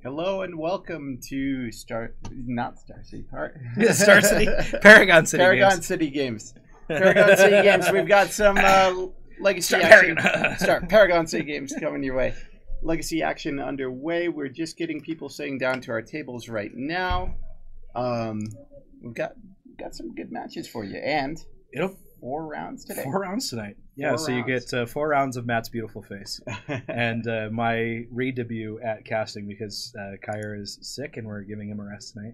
Hello and welcome to Star City Park. Star City, Paragon City Paragon Games. City Games. Paragon City Games. We've got some legacy action. Paragon City Games coming your way. Legacy action underway. We're just getting people sitting down to our tables right now. We've got some good matches for you, and 4 rounds today. 4 rounds tonight. Yeah, so you get 4 rounds of Matt's beautiful face, and my re-debut at casting because Kyra is sick and we're giving him a rest tonight.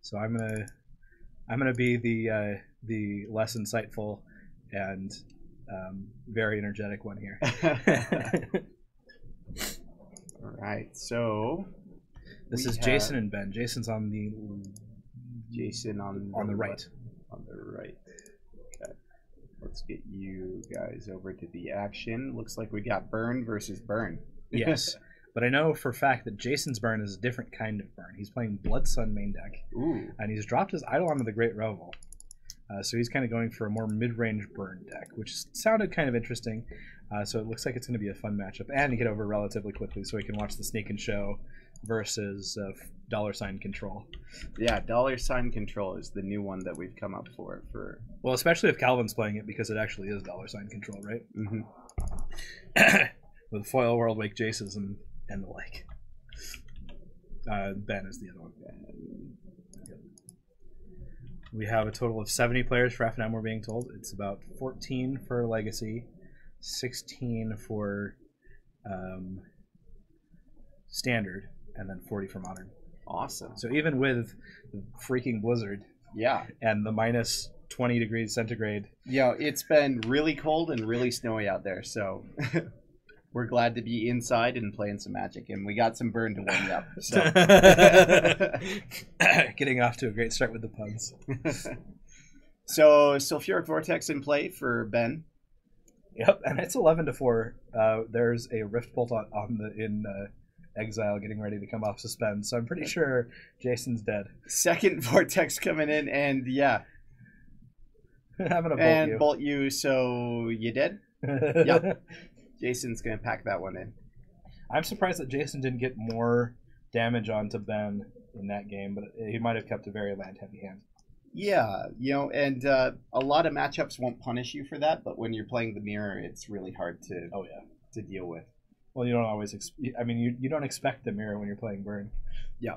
So I'm gonna be the less insightful and very energetic one here. All right, so this is Jason and Ben. Jason's on the on the right. On the right. Okay. Let's get you guys over to the action. Looks like we got Burn versus Burn. Yes. But I know for a fact that Jason's Burn is a different kind of Burn. He's playing Blood Sun main deck. Ooh. And he's dropped his Eidolon of the Great Revel. So he's kind of going for a more mid-range Burn deck, which sounded kind of interesting. So it looks like it's going to be a fun matchup. And you get over relatively quickly so we can watch the Sneak and Show versus $sign Control. Yeah, $sign Control is the new one that we've come up for. Well, especially if Calvin's playing it because it actually is $sign Control, right? Mm-hmm. With Foil World Wake Jaces and the like. Ben is the other one. We have a total of 70 players for FNM, we're being told. It's about 14 for Legacy, 16 for Standard, and then 40 for Modern. Awesome. So even with the freaking blizzard, yeah, and the minus 20 degrees centigrade, it's been really cold and really snowy out there. So we're glad to be inside and playing some Magic, and we got some Burn to warm you up. So getting off to a great start with the puns. So Sulfuric Vortex in play for Ben. Yep, and it's 11-4. There's a Rift Bolt in Exile getting ready to come off suspend, so I'm pretty sure Jason's dead. Second Vortex coming in, and yeah. I'm going to bolt you, so you dead? Yep. Jason's going to pack that one in. I'm surprised that Jason didn't get more damage onto Ben in that game, but he might have kept a very land-heavy hand. Yeah, and a lot of matchups won't punish you for that, but when you're playing the mirror, it's really hard to to deal with. Well, you don't always. You don't expect the mirror when you're playing Burn. Yeah.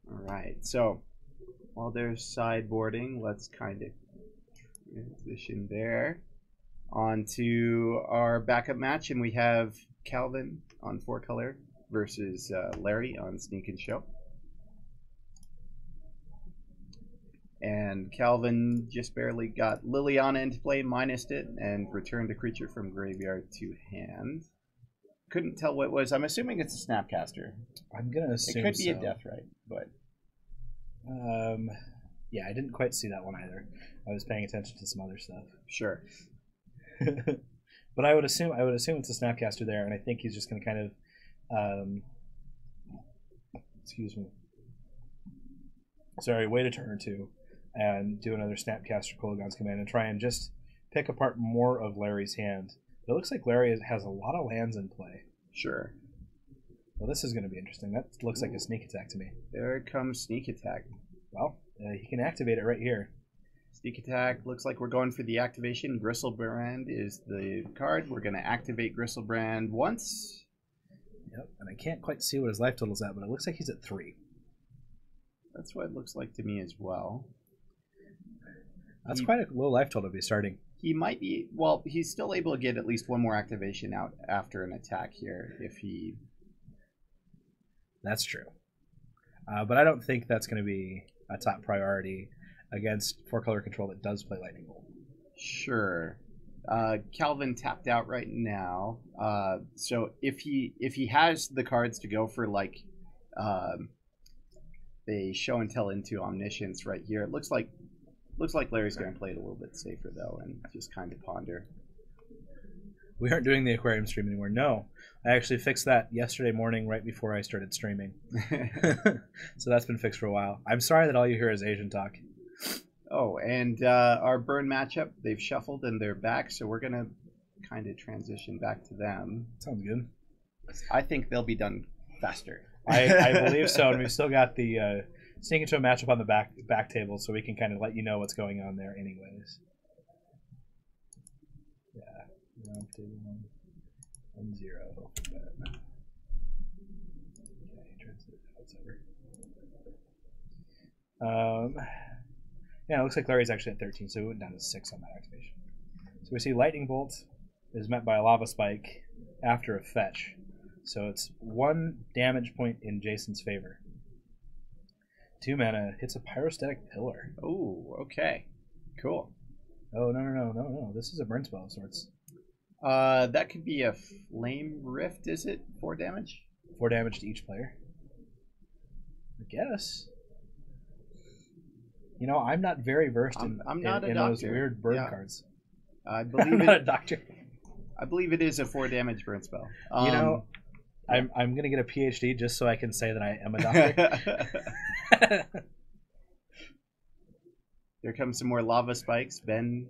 All right. So while there's sideboarding, let's kind of transition there onto our backup match, and we have Calvin on 4-color versus Larry on Sneak and Show. And Calvin just barely got Liliana into play, minused it, and returned a creature from graveyard to hand. Couldn't tell what it was. I'm assuming it's a Snapcaster. I'm going to assume it could be so. a Deathrite, but... yeah, I didn't quite see that one either. I was paying attention to some other stuff. Sure. But I would assume it's a Snapcaster there, and I think he's just going to kind of... excuse me. Sorry, wait a turn or two and do another Snapcaster Kolagon's Command and try and just pick apart more of Larry's hand. But it looks like Larry has a lot of lands in play. Sure. Well, this is going to be interesting. That looks like a sneak attack to me. There comes Sneak Attack. Well, he can activate it right here. Sneak Attack, looks like we're going for the activation. Gristlebrand is the card. We're going to activate Gristlebrand once. Yep, and I can't quite see what his life total's at, but it looks like he's at 3. That's what it looks like to me as well. That's quite a low life total to be starting. He might be... Well, he's still able to get at least one more activation out after an attack here if he... That's true. But I don't think that's going to be a top priority against 4-color control that does play Lightning Bolt. Sure. Calvin tapped out right now. So if he has the cards to go for like a show and tell into Omniscience right here, it looks like Larry's going to play it a little bit safer though and just kind of ponder. We aren't doing the aquarium stream anymore. No, I actually fixed that yesterday morning right before I started streaming. So that's been fixed for a while. I'm sorry that all you hear is Asian talk. Oh, and our Burn matchup, they've shuffled and they're back, so we're going to kind of transition back to them. Sounds good. I think they'll be done faster. I believe so, and we've still got the Sneak and Show matchup on the back table, so we can kind of let you know what's going on there anyways. Yeah, round table 1-0. Okay, translate that's over. Yeah, it looks like Larry's actually at 13, so we went down to 6 on that activation. So we see Lightning Bolt is met by a Lava Spike after a fetch. So it's 1 damage point in Jason's favor. 2 mana, hits a Pyrostatic Pillar. Oh, okay. Cool. Oh, no. This is a burn spell of sorts. That could be a Flame Rift, is it? 4 damage? 4 damage to each player. I guess. You know, I'm not very versed in those weird burn cards. I believe I'm not a doctor. I believe it is a 4 damage burn spell. You know, I'm gonna get a PhD just so I can say that I am a doctor. There comes some more lava spikes. Ben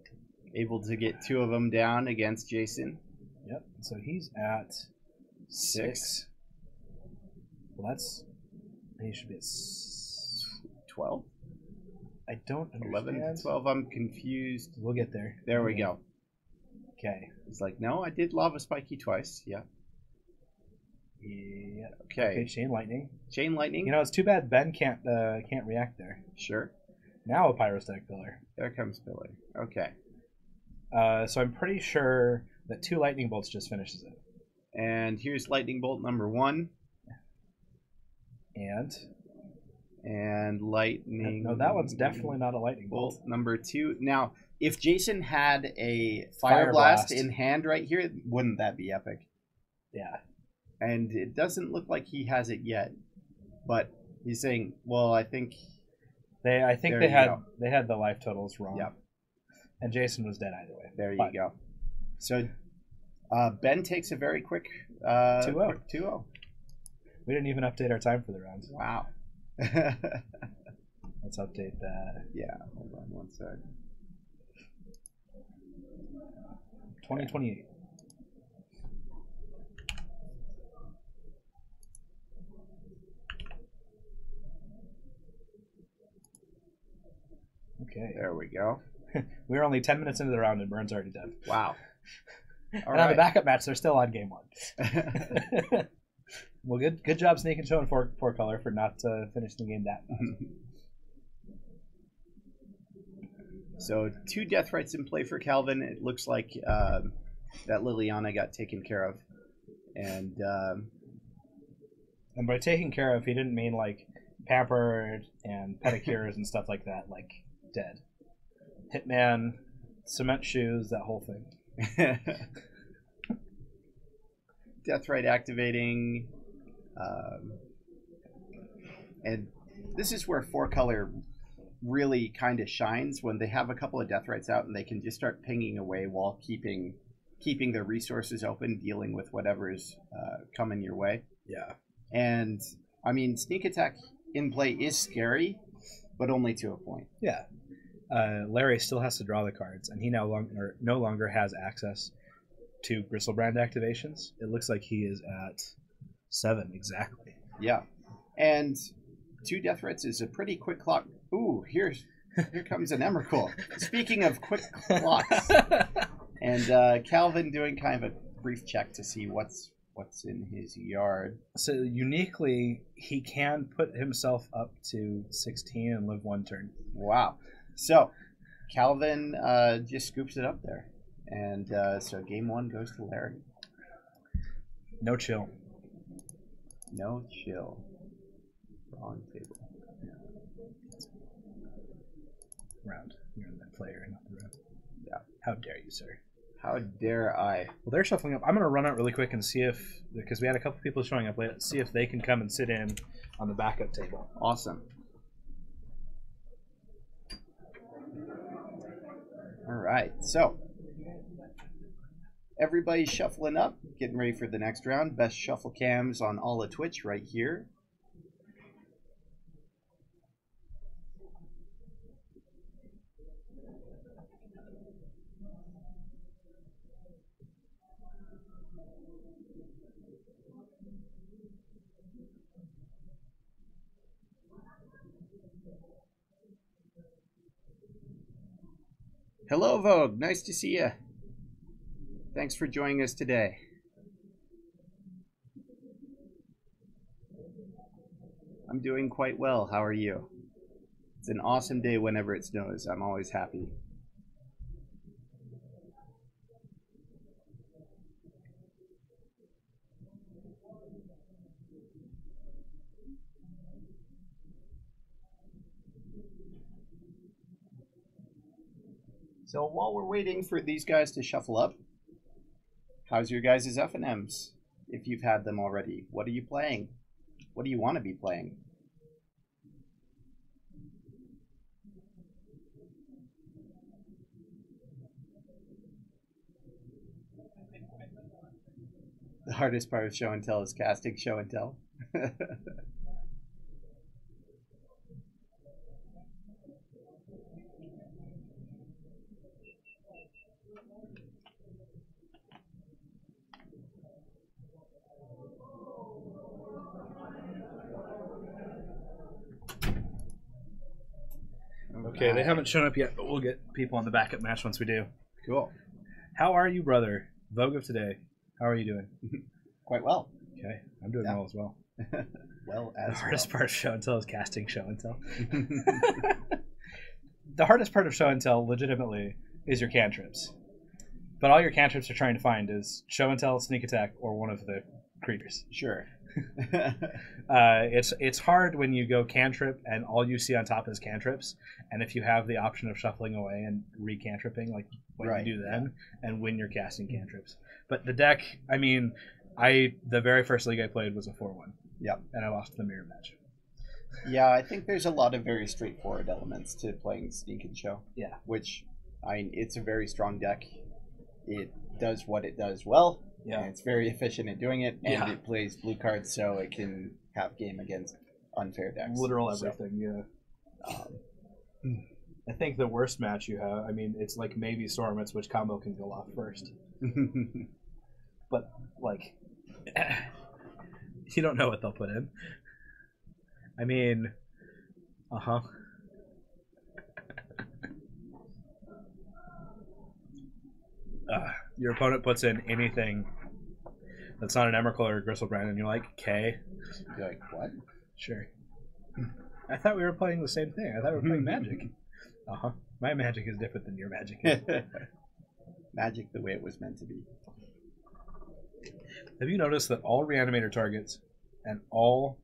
able to get 2 of them down against Jason. Yep. So he's at 6. Well, he should be at 12. I don't understand. 11 to 12. I'm confused. We'll get there. There we go. Okay. He's like, no, I did lava spiky twice. Yeah. Yeah. Okay. Chain lightning. Chain lightning. You know, it's too bad Ben can't react there. Sure. Now a Pyrostatic Pillar. There comes Pillar. Okay. So I'm pretty sure that 2 lightning bolts just finishes it. And here's lightning bolt number 1. And lightning. No, that one's definitely not a lightning bolt. Number 2. Now, if Jason had a Fire Blast in hand right here, wouldn't that be epic? Yeah. And it doesn't look like he has it yet, but he's saying, "Well, I think they had the life totals wrong." Yep. And Jason was dead either way. There you go. So Ben takes a very quick 2-0. 2-0. We didn't even update our time for the rounds. Wow. Let's update that. Yeah, hold on one sec. 2028. Okay. There we go. We're only 10 minutes into the round and Burn's already done. Wow. And on the backup match, they're still on game 1. Well, good job, Sneak and Show and four color for not finishing the game that fast. So 2 death rights in play for Calvin. It looks like that Liliana got taken care of, and by taking care of, he didn't mean like pampered and pedicures and stuff like that, like dead. Hitman, cement shoes, that whole thing. Death right activating, and this is where 4-color really kind of shines when they have a couple of death rights out and they can just start pinging away while keeping their resources open, dealing with whatever's coming your way. Yeah. And I mean, sneak attack in play is scary, but only to a point. Yeah. Larry still has to draw the cards, and he no longer has access to Bristlebrand activations. It looks like he is at 7 exactly. Yeah. And 2 death threats is a pretty quick clock. Ooh, here comes an Emrakul. Speaking of quick clocks. And Calvin doing kind of a brief check to see what's in his yard. So uniquely, he can put himself up to 16 and live 1 turn. Wow. So Calvin just scoops it up there. And so game 1 goes to Larry. No chill. No chill. Wrong table. Round. You're in the player, not the round. Yeah. How dare you, sir? How dare I? Well, they're shuffling up. I'm going to run out really quick and see if, because we had a couple people showing up late, see if they can come and sit in on the backup table. Awesome. All right. So everybody's shuffling up, getting ready for the next round. Best shuffle cams on all of Twitch right here. Hello, Vogue. Nice to see you. Thanks for joining us today. I'm doing quite well. How are you? It's an awesome day whenever it snows. I'm always happy. So while we're waiting for these guys to shuffle up, how's your guys' FNMs? If you've had them already, what are you playing? What do you want to be playing? The hardest part of show and tell is casting show and tell. Okay, they haven't shown up yet, but we'll get people on the backup match once we do. Cool. How are you, brother? Vogue of today. How are you doing? Quite well. Okay, I'm doing well as well. Well as The hardest well. part of show and tell is casting show and tell. The hardest part of show and tell, legitimately, is your cantrips. But all your cantrips are trying to find is show and tell, sneak attack, or one of the creatures. Sure. It's hard when you go cantrip and all you see on top is cantrips, and if you have the option of shuffling away and recantripping, like what Right, you do then, and when you're casting cantrips. But the deck, I mean, the very first league I played was a 4-1. Yep. And I lost the mirror match. Yeah, I think there's a lot of very straightforward elements to playing Sneak and Show. Yeah. Which, I mean, it's a very strong deck. It does what it does well. Yeah. And it's very efficient at doing it, and Yeah. it plays blue cards so it can have game against unfair decks. Literal So, everything, yeah. I think the worst match you have, I mean, it's like maybe Storm, it's which combo can go off first. But, like, you don't know what they'll put in. I mean, your opponent puts in anything that's not an Emrakul or a Gristlebrand, and you're like, okay. You're like, what? Sure. I thought we were playing the same thing. I thought we were playing Magic. My Magic is different than your Magic is. Magic the way it was meant to be. Have you noticed that all Reanimator targets and all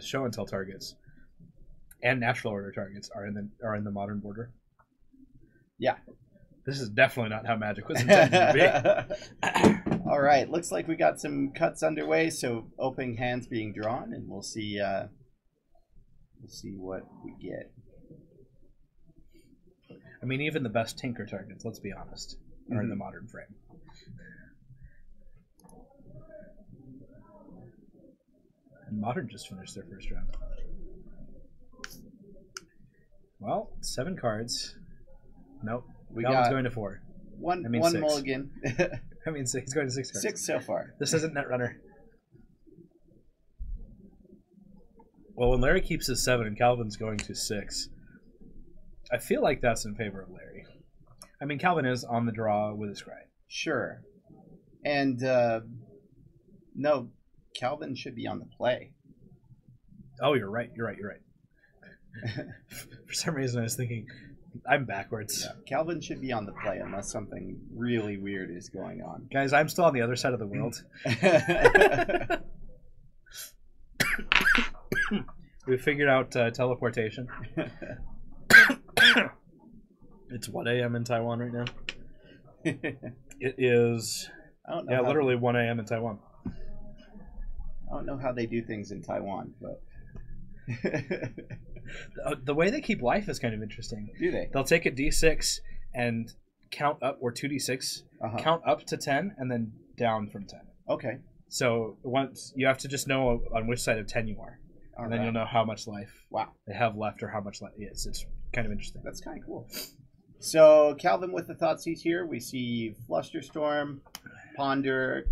Show and Tell targets and Natural Order targets are in the modern border? Yeah. This is definitely not how Magic was intended to be. All right, looks like we got some cuts underway. So opening hands being drawn, and we'll see. We'll see what we get. I mean, even the best Tinker targets, let's be honest, are in the modern frame. And Modern just finished their first round. Well, 7 cards. Nope. We Calvin's got going to 4. one 6. mulligan. I mean, he's going to 6 cards. 6 so far. This isn't Netrunner. Well, when Larry keeps his 7 and Calvin's going to 6, I feel like that's in favor of Larry. I mean, Calvin is on the draw with his Scry. Sure. And no, Calvin should be on the play. Oh, you're right. For some reason, I was thinking I'm backwards. Yeah, Calvin should be on the play unless something really weird is going on. Guys, I'm still on the other side of the world. We figured out teleportation. It's 1 a.m. in Taiwan right now. It is, I don't know literally 1 a.m. in Taiwan. I don't know how they do things in Taiwan, but The way they keep life is kind of interesting. do they? They'll take a d6 and count up, or 2d6, count up to 10, and then down from 10. Okay. So once you have to just know on which side of 10 you are, and then you'll know how much life they have left or how much life. Yes, it's kind of interesting. That's kind of cool. So Calvin with the Thoughtseize here. We see Flusterstorm, Ponder,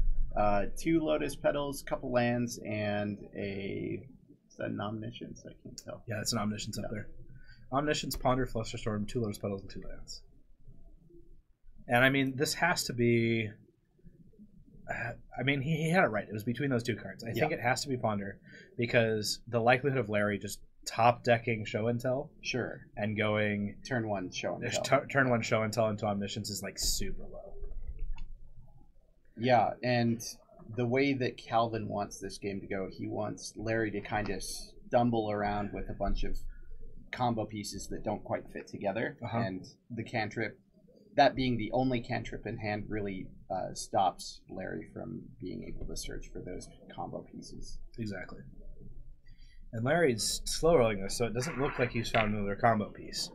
2 Lotus Petals, couple lands, and a an Omniscience. I can't tell. Yeah, it's an Omniscience up there. Omniscience, Ponder, Flusterstorm, 2 Lotus Petals, and 2 lands. And I mean, this has to be. I mean, he had it right. It was between those two cards. I think it has to be Ponder because the likelihood of Larry just top decking Show and Tell, sure, and going turn one Show and Tell, turn one Show and Tell into Omniscience is like super low. Yeah, and the way that Calvin wants this game to go, he wants Larry to kind of stumble around with a bunch of combo pieces that don't quite fit together, and the cantrip, that being the only cantrip in hand, really stops Larry from being able to search for those combo pieces. Exactly. And Larry's slow rolling this, so it doesn't look like he's found another combo piece.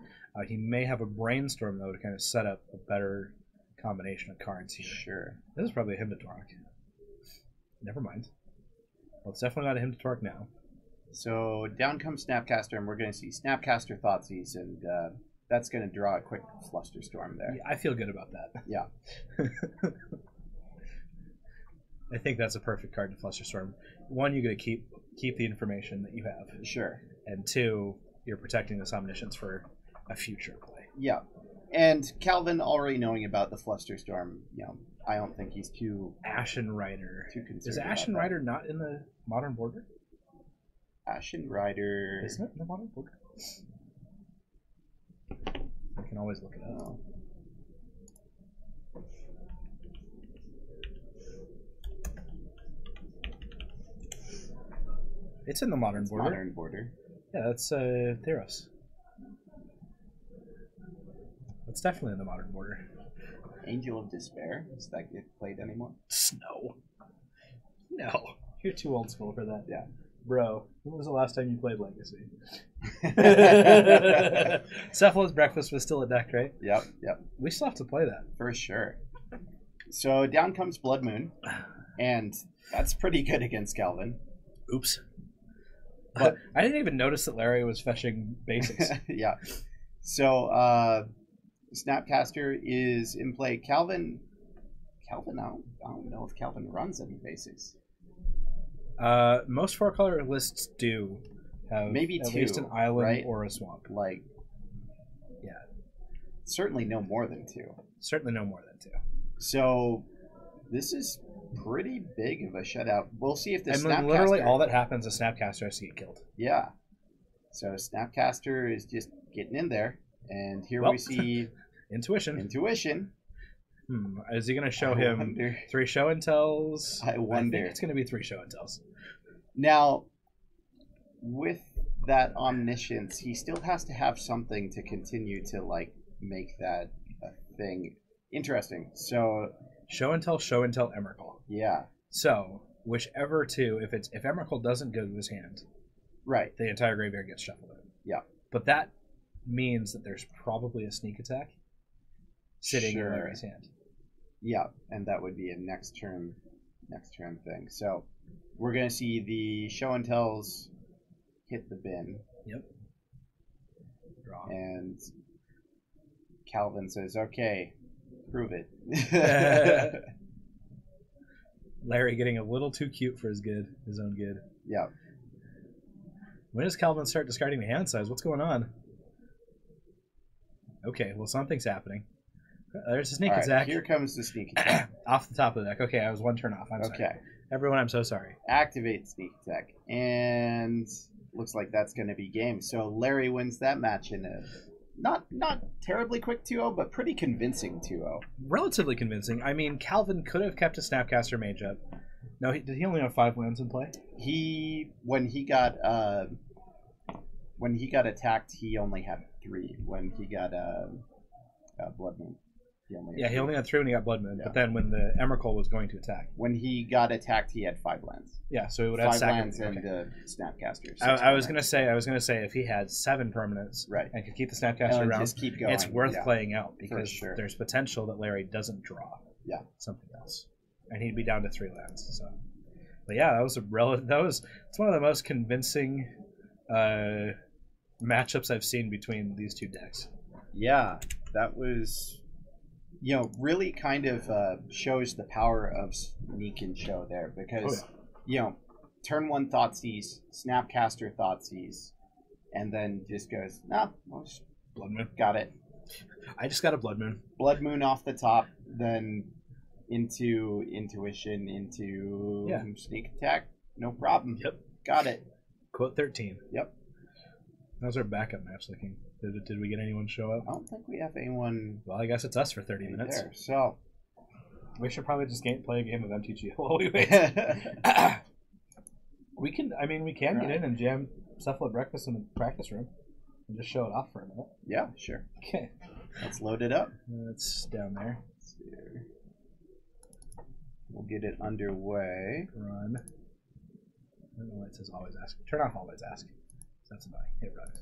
He may have a brainstorm, though, to kind of set up a better combination of cards here. Sure. This is probably a Hymn to Torque. Never mind. Well, it's definitely not a Hymn to Torque now. So down comes Snapcaster, and we're going to see Snapcaster Thoughtseize, and that's going to draw a quick Flusterstorm there. Yeah, I feel good about that. Yeah. I think that's a perfect card to Flusterstorm. One, you're going to keep the information that you have. Sure. And two, you're protecting this Omniscience for a future play. Yeah. And Calvin already knowing about the Flusterstorm, I don't think he's too... Ashen Rider. Too concerned. Is Ashen Rider not in the Modern Border? Ashen Rider... Isn't it in the Modern Border? I can always look it up. It's in the Modern Border. Modern Border. Yeah, that's Theros. It's definitely in the Modern Border. Angel of Despair? Does that get played anymore? No. No. You're too old school for that. Yeah. Bro, when was the last time you played Legacy? Cephalus Breakfast was still a deck, right? Yep. We still have to play that. For sure. So down comes Blood Moon, and that's pretty good against Calvin. Oops. But I didn't even notice that Larry was fetching basics. Yeah. So Snapcaster is in play. Calvin, I don't know if Calvin runs any basics. Most 4-color lists do have maybe at two, least an island, right? Or a swamp. Yeah. Certainly no more than two. Certainly no more than two. So this is pretty big of a shutout. We'll see if the Snapcaster... literally all that happens is Snapcaster has to get killed. Yeah. So Snapcaster is just getting in there, and here we see... Intuition. Is he going to show him 3 Show and Tells? I wonder. I think it's going to be 3 Show and Tells. Now, with that Omniscience, he still has to have something to continue to make that a thing interesting. So Show and Tell, Emrakul. Yeah. So whichever two, if Emrakul doesn't go to his hand, right, the entire graveyard gets shuffled in. Yeah. But that means that there's probably a sneak attack sitting in Larry's hand. Yeah, and that would be a next turn thing. So we're gonna see the Show and Tells hit the bin. Yep. Draw. And Calvin says, "Okay, prove it." Larry getting a little too cute for his own good. Yeah. When does Calvin start discarding the hand size? What's going on? Okay, well, something's happening. There's a sneak attack. Here comes the sneak attack. Off the top of the deck. Okay, I was one turn off. I'm sorry. Everyone, I'm so sorry. Activate sneak attack. And looks like that's going to be game. So Larry wins that match in a not terribly quick 2-0, but pretty convincing 2-0. Relatively convincing. I mean, Calvin could have kept a Snapcaster Mage up. No, did he only have 5 lands in play? When he got attacked, he only had 3. When he got Blood Moon, he only had 3 when he got Blood Moon. Yeah. But then when the Emrakul was going to attack, when he got attacked, he had 5 lands. Yeah, so it would have 5 lands and Snapcaster. I was gonna say if he had 7 permanents, right, and could keep the Snapcaster around, just keep going. It's worth playing out because sure. There's potential that Larry doesn't draw. Yeah, something else, and he'd be down to 3 lands. So, but yeah, it's one of the most convincing matchups I've seen between these two decks. Yeah, that was, really kind of shows the power of Sneak and Show there because, turn 1 Thoughtseize, Snapcaster Thoughtseize, and then just goes, Blood Moon. Got it. I just got a Blood Moon. Blood Moon off the top, then into Intuition, into Sneak Attack. No problem. Yep. Got it. Quote 13. Yep. How's our backup match looking? Did we get anyone show up? I don't think we have anyone. Well, I guess it's us for 30 minutes. There, so we should probably just play a game of MTG while we wait. we can get in and jam Cephalid Breakfast in the practice room and just show it off for a minute. Yeah, sure. Okay. Let's load it up. It's down there. Let's see here. We'll get it underway. Run. I don't know why it says always ask. Turn off always ask. That's annoying. Hit run.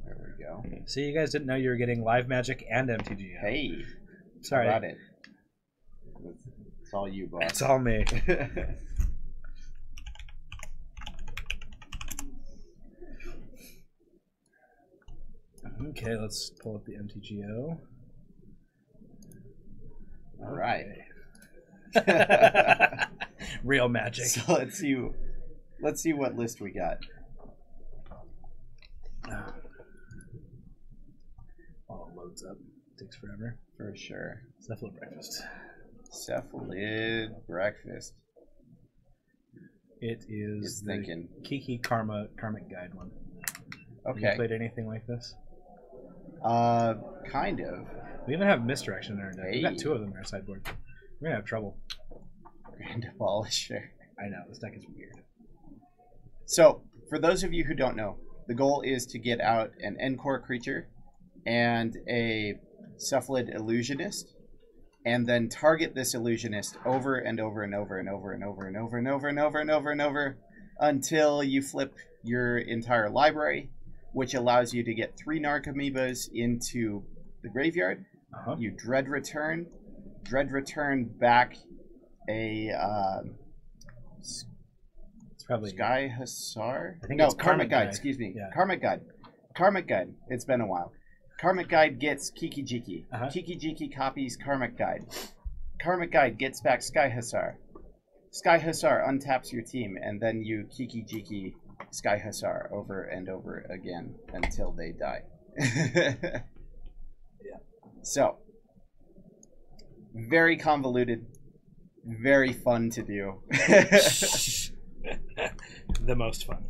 There we go. See, you guys didn't know you were getting live magic and MTG. Hey. Sorry. Got it. It's all you, boss. It's all me. Okay, let's pull up the MTGO. All right. Real magic. So let's see what list we got. While it loads up. Takes forever. For sure. Cephalid Breakfast. Cephalid Breakfast. It is it's thinking. Kiki Karmic Guide one. Okay. Have you played anything like this? Kind of. We even have Misdirection in our deck. Hey. We've got 2 of them in our sideboard. We're gonna have trouble. Grand Abolisher. I know, this deck is weird. So, for those of you who don't know, the goal is to get out an Encore creature and a Cephalid Illusionist, and then target this Illusionist over and over and over and over and over and over and over and over and over and over until you flip your entire library, which allows you to get 3 Narcomoebas into the graveyard. You Dread Return back a it's probably Sky Hussar? I think no, it's Karmic Guide, Guide. excuse me. Yeah. Karmic Guide. It's been a while. Karmic Guide gets Kiki Jiki. Kiki Jiki copies Karmic Guide. Karmic Guide gets back Sky Hussar. Sky Hussar untaps your team, and then you Kiki Jiki Sky Hussar over and over again until they die. So, very convoluted, very fun to do. The most fun.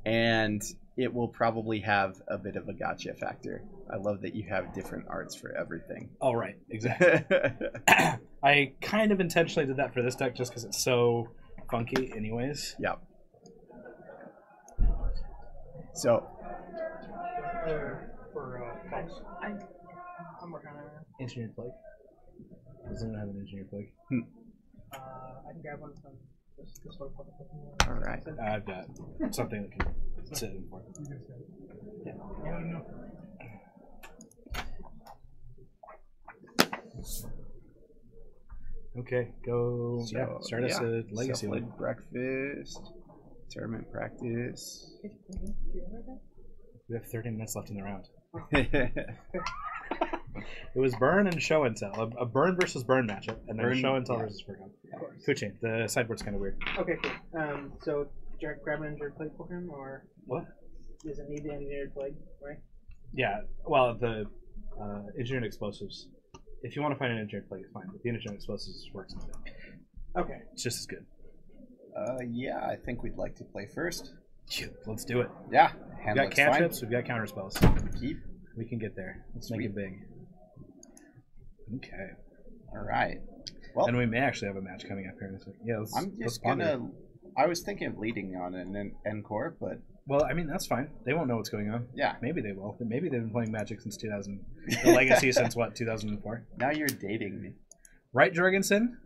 And it will probably have a bit of a gotcha factor. I love that you have different arts for everything. Oh, right. Exactly. I kind of intentionally did that for this deck just because it's so funky anyways. Yep. So. I'm working on it. Engineered Plague. Does anyone have an Engineered Plague? I can grab one from this one. All right. I've got something that can sit in for it. Yeah. Okay, go. So, yeah, start us a legacy one. Cephalid Breakfast, Tournament Practice. We have 13 minutes left in the round. It was burn and show and tell. A burn versus burn matchup, and then show and tell versus Virgo. Food chain. The sideboard's kind of weird. Okay, cool. So, did you grab an engineered plague for him, or what? Does it need the engineered plague, right? Yeah. Well, the engineered explosives. If you want to find an engineered plague, it's fine. But the engineered explosives works in the deck. Okay. It's just as good. Yeah, I think we'd like to play first. Let's do it. Yeah. We've got cantrips. We've got counter spells. Keep. We can get there. Let's make it big. Okay. All right. Well, and we may actually have a match coming up here in a second. Yeah, I was thinking of leading on an Encore, but well, I mean that's fine. They won't know what's going on. Yeah, maybe they will. Maybe they've been playing Magic since 2000. The Legacy since what? 2004. Now you're dating me, right, Jorgensen?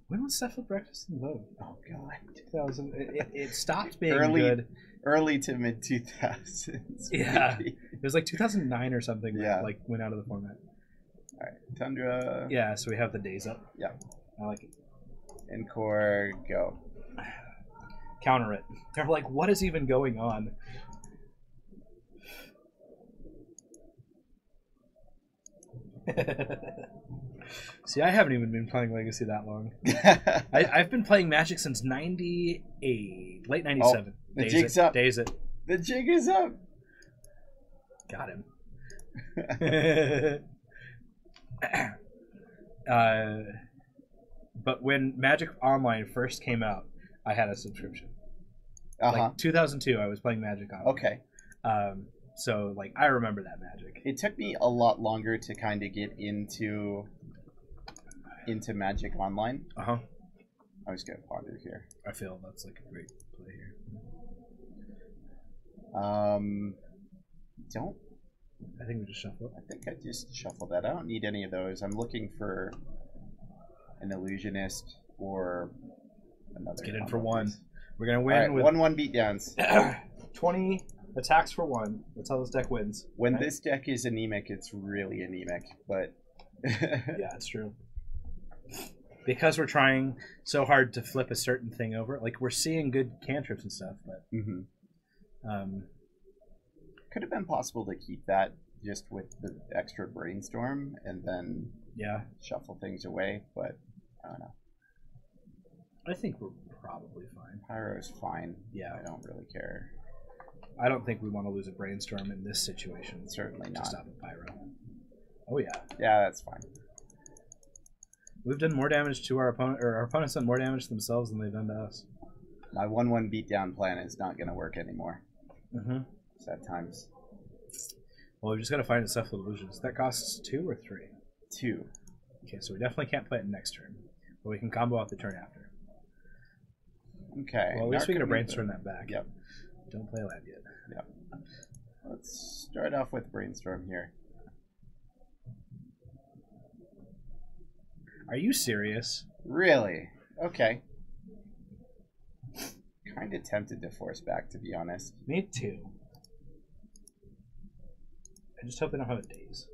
When was Cephalid Breakfast in vogue? Oh God, 2000. It stopped being good. Early to mid 2000s. Yeah, it was like 2009 or something. Yeah, like went out of the format. All right, Tundra. Yeah, so we have the days up. Yeah, I like it. Encore, go. Counter it. They're like, what is even going on? See, I haven't even been playing Legacy that long. I've been playing Magic since 98, late 97. The jig's up. Days it. The jig is up. Got him. But when Magic Online first came out, I had a subscription. Like 2002, I was playing Magic Online. Okay. So like I remember that Magic. It took me a lot longer to kind of get into Magic Online. I was gonna ponder here. I feel that's like a great play here. Don't. I think we just shuffle it. I think I just shuffle that. I don't need any of those. I'm looking for an illusionist or another. Let's get in for one. Piece. We're gonna win. Right, with 1/1 beatdowns. 20 attacks for one. That's how this deck wins. When this deck is anemic, it's really anemic. But yeah, it's true. Because we're trying so hard to flip a certain thing over, like we're seeing good cantrips and stuff, but could have been possible to keep that just with the extra brainstorm and then shuffle things away, but I don't know. I think we're probably fine. Pyro's fine. Yeah, I don't really care. I don't think we want to lose a brainstorm in this situation. Certainly not. To stop a pyro. Oh yeah. Yeah, that's fine. We've done more damage to our opponent, or our opponents done more damage to themselves than they've done to us. My 1/1 beatdown plan is not going to work anymore. Sad times. Well, we just got to find a stuff with illusions. That costs 2 or 3? 2. Okay, so we definitely can't play it next turn, but we can combo out the turn after. Okay. Well, at least we get a brainstorm that back. Yep. Don't play land yet. Yep. Let's start off with brainstorm here. Are you serious? Really? Okay. Kind of tempted to force back, to be honest. Me too. I just hope they don't have a daze.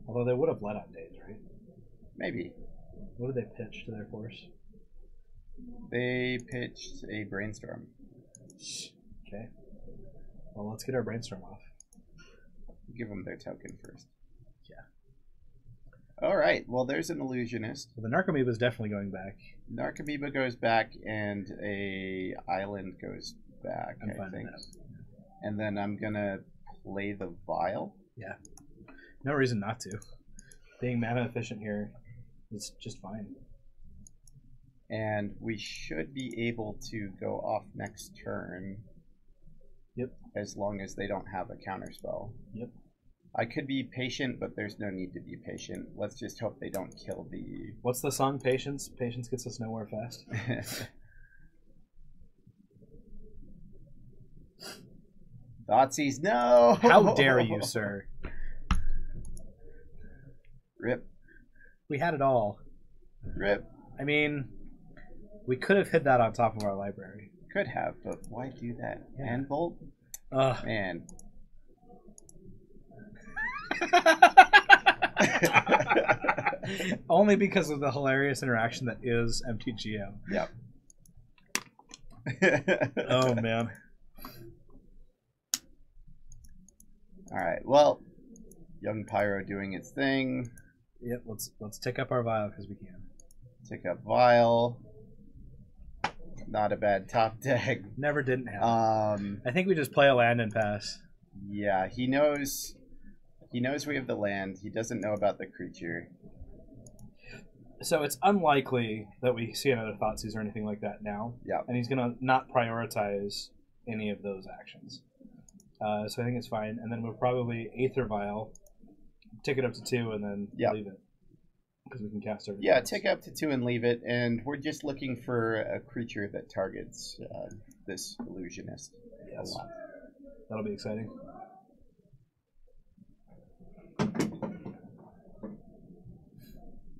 Although they would have let on daze, right? Maybe. What did they pitch to their force? They pitched a brainstorm. Okay. Well, let's get our brainstorm off. Give them their token first. Yeah. All right. Well, there's an illusionist. Well, the Narcomoeba is definitely going back. Narcomoeba goes back, and a island goes back. I'm fine with that. And then I'm gonna play the vial. Yeah. No reason not to. Being mana efficient here is just fine. And we should be able to go off next turn. Yep. As long as they don't have a counterspell. Yep. I could be patient, but there's no need to be patient. Let's just hope they don't kill the... What's the song? Patience? Patience gets us nowhere fast. Thoughtseize, no! How dare you, sir? Rip. We had it all. Rip. I mean, we could have hid that on top of our library. Could have, but why do that? Yeah. Hand bolt? Man. Only because of the hilarious interaction that is MTGO. Yep. Oh man. Alright, well, young Pyro doing its thing. Yep, let's tick up our vial because we can. Tick up vial. Not a bad top deck. Never didn't happen. I think we just play a land and pass. Yeah, he knows we have the land. He doesn't know about the creature. So it's unlikely that we see another Thoughtseize or anything like that now. Yeah. And he's going to not prioritize any of those actions. So I think it's fine. And then we'll probably Aether Vial, tick it up to 2, and then leave it. Because we can cast everything else. Tick up to 2 and leave it. And we're just looking for a creature that targets this illusionist a lot. That'll be exciting.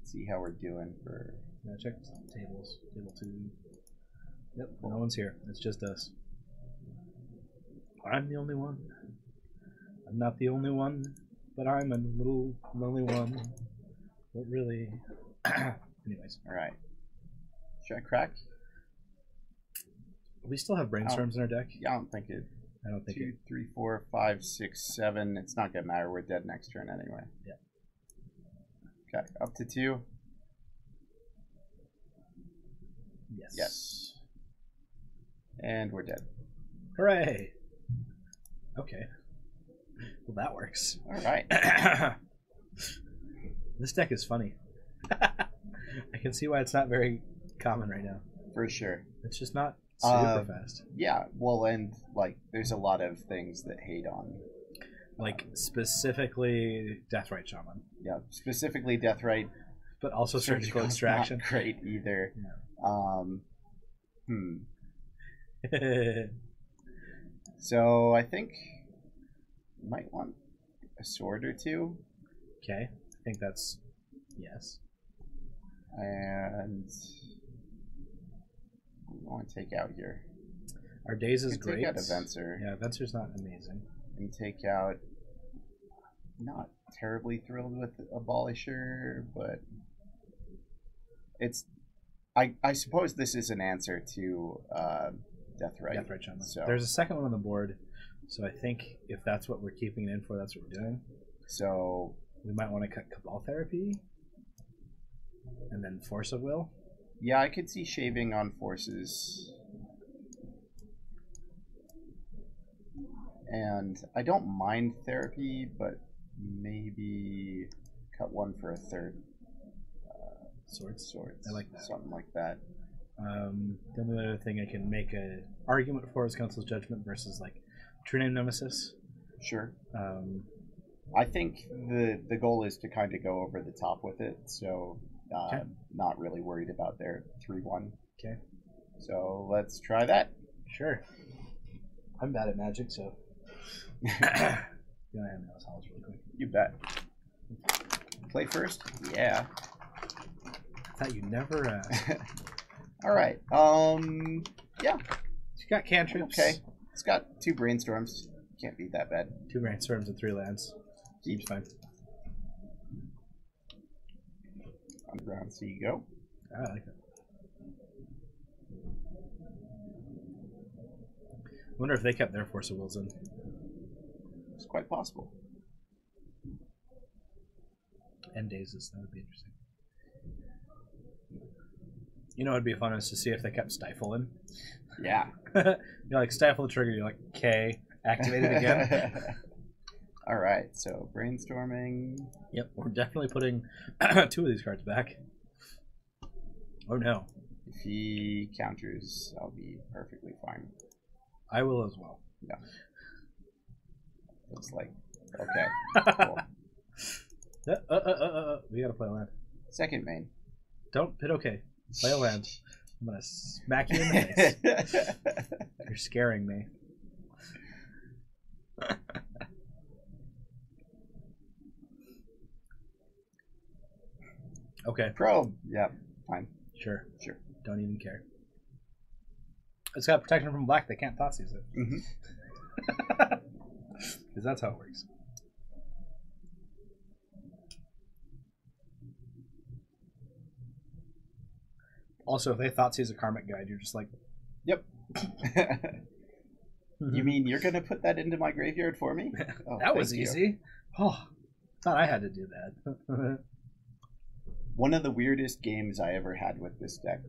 See how we're doing for... Yeah, check tables. Table 2. Yep, no one's here. It's just us. I'm the only one. I'm not the only one, but I'm a little lonely one. But really... Anyways. Alright. Should I crack? We still have brainstorms in our deck? Yeah, I don't think it... 2, 3, 4, 5, 6, 7. It's not gonna matter. We're dead next turn anyway. Yeah. Okay, up to 2. Yes. Yes. And we're dead. Hooray! Okay. Well, that works. All right. This deck is funny. I can see why it's not very common right now. For sure. It's just not super fast. Yeah, well, and like, there's a lot of things that hate on. Like, specifically Deathrite Shaman. Yeah, specifically Deathrite. But also Surgical Extraction. Not great either. Yeah. So I think you might want a sword or two. Okay, I think that's yes. And we want to take out here. Our days is great. Take out a Venser. Yeah, Venser's not amazing. And take out. Not terribly thrilled with Abolisher, but it's. I suppose this is an answer to Deathrite. Deathrite Shaman. So there's a second one on the board, so I think if that's what we're keeping it in for, that's what we're doing. So we might want to cut Cabal Therapy, and then Force of Will. Yeah, I could see shaving on forces. And I don't mind therapy, but maybe cut one for a third. Swords. I like that. Something like that. The only other thing I can make an argument for is Council's Judgment versus like True Name Nemesis. Sure. I think the goal is to kind of go over the top with it, so okay. Not really worried about their 3-1. Okay. So let's try that. Sure. I'm bad at Magic, so. You want to hand me those halls really quick? You bet. Play first? Yeah. I thought you never. All right. Yeah. You got cantrips. Okay. It's got 2 brainstorms. Can't beat that bad. 2 brainstorms and 3 lands. Seems fine. Underground, so you go. I like it. I wonder if they kept their Force of Wills in. It's quite possible. And Dazes, that would be interesting. You know, it'd be fun is to see if they kept Stifle in. Yeah. You're like, stifle the trigger, you're like, K, activate it again. All right, so brainstorming. Yep, we're definitely putting 2 of these cards back. Oh no. If he counters, I'll be perfectly fine. I will as well. Yeah. Looks like, okay. Cool. We gotta play a land. Second main. Don't hit okay. Play a land. I'm gonna smack you in the face. You're scaring me. Okay. Probe. Yeah, fine. Sure. Sure. Don't even care. It's got protection from black. They can't Thoughtseize it. Mm-hmm. Because that's how it works. Also, if they Thoughtseize a Karmic Guide, you're just like... Yep. You mean you're going to put that into my graveyard for me? Oh, that was easy. Oh, thought I had to do that. One of the weirdest games I ever had with this deck.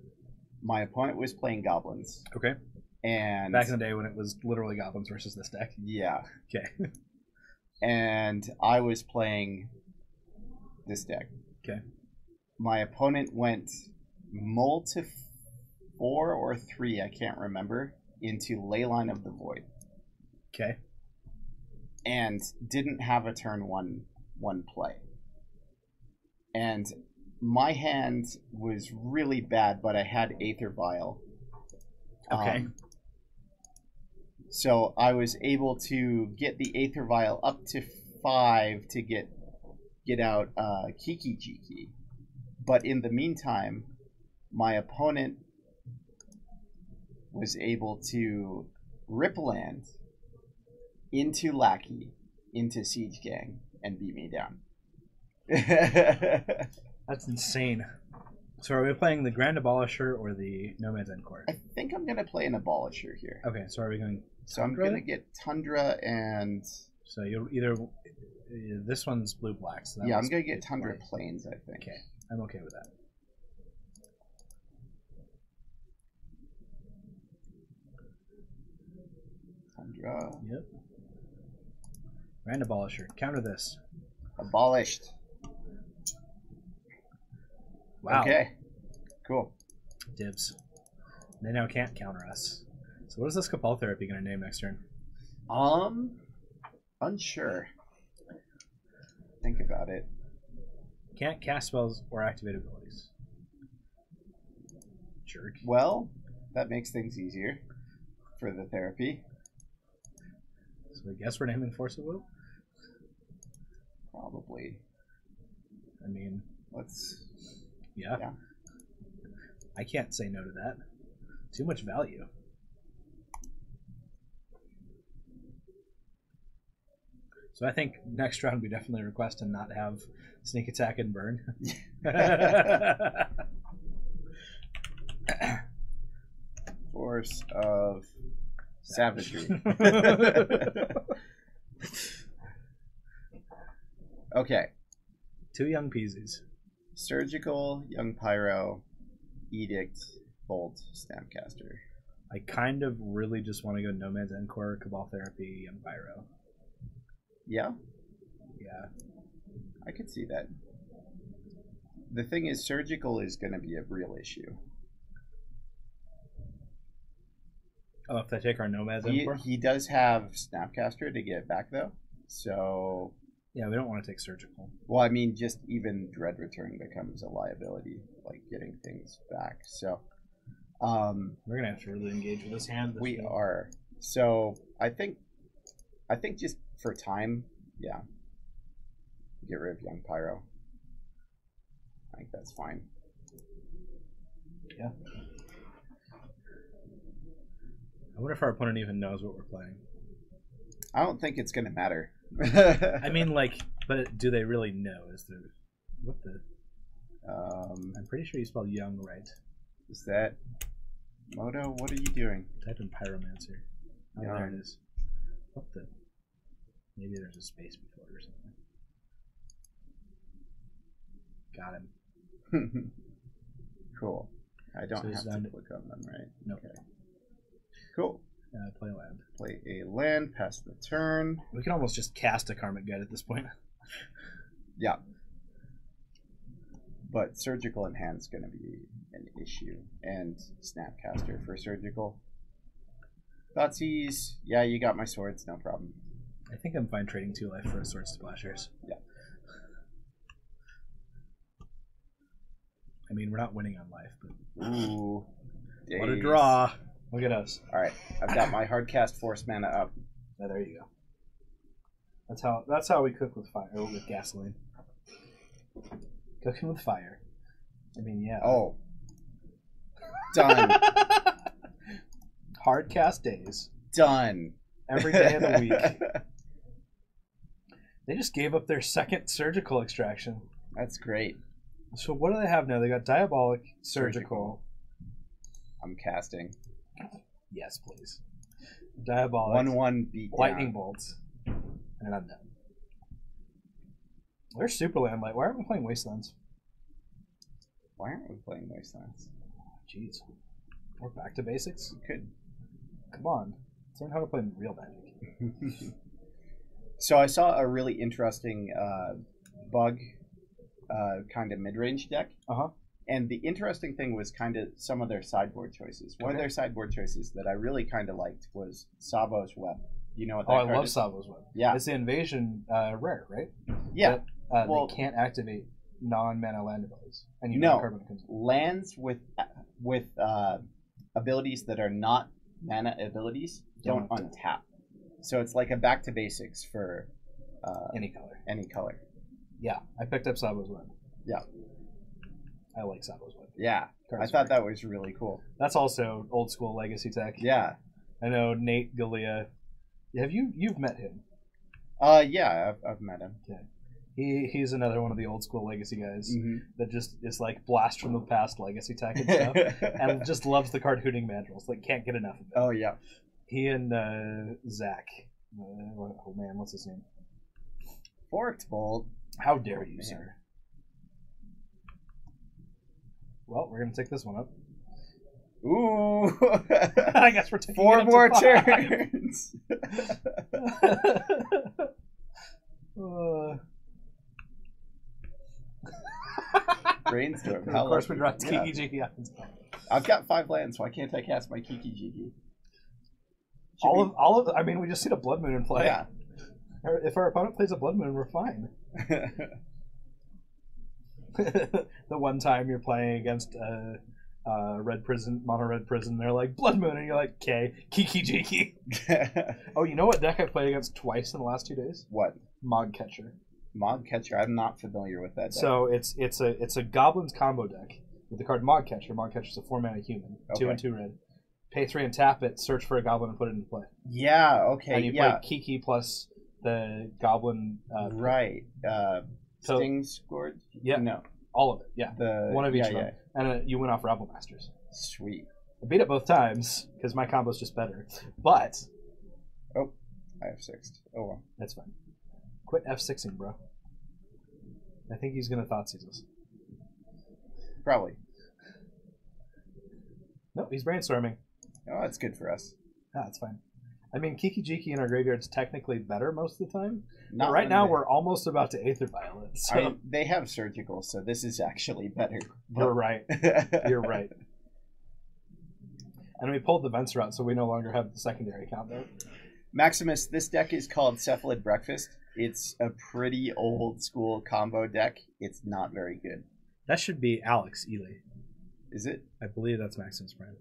My opponent was playing goblins. Okay. And back in the day when it was literally goblins versus this deck. Yeah. Okay. And I was playing this deck. Okay. My opponent went mull to 4 or 3, I can't remember, into Leyline of the Void. Okay. And didn't have a turn one play. And my hand was really bad, but I had Aether Vial. Okay. So I was able to get the Aether Vial up to 5 to get out Kiki Jiki. But in the meantime, my opponent was able to rip land into Lackey, into Siege Gang, and beat me down. That's insane. So are we playing the Grand Abolisher or the Nomad's Encore? I think I'm going to play an Abolisher here. Okay, so are we going So I'm going to get Tundra and... So you'll either... This one's blue-black. So yeah, I'm going to get Tundra Plains, I think. Okay, I'm okay with that. Tundra. Yep. Grand Abolisher. Counter this. Abolished. Wow. Okay. Cool. Dibs. They now can't counter us. So what is this Cabal Therapy going to name next turn? Unsure. Think about it. Can't cast spells or activate abilities. Jerk. Well, that makes things easier for the therapy. So I guess we're naming Force of Will? Probably. I mean... Let's... Yeah. Yeah. I can't say no to that. Too much value. So I think next round we definitely request to not have sneak attack and burn. Force of savagery. Okay. 2 young peasies. Surgical, Young Pyro, Edict, Bolt, Snapcaster. I kind of really just want to go Nomad's Encore, Cabal Therapy, Young Pyro. Yeah, Yeah. I could see that. The thing is, Surgical is going to be a real issue. Oh, if they take our Nomad's Encore? He does have Snapcaster to get back, though. So... Yeah, we don't want to take Surgical. Well, I mean, just even Dread Return becomes a liability, like getting things back. So... We're going to have to really engage with this hand. We are. So, I think just for time, yeah. Get rid of Young Pyro. I think that's fine. Yeah. I wonder if our opponent even knows what we're playing. I don't think it's going to matter. I mean, like, but do they really know? Is there... What the... I'm pretty sure you spelled young right. Is that... Moto, what are you doing? Type in Pyromancer. Oh, Yeah. there it is. What the... Maybe there's a space before it or something. Got him. Cool. I don't So he's have to done- click on them, right? Nope. Okay. Cool. Play land. Play a land, pass the turn. We can almost just cast a Karmic Guide at this point. Yeah. But Surgical in hand's going to be an issue. And Snapcaster for Surgical. Thoughtseize. Yeah, you got my swords, no problem. I think I'm fine trading 2 life for a Sword Splashers. Yeah. I mean, we're not winning on life, but... Ooh. What a days. draw! Look at us. Alright, I've got my Hardcast Force mana up. Oh, there you go. That's how we cook with fire, or with gasoline. Cooking with fire. I mean, yeah. Oh. Done. Hard cast days. Done. Every day of the week. They just gave up their second surgical extraction. That's great. So what do they have now? They got Diabolic, Surgical. I'm casting. Yes, please. Diabolic. 1/1 beat Lightning down. Bolts. And I'm done. Where's Superland Light? Why aren't we playing Wastelands? Why aren't we playing Wastelands? Jeez. We're back to basics? We could. Come on. Let's learn how to play real Magic. So I saw a really interesting bug kind of mid-range deck. Uh-huh. And the interesting thing was kind of some of their sideboard choices. One of their sideboard choices that I really kind of liked was Sabo's Web. You know what that Oh, I card love is? Sabo's Web. Yeah. It's the invasion rare, right? Yeah. But, Well- they can't activate non-mana land abilities. And you No. know card when it comes in. Lands with abilities that are not mana abilities don't untap. So it's like a back to basics for Any color. any color. Yeah, I picked up Sabo's Web. Yeah. I like Sabo's Web. Yeah. Card's I thought great. that was really cool. That's also old school legacy tech. Yeah. I know Nate Galea. You've met him? Yeah, I've met him. He's another one of the old school legacy guys Mm-hmm. that just is like blast from the past legacy tech and stuff, and just loves the card hooting mandrels. Like can't get enough of it. Oh yeah. He and Zach. Oh man, what's his name? Forked Bolt. How dare you, man. sir? Well, we're gonna take this one up. Ooh. I guess we're taking 4 it up to more 5. turns. Brainstorm. Of course, we dropped Kiki Jiki. I've got 5 lands. Why can't I cast my Kiki Jiki? All of. I mean, we just need a Blood Moon in play. Yeah. If our opponent plays a Blood Moon, we're fine. The one time you're playing against Red Prison, Mono Red Prison, they're like Blood Moon, and you're like, okay, Kiki Jiki. Oh, you know what deck I played against twice in the last 2 days? What? Mog Catcher. Mog Catcher. I'm not familiar with that deck. So it's a Goblins combo deck with the card Mog Catcher. Mog Catcher's a 4-mana human, 2 and 2 red. Pay 3 and tap it. Search for a goblin and put it into play. Yeah. Okay. And you play Kiki plus the goblin. Right. Sting Scourge? Yeah. No. All of it. Yeah. One of each of them. Yeah. And you win off Rabble Masters. Sweet. I beat it both times because my combo's just better. But. Oh, I have 6. Oh well. That's fine. Quit F6ing, bro. I think he's gonna Thoughtseize us. Probably. Nope, he's brainstorming. Oh, that's good for us. That's fine. I mean, Kiki Jiki in our graveyard's technically better most of the time. Not but right now, we're almost about to Aether Violet. So. I mean, they have surgical, so this is actually better. You're right. You're right. And we pulled the Vents route, so we no longer have the secondary combo. Maximus, this deck is called Cephalid Breakfast. It's a pretty old school combo deck. It's not very good. That should be Alex Ely. Is it? I believe that's Maximus Prime.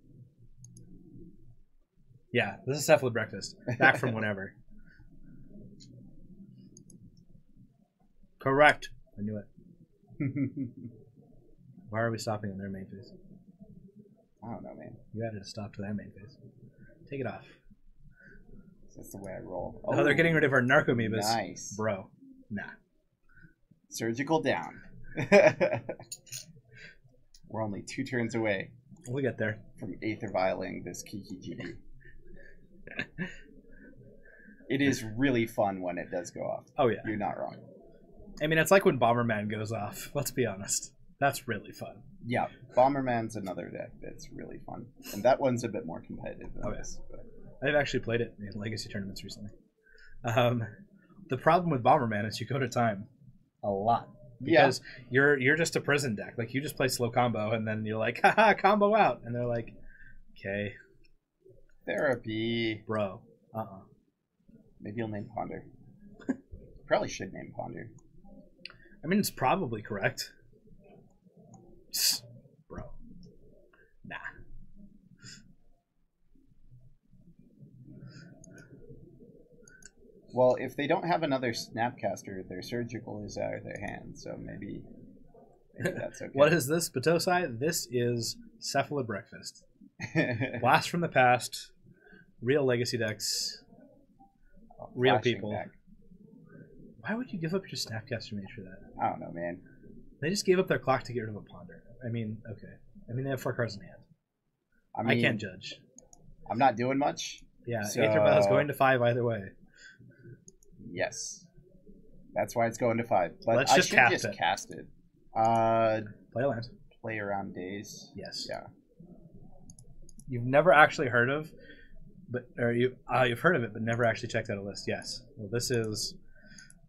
Yeah, this is Cephalid Breakfast. Back from whenever. Correct. I knew it. Why are we stopping on their main phase? I don't know, man. You added a stop to their main phase. Take it off. That's the way I roll. Oh, they're getting rid of our Narcomoebas. Nice. Bro. Nah. Surgical down. We're only 2 turns away. We'll get there. From Aether Violating this Kiki Jiki. It is really fun when it does go off. Oh, yeah. You're not wrong. I mean, it's like when Bomberman goes off. Let's be honest. That's really fun. Yeah. Bomberman's another deck that's really fun. And that one's a bit more competitive than this. But... I've actually played it in Legacy tournaments recently. The problem with Bomberman is you go to time a lot. Because you're just a prison deck. Like, you just play slow combo, and then you're like, haha, combo out. And they're like, okay. Therapy. Bro. Maybe you'll name Ponder. Probably should name Ponder. I mean, it's probably correct. Bro. Nah. Well, if they don't have another Snapcaster, their surgical is out of their hands, so maybe that's okay. What is this, Batosai? This is Cephalid Breakfast. Blast from the past, real Legacy decks, real people. Back. Why would you give up your Snapcaster mage for that? I don't know, man. They just gave up their clock to get rid of a Ponder. I mean, okay. I mean, they have 4 cards in hand. I mean, I can't judge. I'm not doing much. Yeah, so... Aether Vial is going to 5 either way. Yes. That's why it's going to 5. But let's just cast it. Play a land. Play around days. Yes. Yeah. You've never actually heard of, you've heard of it, but never actually checked out a list. Yes. Well, this is.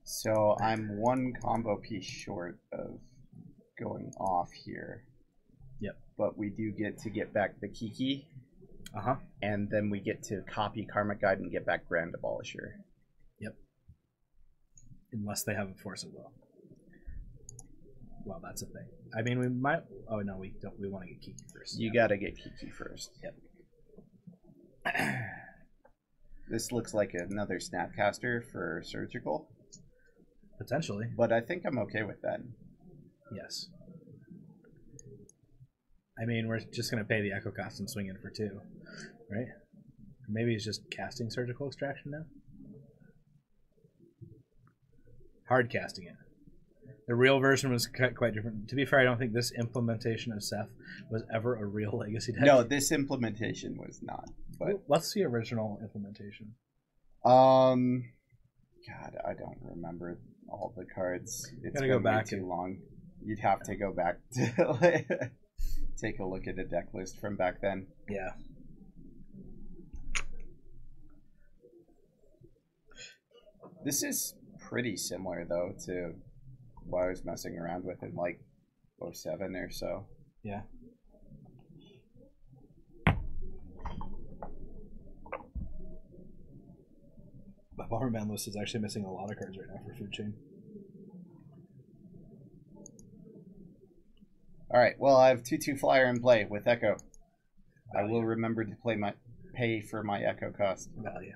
So I'm 1 combo piece short of going off here. Yep. But we do get back the Kiki. Uh-huh. And then we get to copy Karmic Guide and get back Grand Abolisher. Yep. Unless they have a Force of Will. Well, that's a thing. I mean, we might. Oh no, we don't. We want to get Kiki first. You gotta get Kiki first. Yep. This looks like another Snapcaster for surgical. Potentially. But I think I'm okay with that. Yes. I mean, we're just gonna pay the Echo cost and swing in for 2, right? Maybe he's just casting surgical extraction now. Hard casting it. The real version was quite different. To be fair, I don't think this implementation of Seth was ever a real Legacy deck. No, this implementation was not. But what's the original implementation? God, I don't remember all the cards. It's gotta go back too long. You'd have to go back to take a look at a deck list from back then. Yeah. This is pretty similar though to what I was messing around with in like 07 or so. Yeah. My Bomberman list is actually missing a lot of cards right now for Food Chain. All right. Well, I have 2/2 flyer in play with Echo. Value. I will remember to pay for my Echo cost. Value.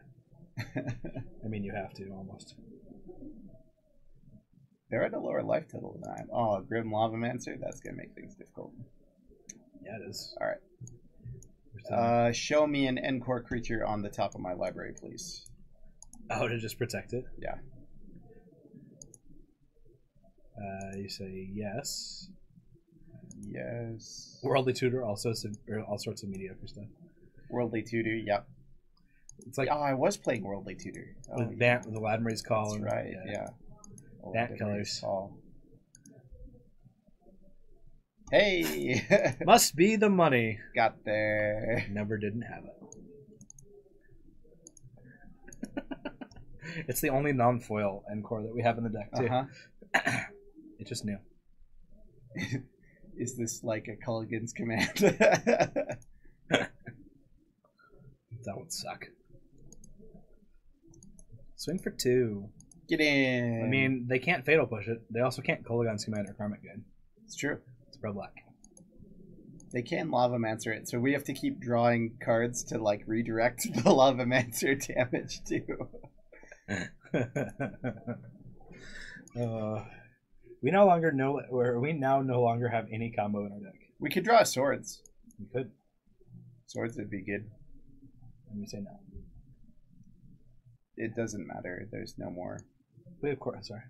I mean, you have to almost. They're at a lower life total than I am. Oh, Grim Lavamancer. That's gonna make things difficult. Yeah, it is. All right. Show me an Encore creature on the top of my library, please. Oh, to just protect it? Yeah. You say yes. Yes. Worldly Tutor, also all sorts of mediocre stuff. Worldly Tutor, yep. It's like I was playing Worldly Tutor. with the Ladmurray's Call. That's right, yeah. Bat colors. Call. Hey! Must be the money. Got there. Never didn't have it. It's the only non-foil Encore that we have in the deck, too. Uh-huh. It just knew. Is this like a Culligan's command? That would suck. Swing for 2. Get in. I mean, they can't Fatal Push it. They also can't Culligan's Command or Karmic Good. It's true. It's pro black. They can Lavamancer it, so we have to keep drawing cards to like redirect the Lavamancer damage too. We no longer know, or we now no longer have any combo in our deck. We could draw swords. We could. Swords would be good. And we say no. It doesn't matter. There's no more. We of course, sorry.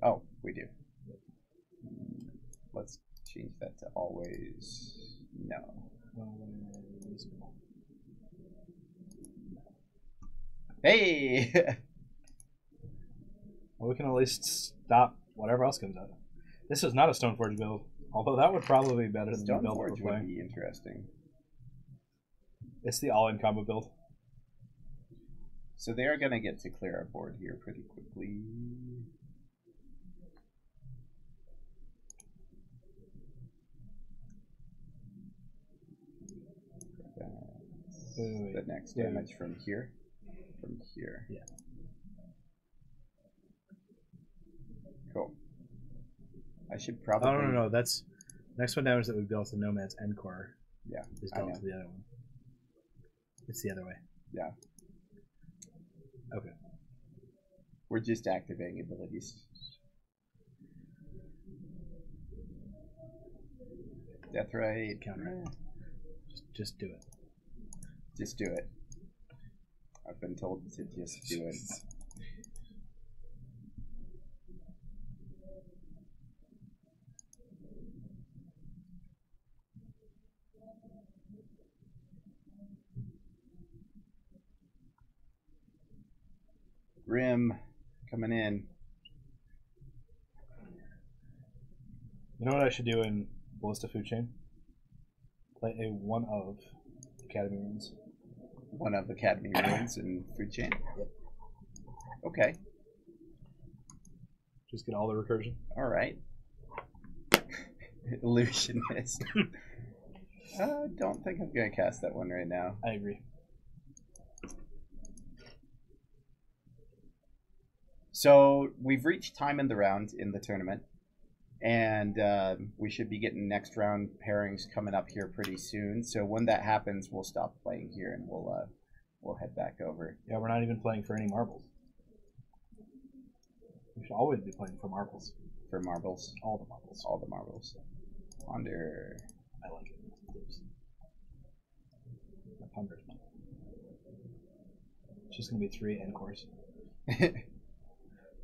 Oh, we do. Let's change that to always no. Hey! Well, we can at least stop whatever else comes out. This is not a Stoneforge build, although that would probably be better than the build we're Stoneforge playing. would be interesting. It's the all-in combo build. So they are going to get to clear our board here pretty quickly. The next damage from here. From here. Yeah. Cool. I should probably... Oh, no. That's... Next one damage that we built to Nomad's Encore. Yeah, is built to the other one. It's the other way. Yeah. Okay. We're just activating abilities. Death Ray. Counter. Just do it. Just do it. I've been told to just do it. Grim coming in. You know what I should do in Ballista Food Chain? Play a one of Academy Runes. One of Academy Runes in Food Chain? Yep. Okay. Just get all the recursion. Alright. Illusionist. I don't think I'm going to cast that one right now. I agree. So we've reached time in the round in the tournament, and we should be getting next round pairings coming up here pretty soon. So when that happens, we'll stop playing here and we'll head back over. Yeah, we're not even playing for any marbles. We should always be playing for marbles. For marbles. All the marbles. All the marbles. Ponder. I like it. The Ponder's fun. It's just going to be 3 Encores.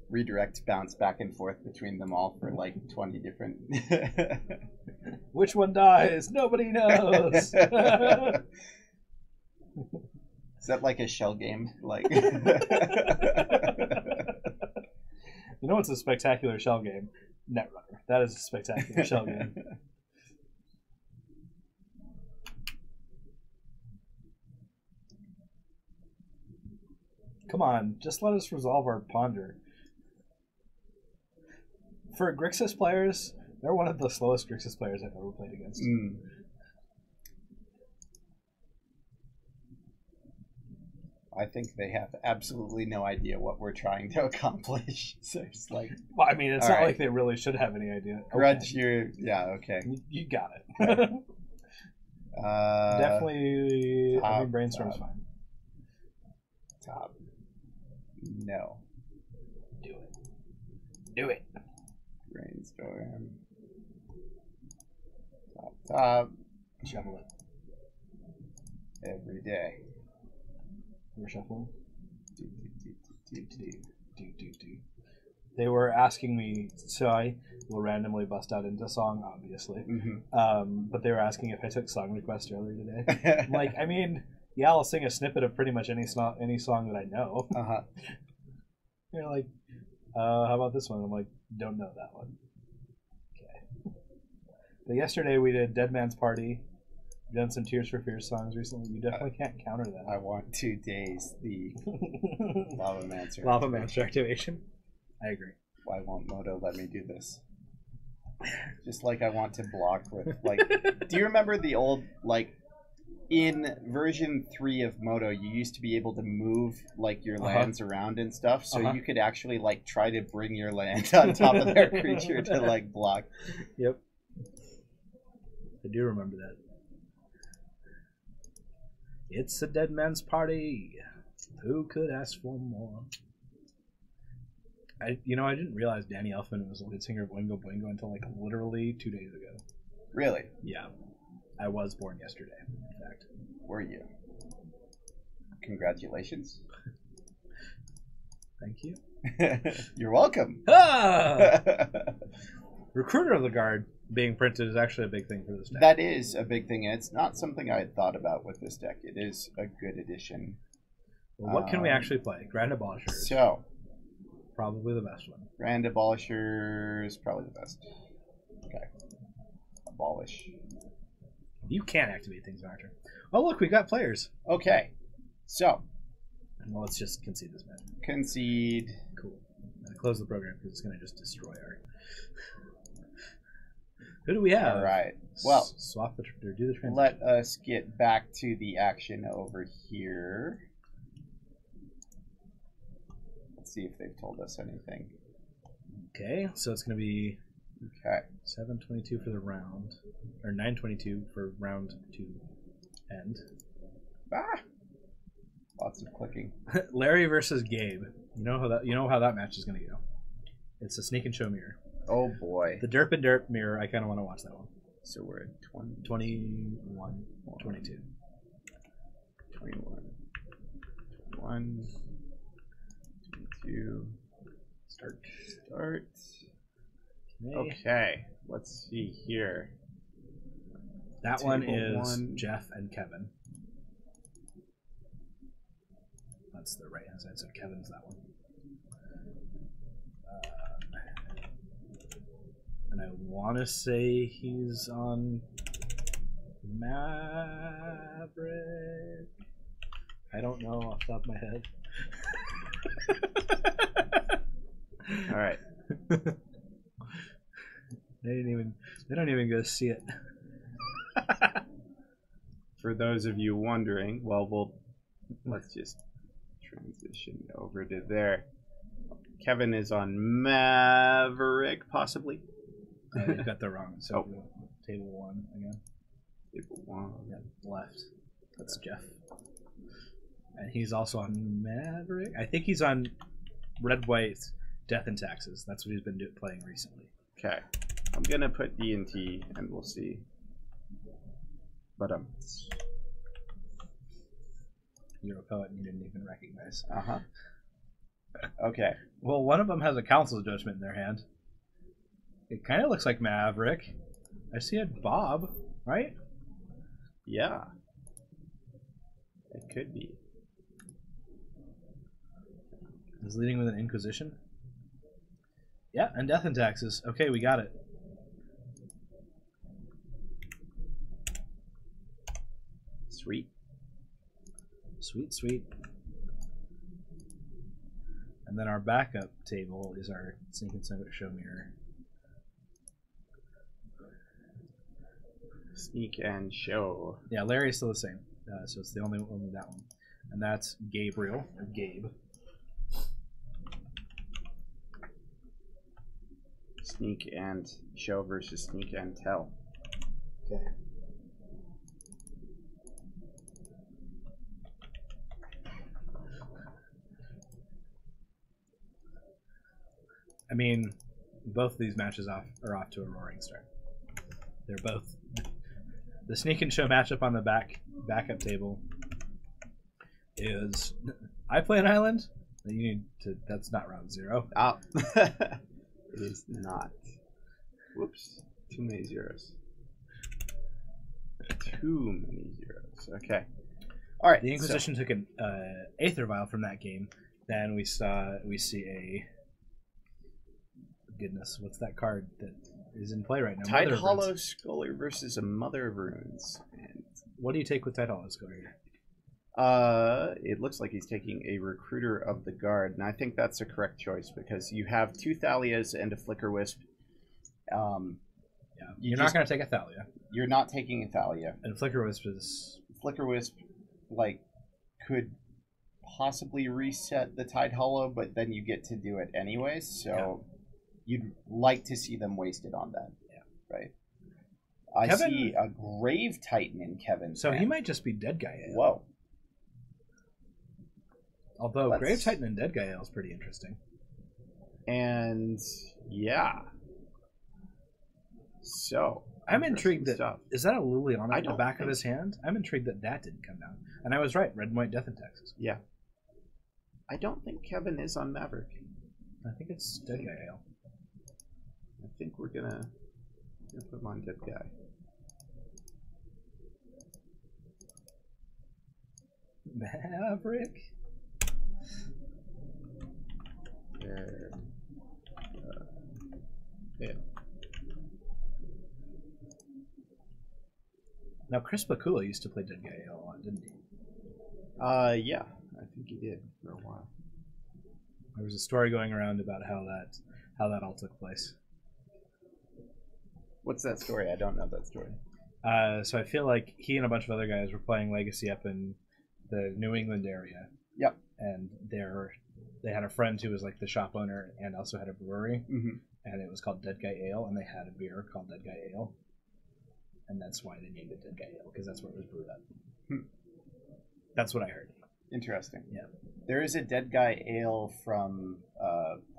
Redirect, bounce back and forth between them all for like 20 different... Which one dies? Nobody knows! Is that like a shell game? Like... You know what's a spectacular shell game? Netrunner. That is a spectacular shell game. Come on, just let us resolve our Ponder. for Grixis players, they're one of the slowest Grixis players I've ever played against. I think they have absolutely no idea what we're trying to accomplish. So it's like, well, I mean, it's all not right. like they really should have any idea. Grudge okay. You got it. Okay. Definitely, I top, mean, brainstorm's fine. Top. No. Do it. Do it. Brainstorm. Top. Shovel it. Every day. We're shuffling. Do. They were asking me, so I will randomly bust out into song, obviously. But they were asking if I took song requests earlier today. I'm like, I mean, yeah, I'll sing a snippet of pretty much any song that I know. They're like, how about this one? I'm like, don't know that one. Okay. But yesterday we did Dead Man's Party. Done some Tears for Fears songs recently. You definitely can't counter that. I want 2 days the Lava Mancer. Lava Mancer activation. I agree. Why won't Moto let me do this? Just like I want to block with, like, do you remember the old, like, in version 3 of Moto, you used to be able to move, like, your lands around and stuff, so you could actually, like, try to bring your land on top of their creature to, like, block. Yep. I do remember that. It's a dead man's party. Who could ask for more? I didn't realize Danny Elfman was the lead singer of Oingo Boingo until like literally 2 days ago. Really? Yeah. I was born yesterday, in fact. Were you? Congratulations. Thank you. You're welcome. Recruiter of the Guard being printed is actually a big thing for this deck. That is a big thing. It's not something I had thought about with this deck. It is a good addition. Well, what can we actually play? Grand Abolisher. So, probably the best one. Grand Abolisher is probably the best. Okay. Abolish. You can't activate things on our turn. Oh, look, we got players. Okay. So. Well, let's just concede this match. Concede. Cool. Close the program because it's going to just destroy our... Who do we have? All right. Well, swap the or do the transition. Let us get back to the action over here. Let's see if they've told us anything. Okay, so it's going to be 7:22 for the round, or 9:22 for round 2 end. Lots of clicking. Larry versus Gabe. You know how that match is going to go. It's a sneak and show mirror. Oh boy. The derp and derp mirror. I kind of want to watch that one. So we're at 21, 22. 21, 22. Start. Okay. Let's see here. That one is Jeff and Kevin. That's the right hand side, so Kevin's that one. And I want to say he's on Maverick. I don't know off the top of my head. All right. They don't even go see it. For those of you wondering, well, let's just transition over to there. Kevin is on Maverick, possibly. You got the wrong. So table 1 again. Table 1. Yeah, left. That's Jeff. And he's also on Maverick. I think he's on Red White Death and Taxes. That's what he's been playing recently. Okay. I'm gonna put D&T and we'll see. But you're a poet and you didn't even recognize. Okay. Well, one of them has a council's judgment in their hand. It kind of looks like Maverick. I see it, Bob, right? Yeah. It could be. He's leading with an Inquisition. Yeah, and Death and Taxes. Okay, we got it. Sweet. Sweet. And then our backup table is our Sneak and Show Mirror. Sneak and show. Yeah, Larry's still the same. So it's the only that one. And that's Gabriel, or Gabe. Sneak and show versus sneak and tell. Okay. I mean, both of these matches are off to a roaring start. They're both the sneak and show matchup on the backup table is I play an island. You need to. That's not round 0. Oh, it is not. Whoops! Too many zeros. Too many zeros. Okay. All right. The Inquisition took an Aether Vial from that game. Then we see a goodness. What's that card that is in play right now? Tide Hollow Scholar versus a Mother of Runes. And what do you take with Tide Hollow Scholar here? It looks like he's taking a Recruiter of the Guard, and I think that's the correct choice because you have 2 Thalias and a Flicker Wisp. Yeah, you're not going to take a Thalia. You're not taking a Thalia. And Flicker Wisp is... Flicker Wisp, like, could possibly reset the Tide Hollow, but then you get to do it anyways, so you'd like to see them wasted on that. Yeah. Right? I see a Grave Titan in Kevin. So he might just be Dead Guy Ale. Whoa. Although Grave Titan and Dead Guy Ale is pretty interesting. And, yeah. So, I'm intrigued that stuff. Is that a Liliana at the back of his hand? I'm intrigued that didn't come down. And I was right, Red and White Death in Texas. Yeah. I don't think Kevin is on Maverick. I think it's Dead Guy Ale. I think we're gonna put him on Dead Guy. Maverick? Yeah. Now, Chris Bakula used to play Dead Guy Ale a lot, didn't he? Yeah, I think he did for a while. There was a story going around about how that all took place. What's that story? I don't know that story. So I feel like he and a bunch of other guys were playing Legacy up in the New England area. Yep. And they had a friend who was like the shop owner and also had a brewery. Mm-hmm. And it was called Dead Guy Ale, and they had a beer called Dead Guy Ale. And that's why they named it Dead Guy Ale, because that's where it was brewed up. That's what I heard. Interesting. Yeah. There is a Dead Guy Ale from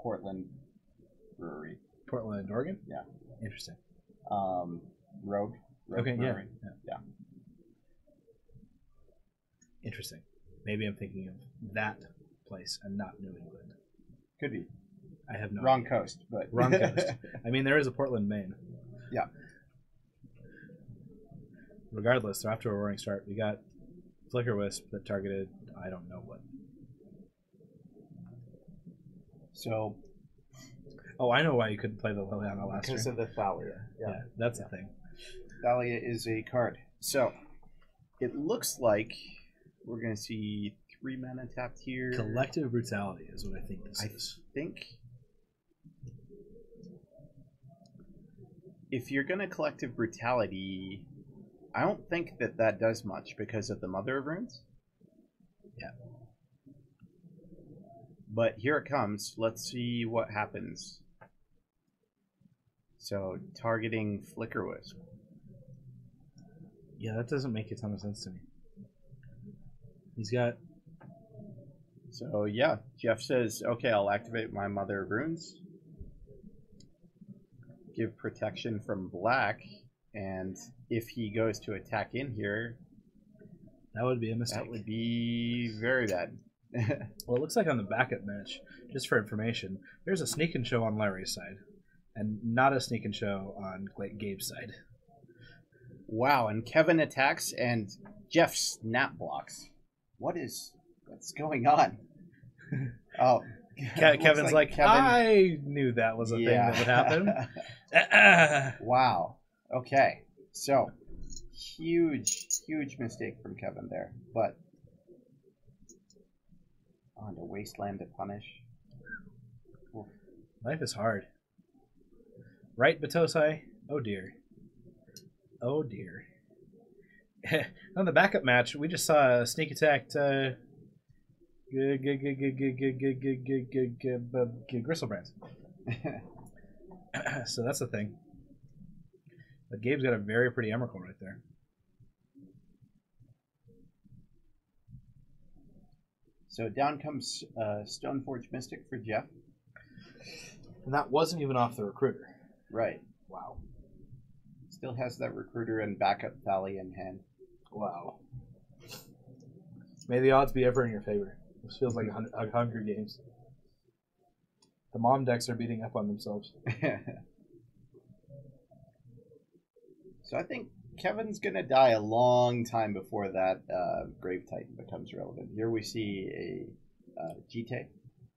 Portland Brewery. Portland, Oregon? Yeah. Interesting. Rogue okay, Brewery. Yeah. Interesting. Maybe I'm thinking of that place and not New England. Could be. I have no Wrong idea. coast, but... Wrong coast. I mean, there is a Portland, Maine. Yeah. Regardless, they're off to a roaring start. We got Flicker Wisp that targeted I don't know what. So... Oh, I know why you couldn't play the Liliana last because turn. of the Thalia. Yeah, that's the thing. Thalia is a card. So, it looks like we're going to see 3 mana tapped here. Collective Brutality is what I think this is. I think if you're going to Collective Brutality, I don't think that does much because of the Mother of Runes. Yeah. But here it comes. Let's see what happens. So, targeting Flicker Wisp. Yeah, that doesn't make a ton of sense to me. He's got... So, yeah. Jeff says, okay, I'll activate my Mother of Runes. Give protection from black. And if he goes to attack in here... That would be a mistake. That would be very bad. Well, it looks like on the backup match, just for information, there's a sneak and show on Larry's side. And not a sneak and show on Gabe's side. Wow, and Kevin attacks and Jeff snap blocks. What's going on? Oh, Kevin's like I knew that was a thing that would happen. Wow. Okay, so huge mistake from Kevin there, but on to Wasteland to punish. Oof. Life is hard. Right, Batosai? Oh dear. Oh dear. On the backup match, we just saw a sneak attacked Gristlebrands. So that's the thing. But Gabe's got a very pretty Emrakul right there. So down comes Stoneforge Mystic for Jeff. And that wasn't even off the recruiter. Right. Wow. Still has that recruiter and backup Thali in hand. Wow. May the odds be ever in your favor. This feels like a Hunger Games. The mom decks are beating up on themselves. So I think Kevin's going to die a long time before that Grave Titan becomes relevant. Here we see a GT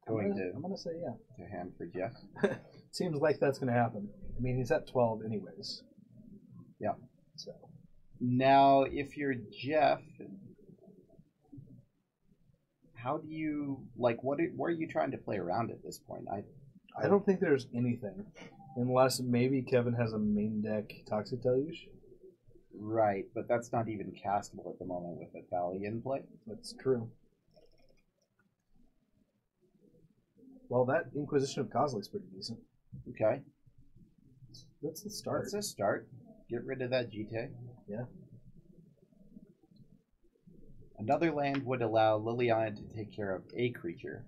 going I'm gonna say yeah. to hand for Jeff. Seems like that's going to happen. I mean, he's at 12 anyways. Yeah. So now, if you're Jeff, how do you like? What are you trying to play around at this point? I don't think there's anything, unless maybe Kevin has a main deck Toxic Deluge. Right, but that's not even castable at the moment with a Thali in play. That's true. Well, that Inquisition of Kozilek's pretty decent. Okay. That's the start. That's a start. Get rid of that GT. Yeah. Another land would allow Liliana to take care of a creature,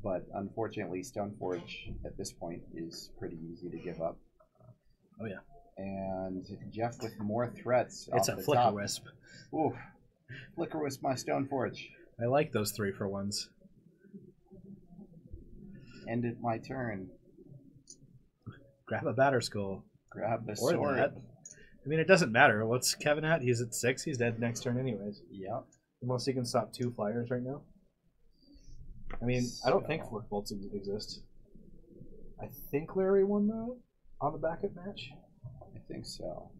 but unfortunately Stoneforge at this point is pretty easy to give up. Oh yeah. And Jeff with more threats. It's off a the Flicker top. Wisp. Oof. Flicker Wisp my Stoneforge. I like those 3-for-1s. Ended my turn. Grab a Batter Skull. Grab the Or sword. that. I mean, it doesn't matter. What's Kevin at? He's at 6. He's dead next turn anyways. Yep. Unless he can stop 2 flyers right now. I mean, I don't think Fork Bolts exist. I think Larry won, though, on the backup match. I think so.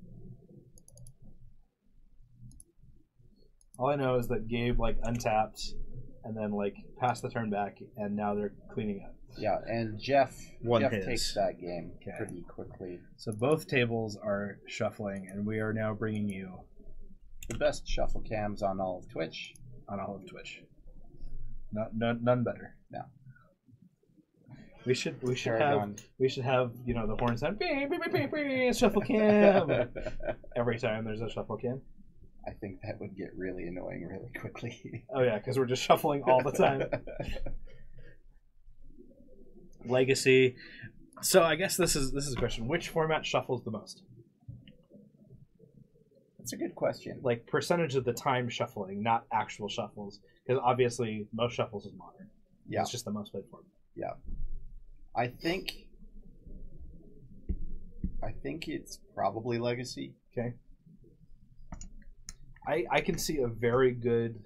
All I know is that Gabe, like, untapped and then, like, passed the turn back, and now they're cleaning up. Yeah, and Jeff One his. takes that game Okay. pretty quickly. So both tables are shuffling, and we are now bringing you The best shuffle cams on all of Twitch. on all of Twitch. None better. No. We should Paragon. have you know the horn sound beep, beep, beep, beep, beep, shuffle cam every time there's a shuffle cam. I think that would get really annoying really quickly. Oh yeah, because we're just shuffling all the time. Legacy. So I guess this is a question. Which format shuffles the most? That's a good question. Like percentage of the time shuffling, not actual shuffles, because obviously most shuffles is modern. Yeah. It's just the most played format. Yeah. I think it's probably Legacy. Okay. I can see a very good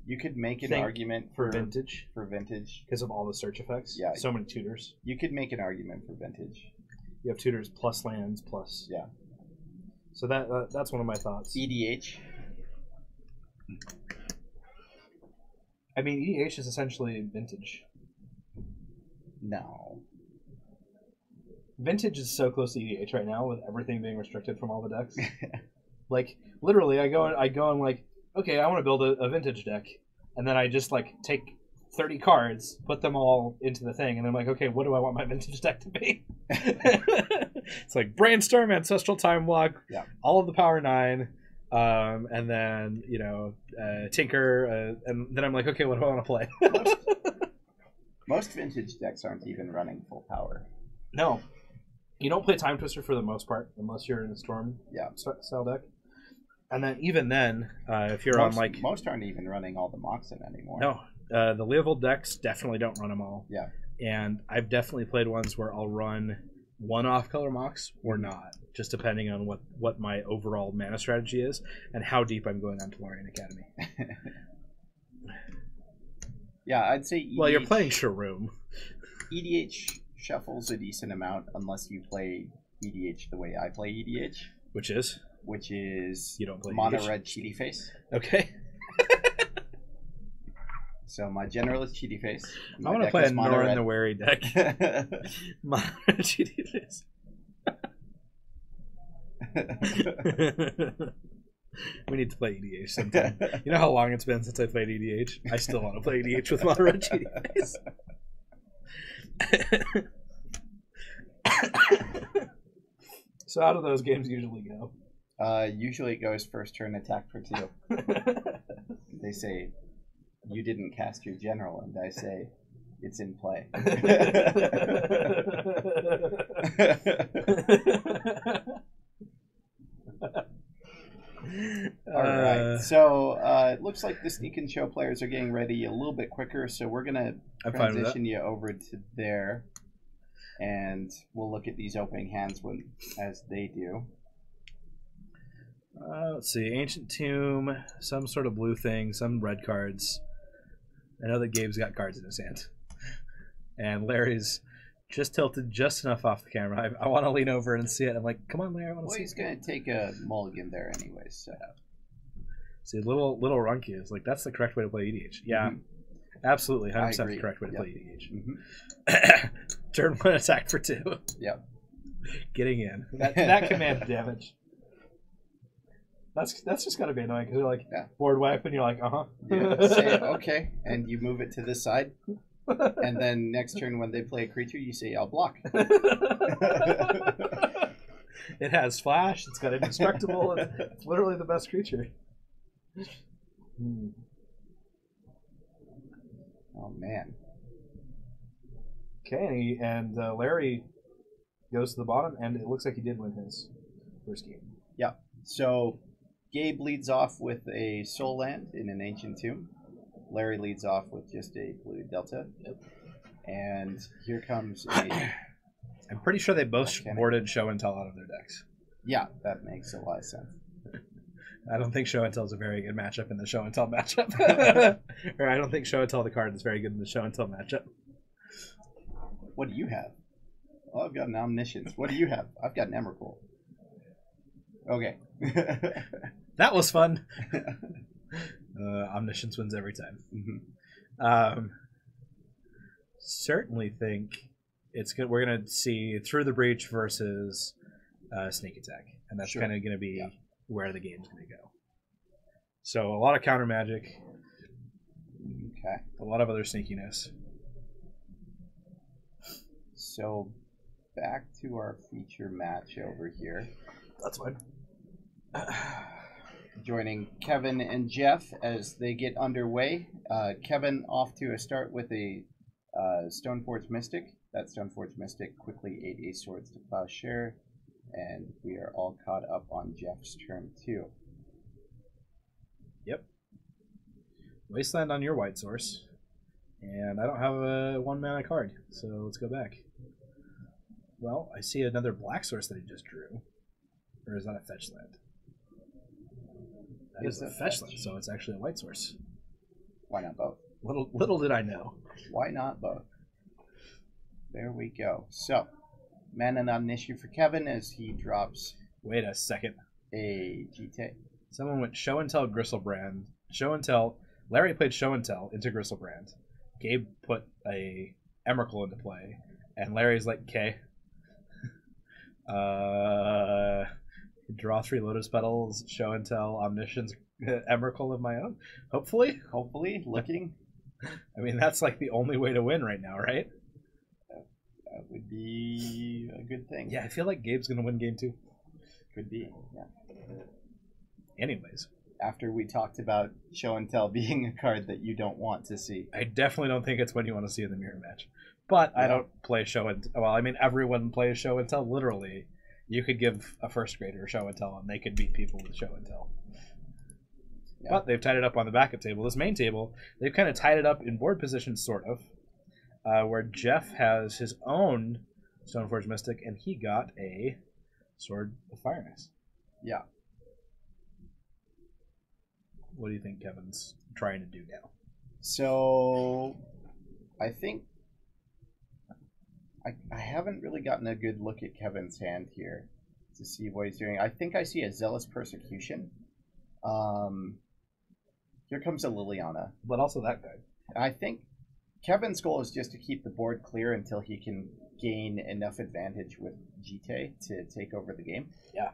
You could make an thing argument for vintage For vintage. because of all the search effects. Yeah. So many tutors. You could make an argument for vintage. You have tutors plus lands plus. Yeah. So that's one of my thoughts. EDH. I mean, EDH is essentially vintage. No. Vintage is so close to EDH right now with everything being restricted from all the decks. Like literally, I go and like, okay, I want to build a vintage deck, and then I just like take 30 cards, put them all into the thing, and I'm like, okay, what do I want my vintage deck to be? It's like Brainstorm, Ancestral Time Walk, Yeah. all of the Power 9, and then Tinker, and then I'm like, okay, what do I want to play? Most vintage decks aren't even running full power. No, you don't play Time Twister for the most part, unless you're in a Storm style deck. And then even then, if you're on like most aren't even running all the Moxen anymore. No, the Leovold decks definitely don't run them all. Yeah. And I've definitely played ones where I'll run one off-color Mox or not, just depending on what my overall mana strategy is and how deep I'm going on Tolarian Academy. Yeah, I'd say EDH, Well, you're playing Shroom. EDH shuffles a decent amount unless you play EDH the way I play EDH. Which is? Which is You don't play mono EDH? red cheaty face. Okay. So my general is cheaty face. I want to play a Norin the Wary deck. Mono GD face. We need to play EDH sometime. You know how long it's been since I played EDH? I still want to play EDH with mono red GDs. So how do those games usually go? Usually it goes first turn attack for 2. They say, you didn't cast your general, and I say, it's in play. All right. So it looks like the Sneak and Show players are getting ready a little bit quicker, so we're going to transition you over to there, and we'll look at these opening hands as they do. Let's see. Ancient Tomb, some sort of blue thing, some red cards. I know that Gabe's got cards in his hand. And Larry's just tilted just enough off the camera. I want to lean over and see it. I'm like, come on, Larry, I want to see it. Well, he's going to take a mulligan there anyways. So. See, little Runky is like, that's the correct way to play EDH. Yeah, absolutely. 100% the correct way to play EDH. Turn 1 attack for 2. Yep. Getting in. That command damage. That's just got to be annoying because you're like, board wipe, and you're like, Yeah, say, okay, and you move it to this side. And then next turn when they play a creature, you say, I'll block. It has flash. It's got indestructible. It's literally the best creature. Oh, man. Okay, and Larry goes to the bottom, and it looks like he did win his first game. Yeah. So Gabe leads off with a Soul Land in an Ancient Tomb. Larry leads off with just a blue Delta. Yep. And here comes a... I'm pretty sure they both boarded Show and Tell out of their decks. Yeah, that makes a lot of sense. I don't think Show and Tell is a very good matchup in the Show and Tell matchup. Or I don't think Show and Tell the card is very good in the Show and Tell matchup. What do you have? Oh, I've got an Omniscience. What do you have? I've got an Emrakul. Okay. That was fun. Omniscience wins every time. Certainly think it's good. We're gonna see Through the Breach versus Sneak Attack, and that's kind of gonna be where the game's gonna go. So a lot of counter magic. Okay. A lot of other sneakiness. So back to our feature match over here. That's fine. Joining Kevin and Jeff as they get underway. Kevin off to a start with a Stoneforge Mystic. That Stoneforge Mystic quickly ate a Swords to Plowshare, and we are all caught up on Jeff's turn 2. Yep. Wasteland on your white source, and I don't have a 1-mana card, so let's go back. Well, I see another black source that he just drew. Or is that a fetch land? That is a fetch land, so it's actually a white source. Why not both? Little did I know. Why not both? There we go. So, mana not an issue for Kevin as he drops... Wait a second. A GT. Someone went Show and Tell Gristlebrand. Show and Tell. Larry played Show and Tell into Gristlebrand. Gabe put a Emrakul into play. And Larry's like, okay. Draw 3 Lotus Petals, Show and Tell, Omniscience, Emrakul of my own. Hopefully. Looking. I mean, that's like the only way to win right now, right? That would be a good thing. Yeah, I feel like Gabe's going to win game 2. Could be, yeah. Anyways. After we talked about Show and Tell being a card that you don't want to see. I definitely don't think it's what you want to see in the mirror match. But I don't play Show and... Well, I mean, everyone plays Show and Tell, literally. You could give a first grader Show and Tell, and they could beat people with Show and Tell. Yeah. But they've tied it up on the backup table. This main table, they've kind of tied it up in board position, sort of, where Jeff has his own Stoneforge Mystic, and he got a Sword of Fireness. Yeah. What do you think Kevin's trying to do now? So, I think I haven't really gotten a good look at Kevin's hand here to see what he's doing. I think I see a Zealous Persecution. Here comes a Liliana. But also that guy. I think Kevin's goal is just to keep the board clear until he can gain enough advantage with GT to take over the game. Yeah.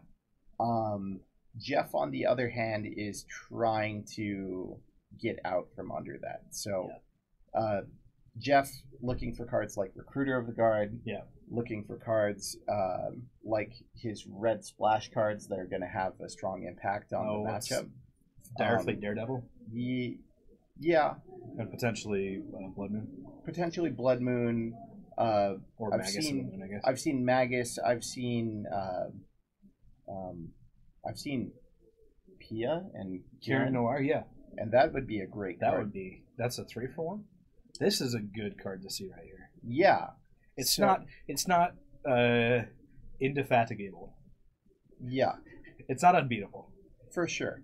Jeff, on the other hand, is trying to get out from under that. So, Jeff looking for cards like Recruiter of the Guard. Yeah. Looking for cards like his red splash cards that are going to have a strong impact on the matchup. Direfleet Daredevil. Yeah. And potentially Blood Moon. Potentially Blood Moon. Or Magus of the Moon, I guess. I've seen Magus. I've seen Pia and Kieran Noir, yeah. And that would be a great card. That's a 3-for-1. This is a good card to see right here. Yeah. It's not indefatigable. Yeah. It's not unbeatable. For sure.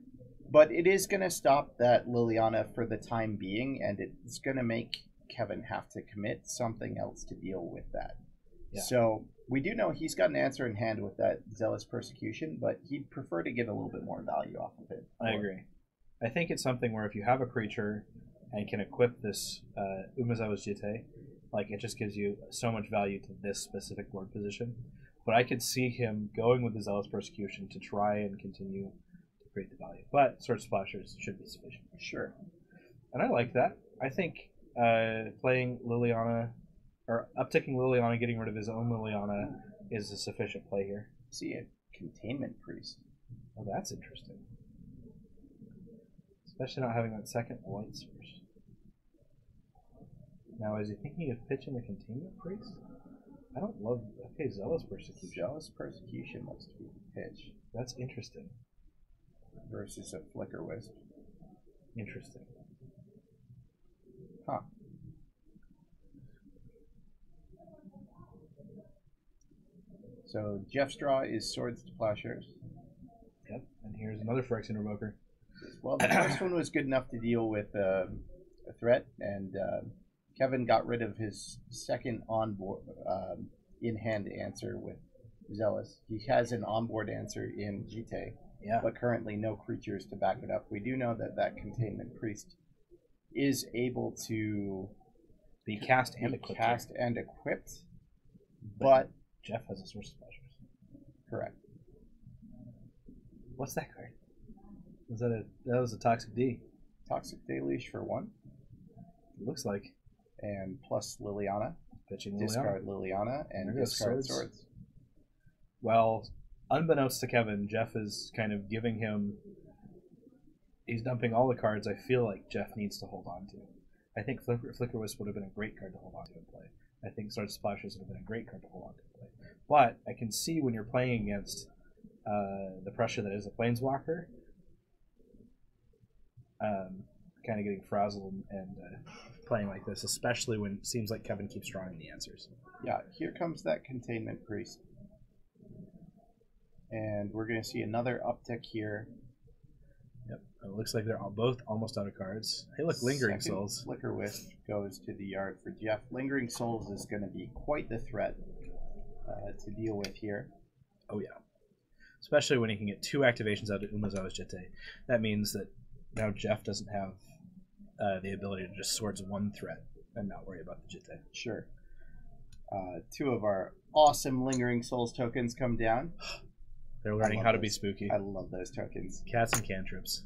But it is going to stop that Liliana for the time being, and it's going to make Kevin have to commit something else to deal with that. Yeah. So we do know he's got an answer in hand with that Zealous Persecution, but he'd prefer to get a little bit more value off of it. I agree. I think it's something where if you have a creature and can equip this Umezawa's Jitte, like, it just gives you so much value to this specific board position. But I could see him going with the Zealous Persecution to try and continue to create the value. But Sword Splashers should be sufficient. Sure. And I like that. I think playing Liliana, or upticking Liliana, getting rid of his own Liliana, is a sufficient play here. See a Containment Priest. Oh, that's interesting. Especially not having that second white source. Now, is he thinking of pitching a Containment Priest? I don't love... Okay, Zealous Persecution. Zealous Persecution looks to be the pitch. That's interesting. Versus a Flicker Wisp. Interesting. Huh. So, Jeff's draw is Swords to Plowshares. Yep, and here's another Phyrexian Revoker. Well, the first one was good enough to deal with a threat, and Kevin got rid of his second onboard in-hand answer with Zealous. He has an onboard answer in Jitte, but currently no creatures to back it up. We do know that Containment Priest is able to be cast and equipped. But Jeff has a Source of Pleasures. Correct. What's that card? That was a Toxic D. Toxic Deluge for 1. It looks like. And plus Liliana. Pitching discard Liliana and discard swords. Well, unbeknownst to Kevin, Jeff is kind of giving him... He's dumping all the cards I feel like Jeff needs to hold on to. I think Flicker Wisp would have been a great card to hold on to and play. I think Sword Splashers would have been a great card to hold on to and play. But I can see when you're playing against the pressure that is a Planeswalker, kind of getting frazzled and playing like this, especially when it seems like Kevin keeps drawing the answers. Yeah, here comes that Containment Priest. And we're going to see another uptick here. Yep, it looks like they're both almost out of cards. Hey, look, Lingering Souls. Flicker Wisp goes to the yard for Jeff. Lingering Souls is going to be quite the threat to deal with here. Oh, yeah. Especially when he can get 2 activations out of Umezawa's Jitte. That means that now Jeff doesn't have the ability to just swords 1 threat and not worry about the Jitte. Sure. 2 of our awesome Lingering Souls tokens come down. They're learning how to be spooky. I love those tokens. Cats and cantrips.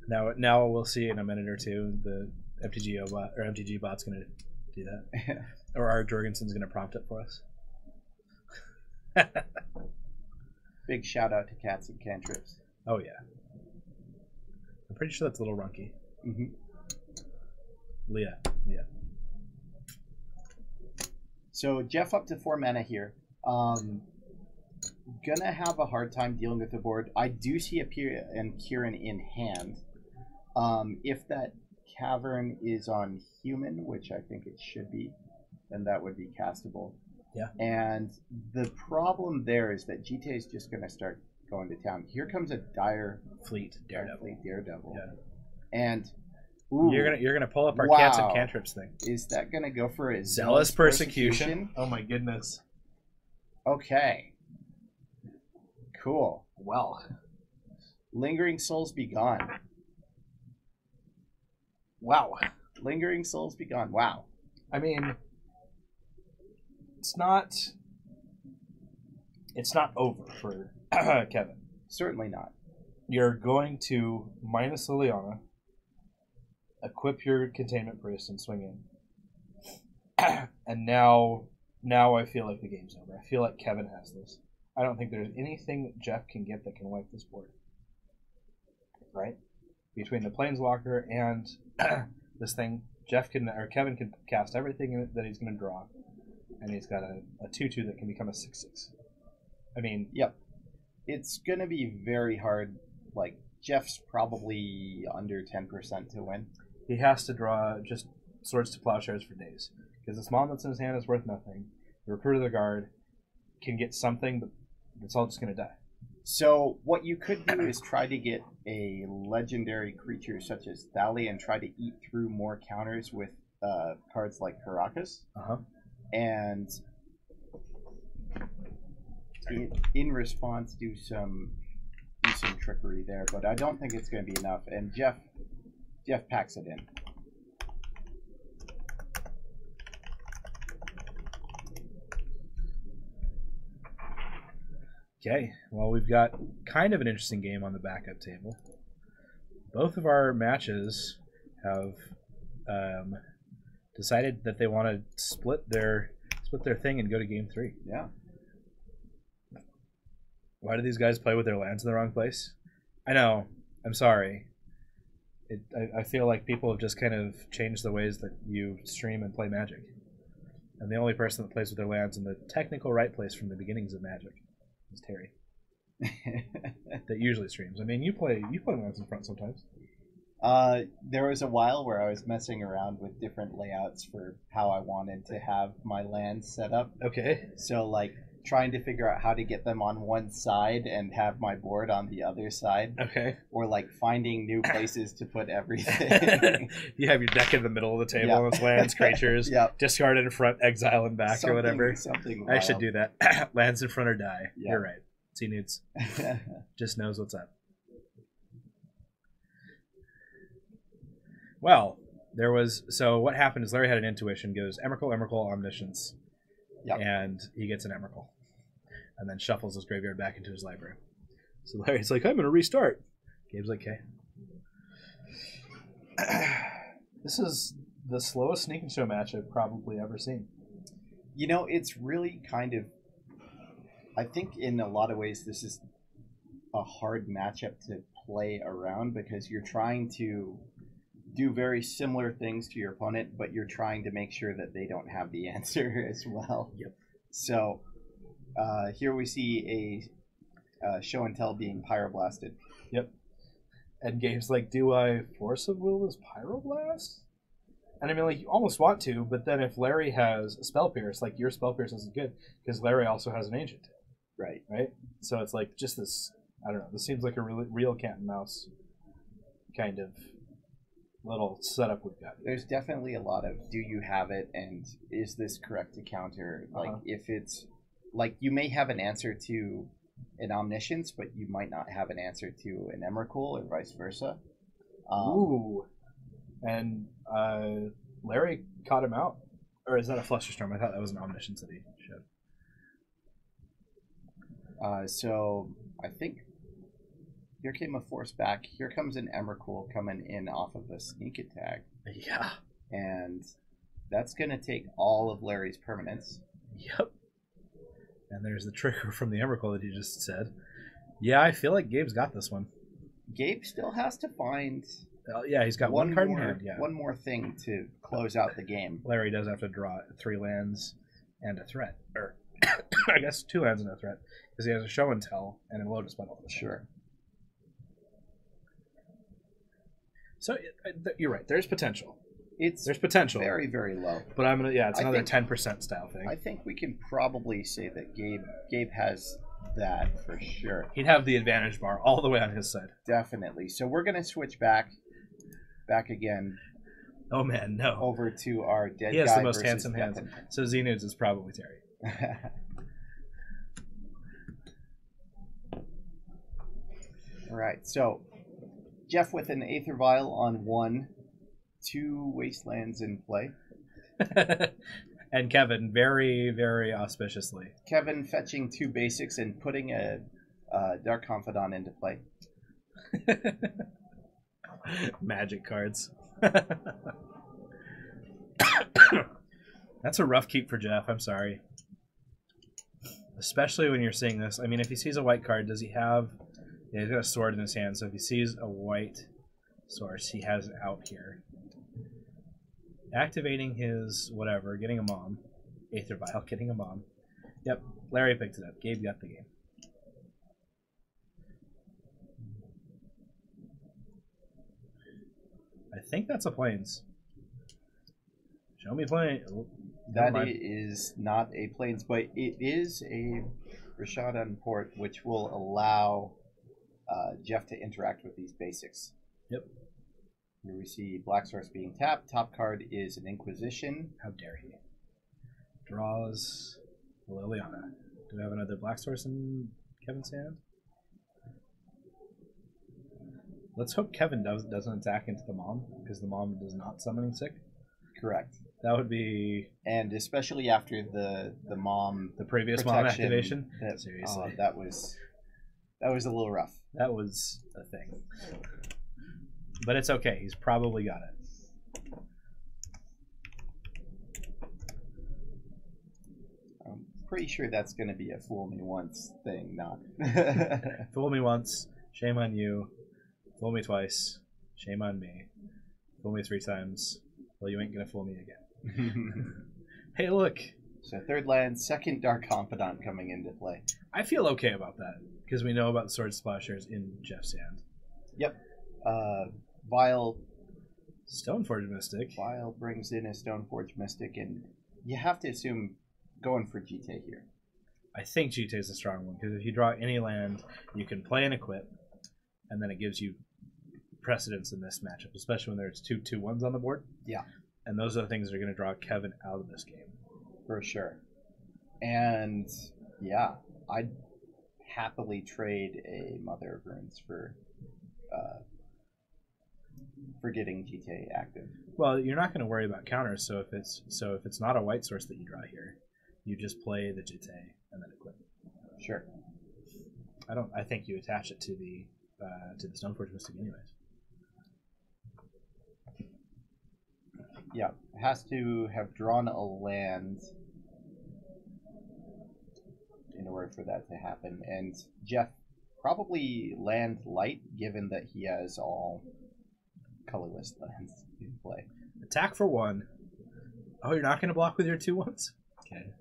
Now we'll see in a minute or two the MTG bot's going to do that. Or our Jorgensen's going to prompt it for us. Big shout out to Cats and Cantrips. Oh, yeah. I'm pretty sure that's Little Runky. Mm-hmm. Leah. So Jeff up to 4 mana here. Gonna have a hard time dealing with the board. I do see a Pia and Kieran in hand. If that Cavern is on human, which I think it should be, then that would be castable. Yeah. And the problem there is that Jitte is just going to start going to town. Here comes a Dire Fleet Daredevil. Yeah. And you're gonna pull up our Cats and Cantrips thing. Is that going to go for a Zealous Persecution? Oh my goodness. Okay. Cool. Well. Lingering Souls be gone. Wow. Lingering Souls be gone. Wow. I mean, it's not over for Kevin. Certainly not. You're going to minus Liliana, equip your Containment Priest, and swing in. And now I feel like the game's over. I feel like Kevin has this. I don't think there's anything that Jeff can get that can wipe this board. Right? Between the Planeswalker and this thing, Kevin can cast everything that he's going to draw, and he's got a 2/2 that can become a 6/6. I mean, yep. It's going to be very hard. Like, Jeff's probably under 10% to win. He has to draw just Swords to Plowshares for days. Because the small that's in his hand is worth nothing. The Recruit of the Guard can get something, but it's all just going to die. So what you could do is try to get a legendary creature such as Thali and try to eat through more counters with cards like Caracas. Uh-huh. And in response, do some trickery there. But I don't think it's going to be enough. And Jeff packs it in. Okay, well, we've got kind of an interesting game on the backup table. Both of our matches have decided that they want to split their thing and go to game 3. Yeah. Why do these guys play with their lands in the wrong place? I know. I'm sorry. I feel like people have just kind of changed the ways that you stream and play Magic. And the only person that plays with their lands in the technical right place from the beginnings of Magic is Terry. That usually streams. I mean, you play lands in front sometimes. There was a while where I was messing around with different layouts for how I wanted to have my lands set up. Okay. So, like, trying to figure out how to get them on one side and have my board on the other side. Okay. Or, like, finding new places to put everything. You have your deck in the middle of the table, and it's lands, creatures, discard in front, exile in back, or whatever. Something I should do that. Lands in front or die. Yeah. You're right. See nudes. Just knows what's up. Well, so what happened is Larry had an intuition, goes Emrakul, Omniscience. Yep. And he gets an Emrakul. And then shuffles his graveyard back into his library. So Larry's like, I'm going to restart. Gabe's like, okay. This is the slowest Sneak and Show match I've probably ever seen. You know, it's really kind of... I think in a lot of ways this is a hard matchup to play around because you're trying to do very similar things to your opponent, but you're trying to make sure that they don't have the answer as well. Yep. So here we see a show and tell being pyroblasted. Yep. And Gabe's like, do I Force of Will this Pyroblast? And I mean, like, you almost want to, but then if Larry has a Spell Pierce, like, your Spell Pierce isn't good, because Larry also has an Ancient. Right? So it's like, just this, I don't know, this seems like a really real cat and mouse kind of little setup we've got. There's definitely a lot of, do you have it, and is this correct to counter? Like, if it's, like, you may have an answer to an Omniscience, but you might not have an answer to an Emrakul, or vice versa. Ooh. And Larry caught him out. Or is that a Flusterstorm? I thought that was an Omniscience that he showed. So, I think here came a Force back. Here comes an Emrakul coming in off of a sneak attack. Yeah. And that's going to take all of Larry's permanents. Yep. And there's the trigger from the Emrakul that you just said. Yeah, I feel like Gabe's got this one. Gabe still has to find... yeah, he's got one card in hand. Yeah. One more thing to close out the game. Larry does have to draw 3 lands and a threat. Or, I guess 2 lands and a threat. Because he has a show and tell and a Lotus Bundle. Sure. So, you're right. There's potential. There's potential. Very, very low. But I'm gonna, it's another 10% style thing. I think we can probably say that Gabe has that for sure. He'd have the advantage bar all the way on his side. Definitely. So we're gonna switch back again. Oh man, no. Over to our dead guy. He has the most handsome hands. So Xenudes is probably Terry. All right. So Jeff with an Aether Vial on 1. 2 Wastelands in play. And Kevin, very, very auspiciously. Kevin fetching 2 basics and putting a Dark Confidant into play. Magic cards. That's a rough keep for Jeff. I'm sorry. Especially when you're seeing this. I mean, if he sees a white card, does he have... Yeah, he's got a sword in his hand, so if he sees a white source, he has it out here. Activating his whatever, getting a mom. Aether Vial, getting a mom. Yep, Larry picked it up. Gabe got the game. I think that's a Plains. Show me Plains. Oh, that is not a Plains, but it is a Rashadan port, which will allow Jeff to interact with these basics. Yep. Here we see Black Source being tapped. Top card is an Inquisition. How dare he? Draws Liliana. Do we have another Black Source in Kevin's hand? Let's hope Kevin doesn't attack into the mom, because the mom does not summoning sick. Correct. That would be... And especially after the mom... The previous mom activation? Seriously. That was a little rough. That was a thing. But it's okay. He's probably got it. I'm pretty sure that's going to be a fool me once thing, not... Fool me once. Shame on you. Fool me twice. Shame on me. Fool me 3 times. Well, you ain't going to fool me again. Hey, look. So third land, second Dark Confidant coming into play. I feel okay about that, because we know about the Sword Splashers in Jeff's hand. Yep. Vial... Stoneforge Mystic. Vial brings in a Stoneforge Mystic, and you have to assume going for GT here. I think GT is a strong one, because if you draw any land, you can play and equip, and then it gives you precedence in this matchup, especially when there's 2 2-1s on the board. Yeah. And those are the things that are going to draw Kevin out of this game. For sure. And, yeah, I'd happily trade a Mother of Runes for getting GTA active. Well, you're not going to worry about counters, so if it's not a white source that you draw here, you just play the GTA and then equip. Sure. I think you attach it to the Stoneforge Mystic anyways. Yeah, has to have drawn a land in order for that to happen. And Jeff, probably land light, given that he has all colorless lands in play. Attack for 1. Oh, you're not going to block with your 2-1s? Okay.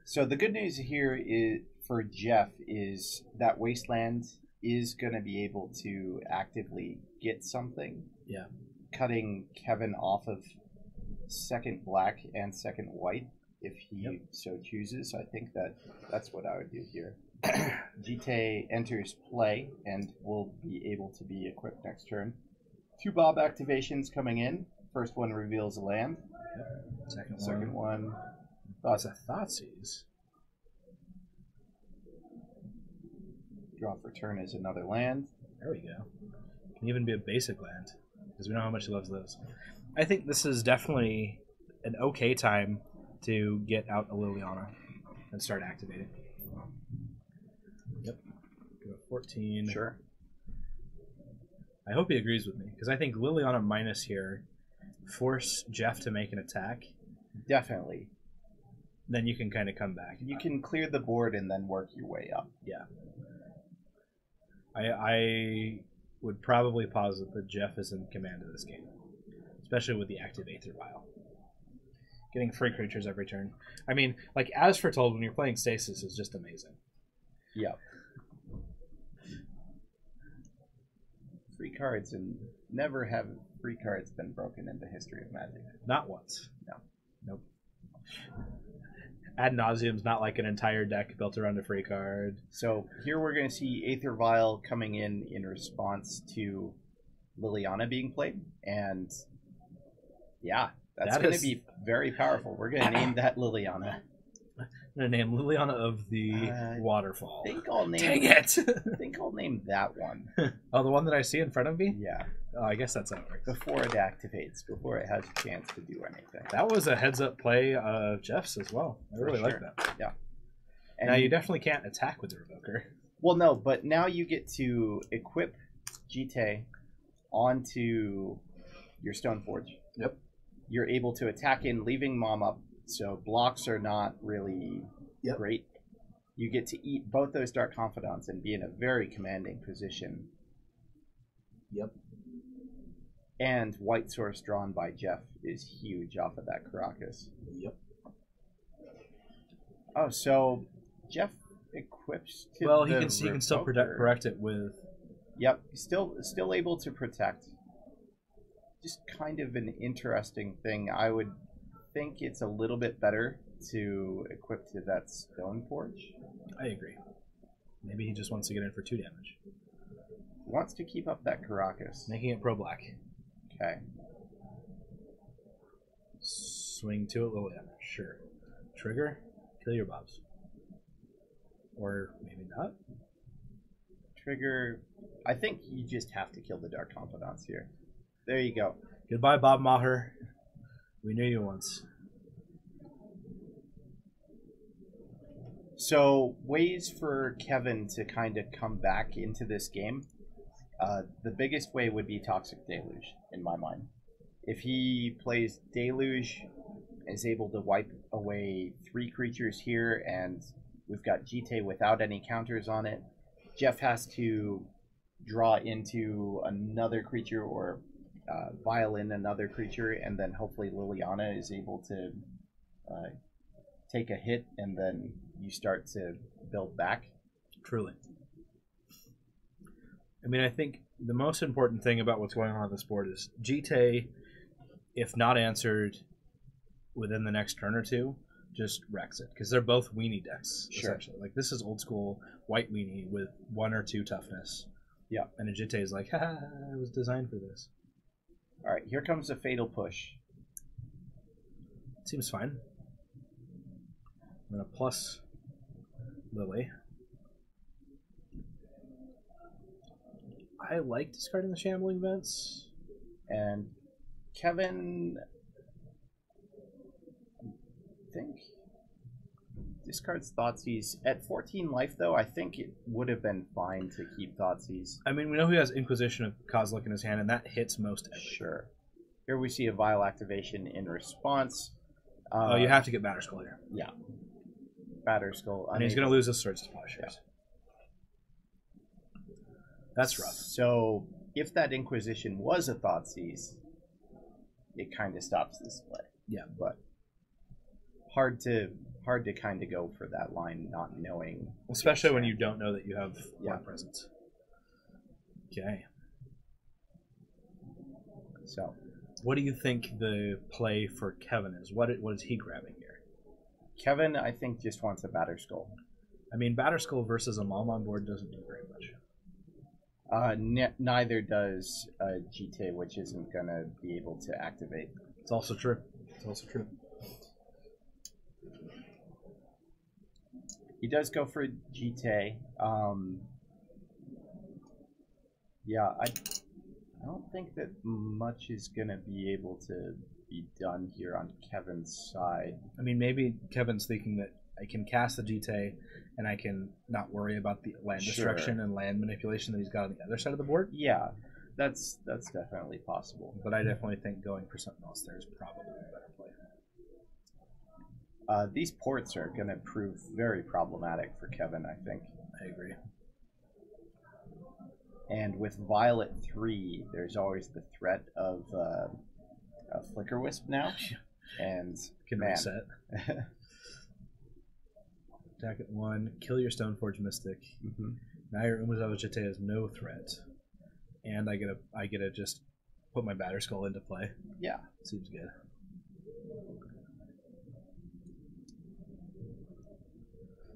So the good news here is for Jeff is that Wasteland is going to be able to actively get something. Yeah. Cutting Kevin off of second black and second white if he so chooses. I think that's what I would do here. GT enters play and will be able to be equipped next turn. 2 Bob activations coming in. First one reveals a land. Yep. Second one. That's a Thoughtseize. Draw for turn is another land. There we go. Can even be a basic land, because we know how much he loves those. I think this is definitely an okay time to get out a Liliana and start activating. Yep. Go 14. Sure. I hope he agrees with me, because I think Liliana minus here force Jeff to make an attack. Definitely. Then you can kind of come back. You can clear the board and then work your way up. Yeah. I would probably posit that Jeff is in command of this game, especially with the active Aether Vial. Getting free creatures every turn. I mean, like, as foretold, when you're playing Stasis is just amazing. Yeah. Free cards, and never have free cards been broken in the history of Magic. Not once. No. Nope. Ad nauseum's not like an entire deck built around a free card. So here we're going to see Aether Vial coming in response to Liliana being played. And yeah, that's going to be very powerful. We're going to name that Liliana. I'm going to name Liliana of the Waterfall. I think I'll name, dang it! I think I'll name that one. Oh, the one that I see in front of me? Yeah. Oh, I guess that's how it works. Before it activates, before it has a chance to do anything. That was a heads-up play of Jeff's as well. I really like that. Yeah. And now, you definitely can't attack with the Revoker. Well, no, but now you get to equip Jite onto your Stoneforge. Yep. You're able to attack in, leaving Mom up, so blocks are not really great. You get to eat both those Dark Confidants and be in a very commanding position. Yep. And White Source drawn by Jeff is huge off of that Caracas. Yep. Oh, so Jeff equips to Well, the he can still Revoker. correct it with... Yep, still able to protect. Just kind of an interesting thing. I would think it's a little bit better to equip to that Stoneforge. I agree. Maybe he just wants to get in for 2 damage. Wants to keep up that Caracas. Making it pro-black. Okay. Swing 2 at little damage. Sure. Trigger. Kill your bobs. Or maybe not. Trigger. I think you just have to kill the Dark Confidants here. There you go. Goodbye, Bob Maher. We knew you once. So, ways for Kevin to kind of come back into this game. The biggest way would be Toxic Deluge, in my mind. If he plays Deluge, is able to wipe away 3 creatures here, and we've got Jite without any counters on it. Jeff has to draw into another creature or violin another creature, and then hopefully Liliana is able to take a hit, and then you start to build back. Truly. I mean, I think the most important thing about what's going on this board is Jite, if not answered within the next turn or 2, just wrecks it. Because they're both weenie decks, essentially. Like, this is old school white weenie with 1 or 2 toughness. Yeah. And a Jite is like, haha, I was designed for this. Alright, here comes the Fatal Push. Seems fine. I'm going to plus Lily. I like discarding the Shambling Vents. And Kevin, I think, discards Thoughtseize. At 14 life, though, I think it would have been fine to keep Thoughtseize. I mean, we know he has Inquisition of Kozilek in his hand, and that hits most everything. Sure. Here we see a Vile activation in response. Oh, you have to get Batterskull here. Yeah. Batterskull. And he's going to lose his Swords to Plowshares. That's rough. So, if that Inquisition was a Thoughtseize, it kind of stops this play. Yeah. But hard to kind of go for that line, not knowing. Especially when you don't know that you have Board Presence. Okay. So, what do you think the play for Kevin is? What is he grabbing here? Kevin, I think, just wants a Batterskull. I mean, Batterskull versus a Mom on board doesn't do very much. Neither does Jite, which isn't going to be able to activate. It's also true. It's also true. He does go for Jite. Yeah, I don't think that much is going to be able to be done here on Kevin's side. I mean, maybe Kevin's thinking that I can cast the Jite and I can not worry about the land destruction and land manipulation that he's got on the other side of the board. Yeah, that's definitely possible. But I definitely think going for something else there is probably a better play. These ports are going to prove very problematic for Kevin, I think. I agree. And with Violet 3, there's always the threat of a Flicker Wisp now. And Can reset. Attack at 1, kill your Stoneforge Mystic. Mm-hmm. Now your Umezawa Jite has no threat. And I get to just put my Batterskull into play. Yeah. Seems good.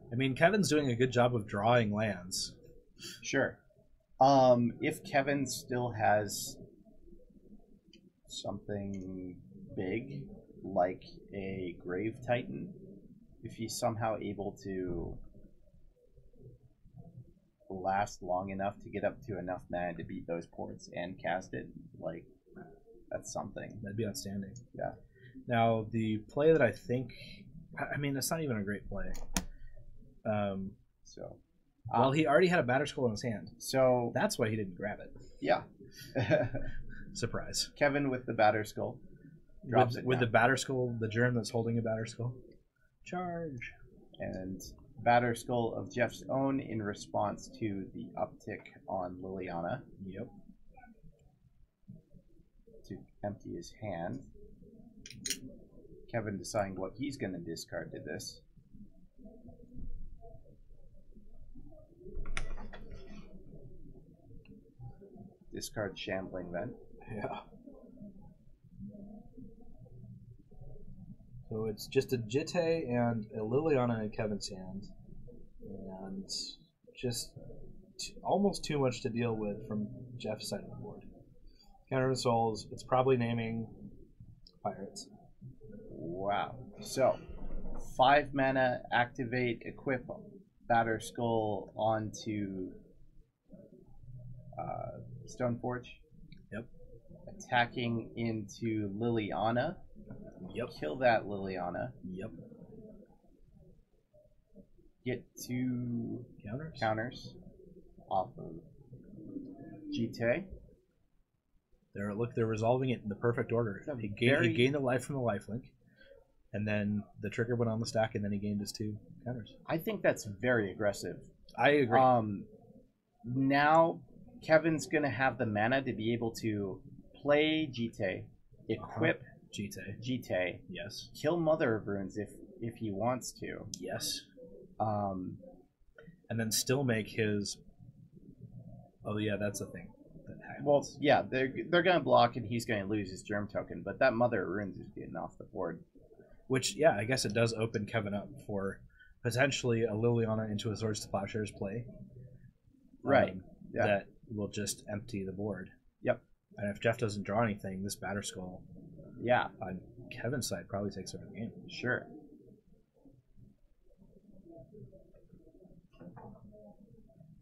I mean, Kevin's doing a good job of drawing lands. Sure. If Kevin still has something big, like a Grave Titan, if he's somehow able to last long enough to get up to enough mana to beat those ports and cast it, like, that's something. That'd be outstanding. Yeah. Now, the play that I think... I mean, it's not even a great play. So Well, he already had a batter skull in his hand. So That's why he didn't grab it. yeah. Surprise. Kevin with the batter skull drops With the batter skull, the germ that's holding a batter skull. Charge. and batter skull of Jeff's own in response to the uptick on Liliana Yep. to empty his hand. Kevin deciding what he's going to discard to this. Discard Shambling Vent. Yeah. So it's just a Jitte and a Liliana in Kevin's hand. And just almost too much to deal with from Jeff's side of the board. Counter to souls, it's probably naming pirates. Wow. So, 5 mana, activate, equip Batter Skull onto Stoneforge. Yep. Attacking into Liliana. Yep. Kill that Liliana. Yep. Get 2 counters off of Jitte. They're resolving it in the perfect order. He gained a life from the lifelink, and then the trigger went on the stack, and then he gained his 2 counters. I think that's very aggressive. I agree. Now Kevin's gonna have the mana to be able to play Jitte, equip Jitte, Yes. kill Mother of Runes if he wants to. Yes. And then still make his. Oh yeah, that's the thing. Well, yeah, they're gonna block and he's gonna lose his germ token, but that Mother of Runes is getting off the board. Which, yeah, I guess it does open Kevin up for potentially a Liliana into a Swords to Plowshares play. Right. Yeah. That will just empty the board. Yep. And if Jeff doesn't draw anything, this Batter Skull on Kevin's side probably takes over the game. Sure.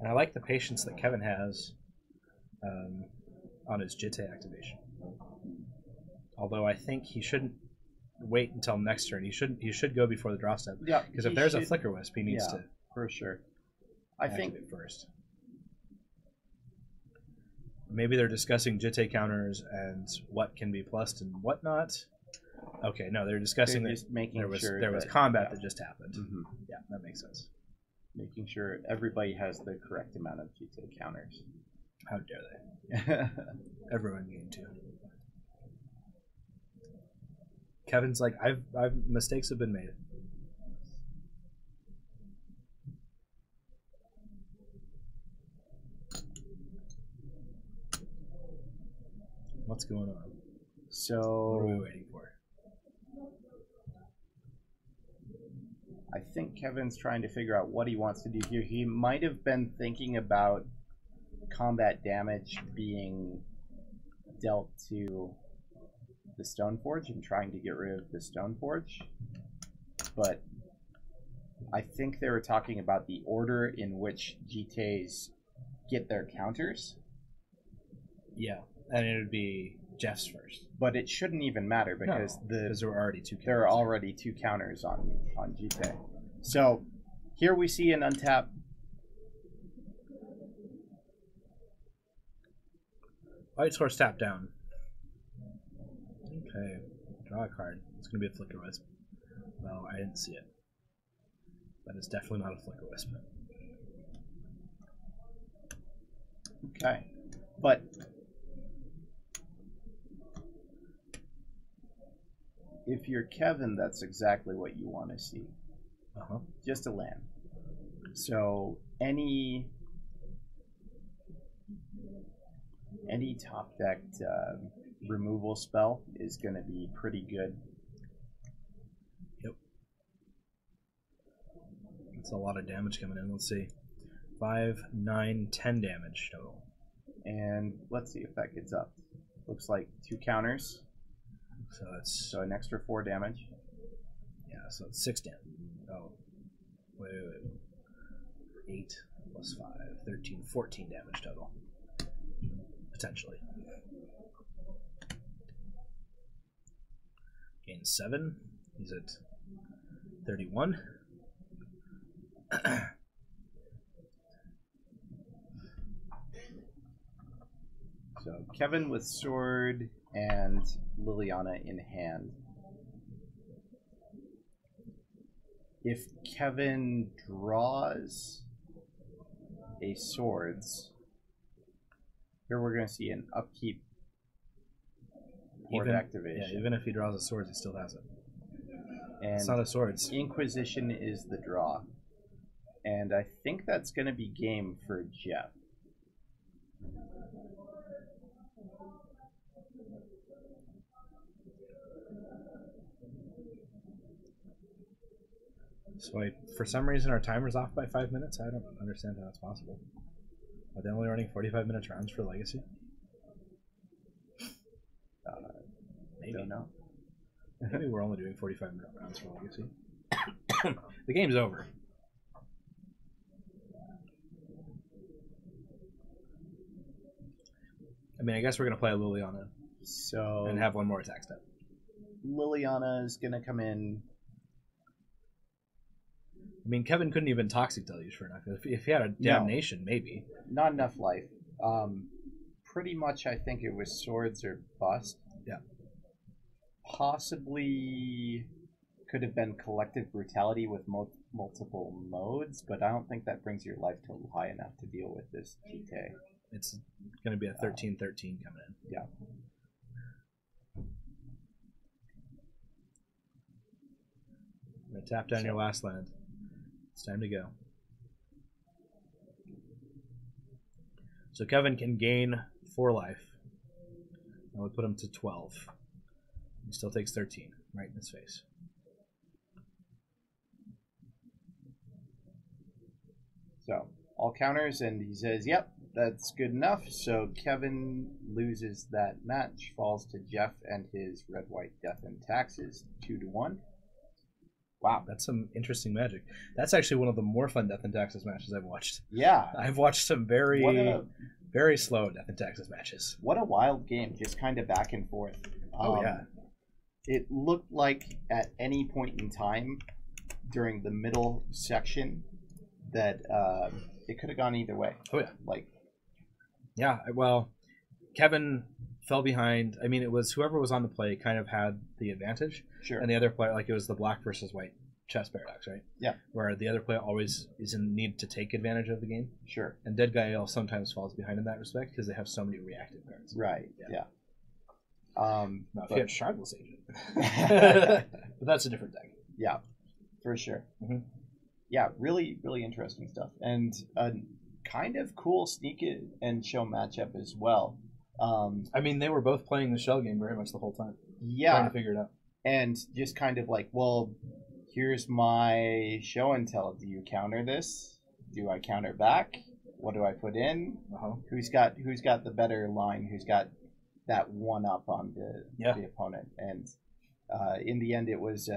And I like the patience that Kevin has on his Jitte activation. Although I think he shouldn't wait until next turn. He should go before the draw step. Yeah. Because if there's a Flicker Wisp, he needs to for sure. I think it first. Maybe they're discussing Jitte counters and what can be plussed and whatnot. Okay, no, they're discussing they're just making there was combat that just happened. Mm-hmm. Yeah, that makes sense. Making sure everybody has the correct amount of Jitte counters. How dare they? Everyone gained 2. Kevin's like, I've mistakes have been made. What's going on? So What are we waiting for? I think Kevin's trying to figure out what he wants to do here. He might have been thinking about combat damage being dealt to the Stoneforge and trying to get rid of the Stoneforge. But I think they were talking about the order in which GTAs get their counters. Yeah, and it would be Jeff's first. But it shouldn't even matter because there were already 2 counters. There are already 2 counters on GTA. So here we see an untap. White Source tap down. Okay, draw a card. It's going to be a Flicker Wisp. Well, I didn't see it. But it's definitely not a Flicker Wisp. Okay. But if you're Kevin, that's exactly what you want to see. Just a land. So any top decked removal spell is going to be pretty good. Yep. That's a lot of damage coming in. Let's see. 5, 9, 10 damage total. And let's see if that gets up. Looks like 2 counters. So an extra 4 damage. Yeah, so it's 6 damage. Oh. Wait. 8 plus 5. 13, 14 damage total. Potentially. Gain 7. He's at 31. Kevin with sword and Liliana in hand. If Kevin draws a swords, here we're going to see an upkeep horde activation. Yeah, even if he draws a swords, he still has it. And it's not a swords. Inquisition is the draw. And I think that's going to be game for Jeff. So for some reason our timer's off by 5 minutes. I don't understand how that's possible. Are they only running 45 minutes rounds for Legacy? I don't know. Maybe we're only doing 45-minute rounds for Legacy. The game's over. I mean, I guess we're going to play a Liliana and have one more attack step. Liliana is going to come in. I mean, Kevin couldn't even Toxic Deluge for enough. If he had a Damnation, maybe. Not enough life. Pretty much, I think it was swords or bust. Yeah. Possibly could have been Collective Brutality with multiple modes, but I don't think that brings your life total high enough to deal with this GT. It's going to be a 13-13 coming in. Yeah. I'm going to tap down your last land. It's time to go. So Kevin can gain 4 life. I would put him to 12. He still takes 13 right in his face. So all counters, and he says, "Yep, that's good enough." So Kevin loses that match, falls to Jeff and his red-white death and taxes 2-1. Wow, that's some interesting magic. That's actually one of the more fun Death and Taxes matches I've watched. Yeah. I've watched some very slow Death and Taxes matches. What a wild game, just kind of back and forth. Oh, yeah. It looked like at any point in time during the middle section that it could have gone either way. Oh, yeah. Like, yeah, well, Kevin fell behind. I mean, it was whoever was on the play kind of had the advantage. Sure. And the other player, like it was the black versus white chess paradox, right? Yeah. Where the other player always is in need to take advantage of the game. Sure. And Dead Gael sometimes falls behind in that respect because they have so many reactive cards. Right, yeah. Now, if you had Shardless Agent. But that's a different deck. Yeah, for sure. Mm-hmm. Yeah, really, really interesting stuff. And a kind of cool sneak and show matchup as well. I mean, they were both playing the shell game very much the whole time. Yeah. Trying to figure it out. And just kind of like, well, here's my show and tell. Do you counter this? Do I counter back? What do I put in? Who's got the better line? Who's got that one up on the opponent? And in the end, it was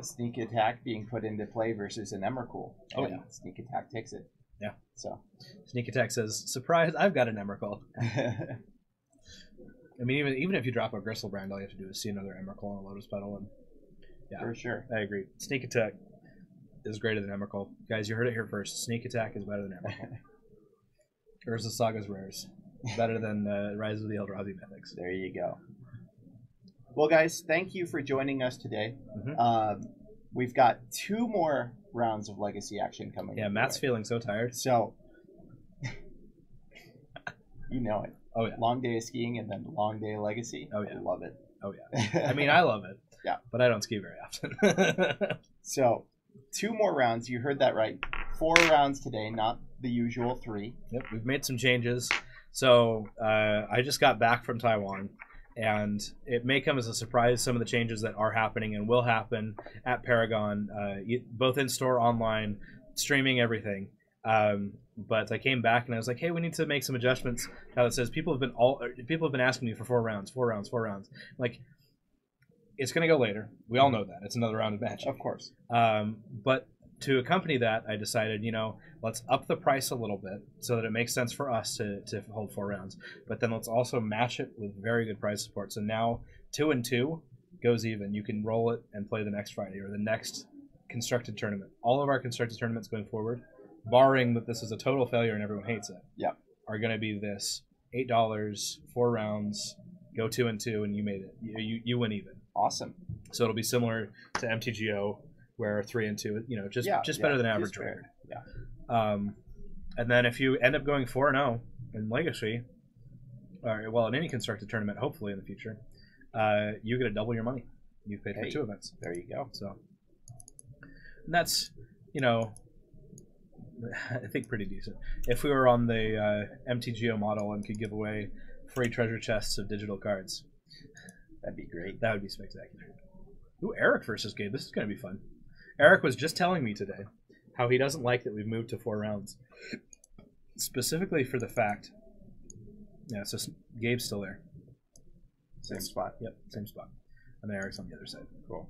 sneak attack being put into play versus an Emrakul. Oh, yeah. Sneak attack takes it. Yeah. So Sneak attack says, "Surprise! I've got an Emrakul." I mean, even if you drop a Gristlebrand, all you have to do is see another Emrakul on a Lotus Petal, and yeah, for sure, I agree. Sneak attack is greater than Emrakul, guys. You heard it here first. Sneak attack is better than Emrakul. Urza Saga's rares better than Rise of the Eldrazi Mythics. There you go. Well, guys, thank you for joining us today. Mm-hmm. We've got 2 more rounds of Legacy action coming. Yeah, Matt's feeling so tired. So, you know it. Oh, yeah. Long day of skiing and then long day of Legacy. Oh, yeah. I love it. Oh, yeah. I mean, I love it. Yeah. But I don't ski very often. So, 2 more rounds. You heard that right. 4 rounds today, not the usual 3. Yep, we've made some changes. So, I just got back from Taiwan, and it may come as a surprise some of the changes that are happening and will happen at Paragon, both in store, online, streaming, everything. But I came back and I was like, hey, we need to make some adjustments. Now it says people have been asking me for 4 rounds. Like, it's going to go later. We all know that. It's another round of magic. Of course. But to accompany that, I decided, let's up the price a little bit so that it makes sense for us to hold 4 rounds. But then let's also match it with very good price support. So now 2 and 2 goes even. You can roll it and play the next Friday or the next constructed tournament. All of our constructed tournaments going forward, barring that this is a total failure and everyone hates it, yeah, are going to be this $8, 4 rounds, go 2 and 2, and you made it. You win even. Awesome. So it'll be similar to MTGO, where 3 and 2, just better than average record. Yeah. And then if you end up going 4-0 in Legacy, or well, in any constructed tournament, hopefully in the future, you get to double your money. You've paid for 2 events. There you go. So, and that's, I think pretty decent. If we were on the MTGO model and could give away free treasure chests of digital cards, that'd be great. That would be spectacular. Ooh, Eric versus Gabe. This is going to be fun. Eric was just telling me today how he doesn't like that we've moved to 4 rounds. Specifically for the fact... Yeah, so Gabe's still there. Same spot. Yep, same spot. And then Eric's on the other side. Cool.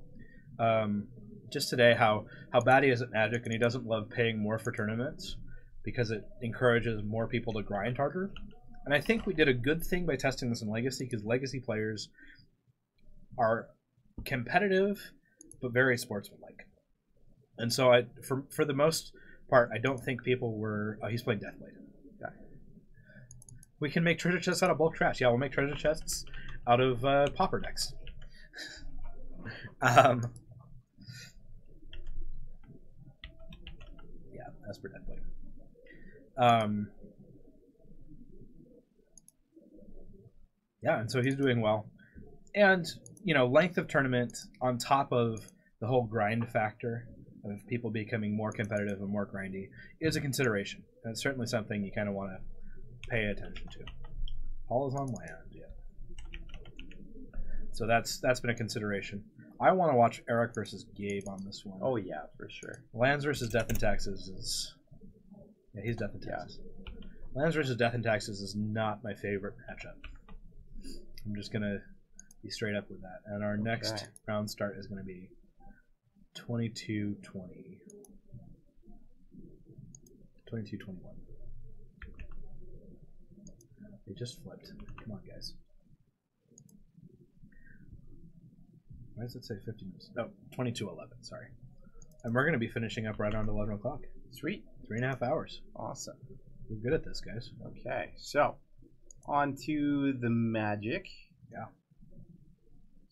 Just today how bad he is at Magic, and he doesn't love paying more for tournaments because it encourages more people to grind harder. And I think we did a good thing by testing this in Legacy, because Legacy players are competitive but very sportsmanlike. And so for the most part, I don't think people were... Oh, he's playing Deathblade. Yeah. We can make treasure chests out of bulk trash. Yeah, we'll make treasure chests out of pauper decks. Yeah, that's for Deathblade. Yeah, and so he's doing well. And, length of tournament on top of the whole grind factor of people becoming more competitive and more grindy is a consideration. And it's certainly something you kind of want to pay attention to. Paul is on land, yeah. So that's been a consideration. I want to watch Eric versus Gabe on this one. Oh, yeah, for sure. Lands versus Death and Taxes is... Yeah, he's Death and Taxes. Yeah. Lands versus Death and Taxes is not my favorite matchup. I'm just going to be straight up with that. And our next round start is going to be 22-20. 22-21. They just flipped. Come on, guys. Why does it say 50 minutes? No, 22-11, sorry. And we're going to be finishing up right around 11 o'clock. Sweet. 3.5 hours. Awesome. We're good at this, guys. Okay, so on to the Magic. Yeah.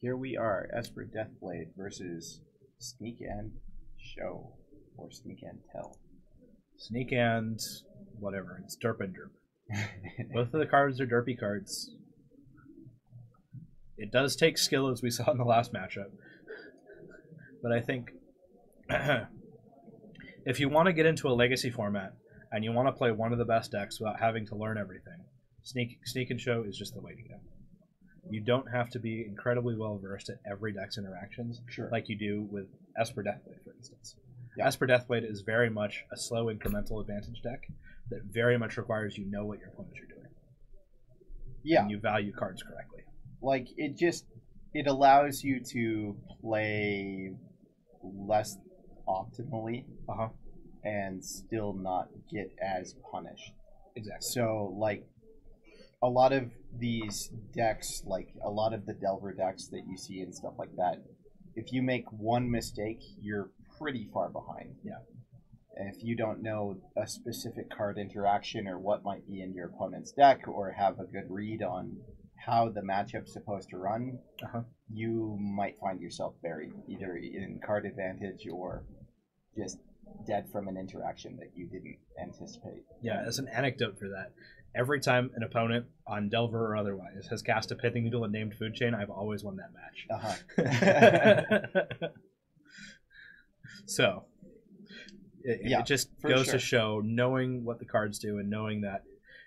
Here we are, Esper Deathblade versus Sneak and Show, or Sneak and Tell. Sneak and whatever. It's derp and derp. Both of the cards are derpy cards. It does take skill, as we saw in the last matchup. But I think if you want to get into a Legacy format and you want to play one of the best decks without having to learn everything, Sneak and Show is just the way to go. You don't have to be incredibly well versed at every deck's interactions, like you do with Esper Deathblade, for instance. Yeah. Esper Deathblade is very much a slow incremental advantage deck that very much requires you know what your opponents are doing. Yeah. And you value cards correctly. Like, it allows you to play less optimally and still not get as punished. Exactly. So, like, a lot of these decks, like a lot of the Delver decks that you see and stuff like that, if you make one mistake, you're pretty far behind. Yeah. And if you don't know a specific card interaction or what might be in your opponent's deck, or have a good read on how the matchup's supposed to run, you might find yourself buried, either in card advantage or just dead from an interaction that you didn't anticipate. Yeah, as an anecdote for that, every time an opponent on Delver or otherwise has cast a Pithing Needle and named Food Chain, I've always won that match. So, it just goes to show, knowing what the cards do and knowing that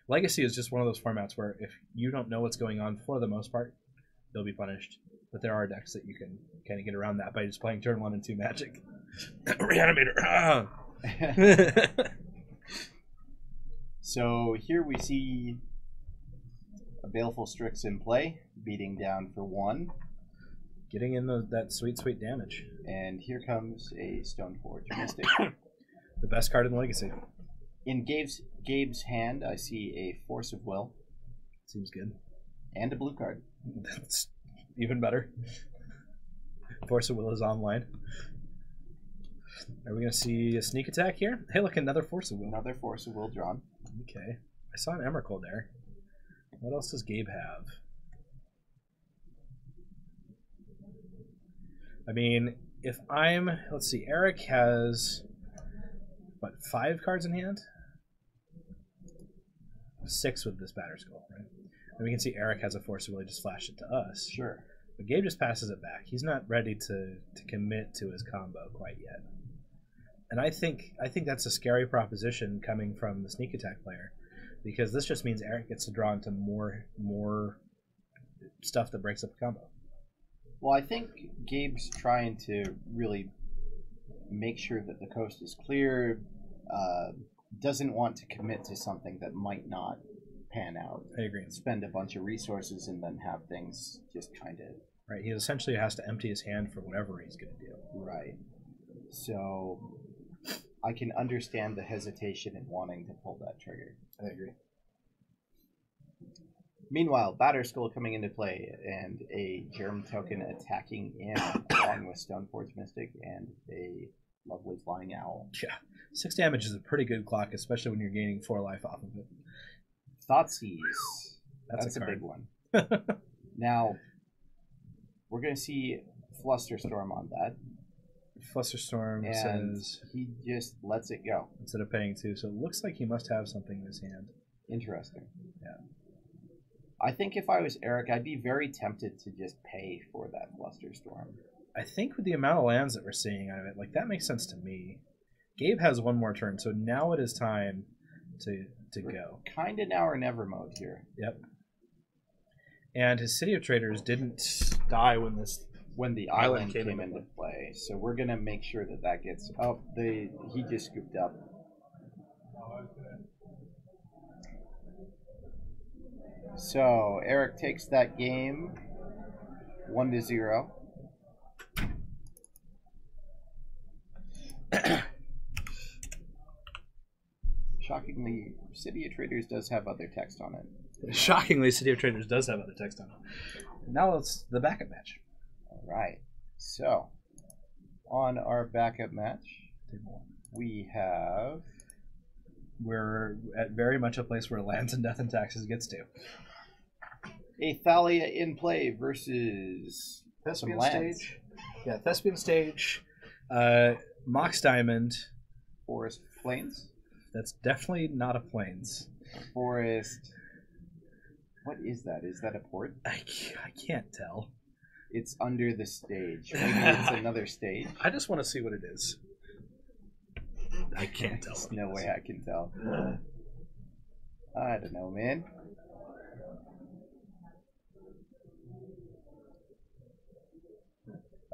Legacy is just one of those formats where if you don't know what's going on, for the most part, they'll be punished. But there are decks that you can kind of get around that by just playing turn 1 and 2 Magic. Reanimator! So here we see a Baleful Strix in play, beating down for 1. Getting in that sweet, sweet damage. And here comes a Stoneforge Mystic. The best card in Legacy. In Gabe's hand, I see a Force of Will. Seems good. And a blue card. That's even better. Force of Will is online. Are we going to see a sneak attack here? Hey, look, another Force of Will. Another Force of Will drawn. Okay. I saw an Emrakul there. What else does Gabe have? I mean, if I'm... Let's see. Eric has, what, 5 cards in hand? 6 with this batter skull, right? And we can see Eric has a force to really just flash it to us. Sure. But Gabe just passes it back. He's not ready to commit to his combo quite yet. And I think that's a scary proposition coming from the sneak attack player, because this just means Eric gets to draw into more stuff that breaks up the combo. Well, I think Gabe's trying to really make sure that the coast is clear, doesn't want to commit to something that might not pan out. I agree. Spend a bunch of resources and then have things just kind of... Right, he essentially has to empty his hand for whatever he's going to do. Right. So I can understand the hesitation in wanting to pull that trigger. I agree. Meanwhile, Batter Skull coming into play and a Germ token attacking in along with Stoneforge Mystic and a lovely Flying Owl. Yeah, 6 damage is a pretty good clock, especially when you're gaining 4 life off of it. Thoughtseize. That's a card. big one. Now, we're going to see Flusterstorm on that. Flusterstorm And says he just lets it go. instead of paying 2, so it looks like he must have something in his hand. Interesting. Yeah. I think if I was Eric, I'd be very tempted to just pay for that Flusterstorm. I think with the amount of lands that we're seeing out of it, like, that makes sense to me. Gabe has 1 more turn, so now it is time to go. Kind of now or never mode here. Yep. And his City of Traders didn't die when the island came into play. So we're gonna make sure that gets up. He just scooped up. So Eric takes that game 1-0. Shockingly, City of Traders does have other text on it. Shockingly, City of Traders does have other text on it. Now it's the backup match. All right. So, on our backup match, we have... We're at very much a place where lands and death and taxes gets to. a Thalia in play versus Thespian some lands. Stage. Yeah, Thespian Stage. Mox Diamond. Forest Plains. That's definitely not a Plains. Forest. What is that? Is that a port? I can't tell. It's under the stage. Maybe it's another stage. I just want to see what it is. I can't tell. There's no way I can tell. I don't know, man.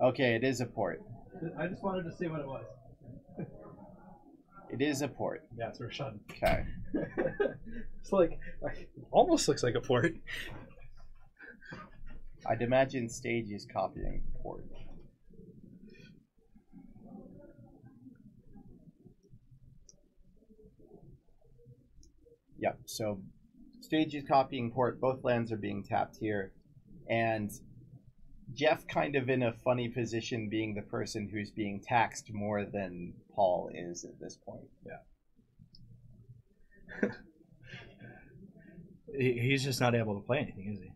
Okay, it is a port. I just wanted to see what it was. It is a port. Yeah, it's Rashad. Okay. It's like almost looks like a port. I'd imagine stage is copying port. Yep, so stage is copying port. Both lands are being tapped here. And Jeff kind of in a funny position being the person who's being taxed more than Paul is at this point. Yeah. He's just not able to play anything, is he?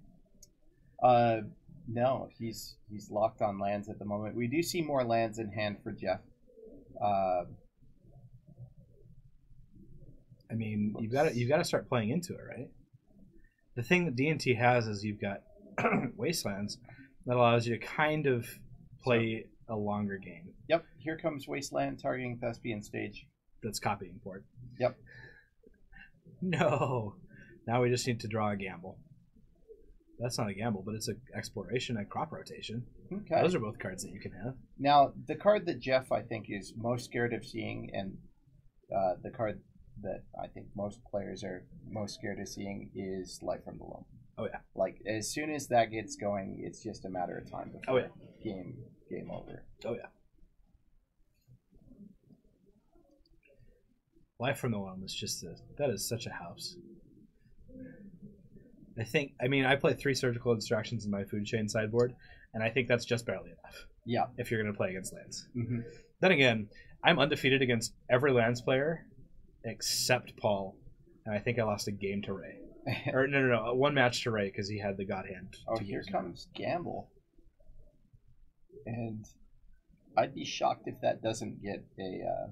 No, he's locked on lands at the moment. We do see more lands in hand for Jeff. I mean, you've got to start playing into it, right? The thing that D&T has is you've got Wastelands that allows you to kind of play a longer game. Yep, here comes Wasteland targeting Thespian Stage. That's copying port. Yep. No. Now we just need to draw a gamble. That's not a gamble, but it's an exploration and crop rotation. Okay. Those are both cards that you can have. Now, the card that Jeff, I think, is most scared of seeing, and the card that I think most players are most scared of seeing is Light from the Loam. Oh, yeah. Like, as soon as that gets going, it's just a matter of time before game over. Oh, yeah. Life from the Loam is just that is such a house. I play 3 surgical distractions in my food chain sideboard, and I think that's just barely enough. Yeah. If you're going to play against lands. Mm-hmm. Then again, I'm undefeated against every lands player except Paul, and I think I lost a game to Ray. Or no, one match to right because he had the God Hand. Oh, here comes Gamble. And I'd be shocked if that doesn't get a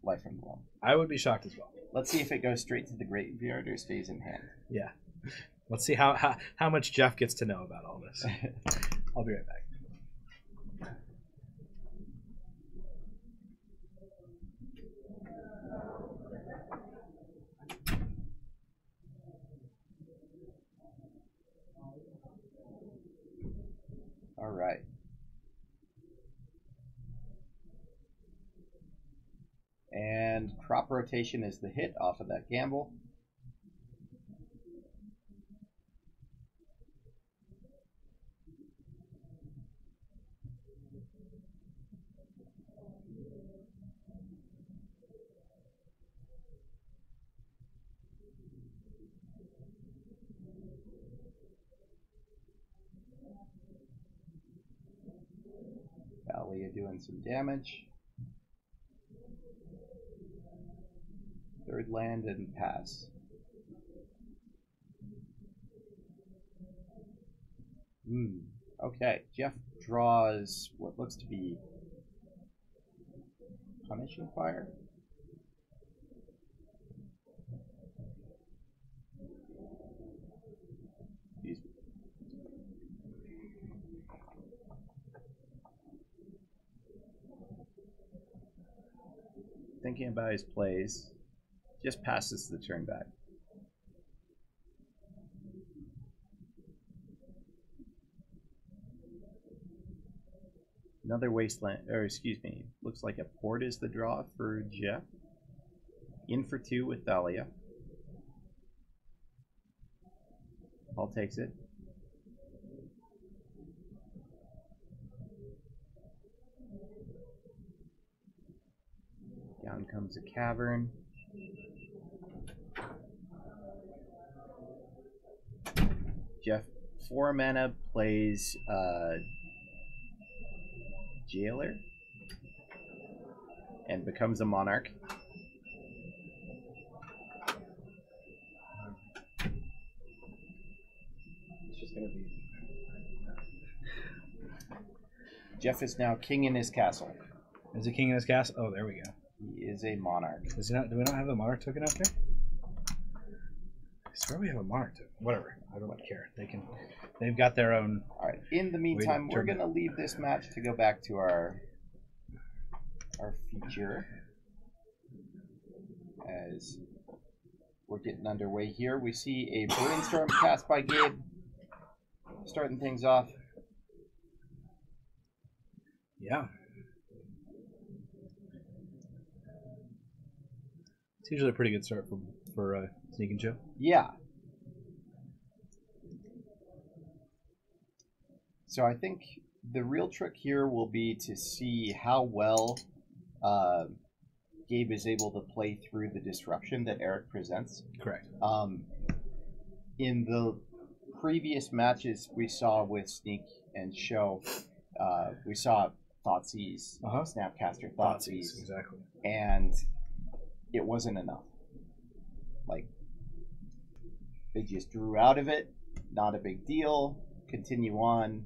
life emblem. I would be shocked as well. Let's see if it goes straight to the graveyard or stays in hand. Yeah. Let's see how much Jeff gets to know about all this. I'll be right back. All right. And crop rotation is the hit off of that gamble. Valia doing some damage. Third land and pass. Okay, Jeff draws what looks to be Punishing Fire. Excuse me. Thinking about his plays. Just passes the turn back. Another wasteland, or excuse me, looks like a port is the draw for Jeff. In for 2 with Thalia. Paul takes it. Down comes a cavern. Jeff, 4 mana, plays Jailer and becomes a Monarch. It's just gonna be. Jeff is now king in his castle. Is he king in his castle? Oh, there we go. He is a Monarch. Is he not? Do we not have the Monarch token out there? I swear we have a Monarch token. Whatever. I don't care. They've got their own. All right. In the meantime, we're going to leave this match to go back to our feature as we're getting underway here. We see a Brainstorm cast by Gabe, starting things off. Yeah. It's usually a pretty good start for Sneak and Show. Yeah. So I think the real trick here will be to see how well Gabe is able to play through the disruption that Eric presents. Correct. In the previous matches we saw with Sneak and Show, we saw Thoughtseize, Snapcaster Thoughtseize. Exactly. And it wasn't enough. Like, they just drew out of it, not a big deal, continue on,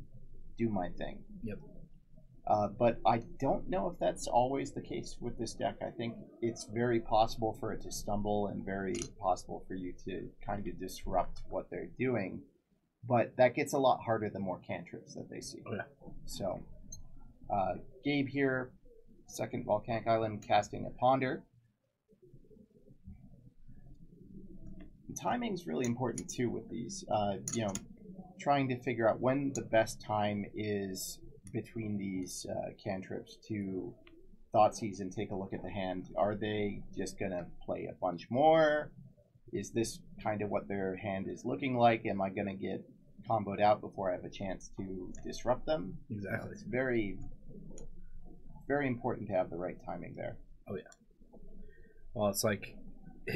do my thing. Yep. But I don't know if that's always the case with this deck. I think it's very possible for it to stumble and very possible for you to kind of disrupt what they're doing. But that gets a lot harder the more cantrips that they see. Oh, yeah. So, Gabe here, second Volcanic Island, casting a Ponder. Timing's really important too with these. Trying to figure out when the best time is between these cantrips to Thoughtseize and take a look at the hand. Are they just gonna play a bunch more? Is this kind of what their hand is looking like? Am I gonna get comboed out before I have a chance to disrupt them? Exactly. It's very, very important to have the right timing there. Oh yeah. Well, it's like,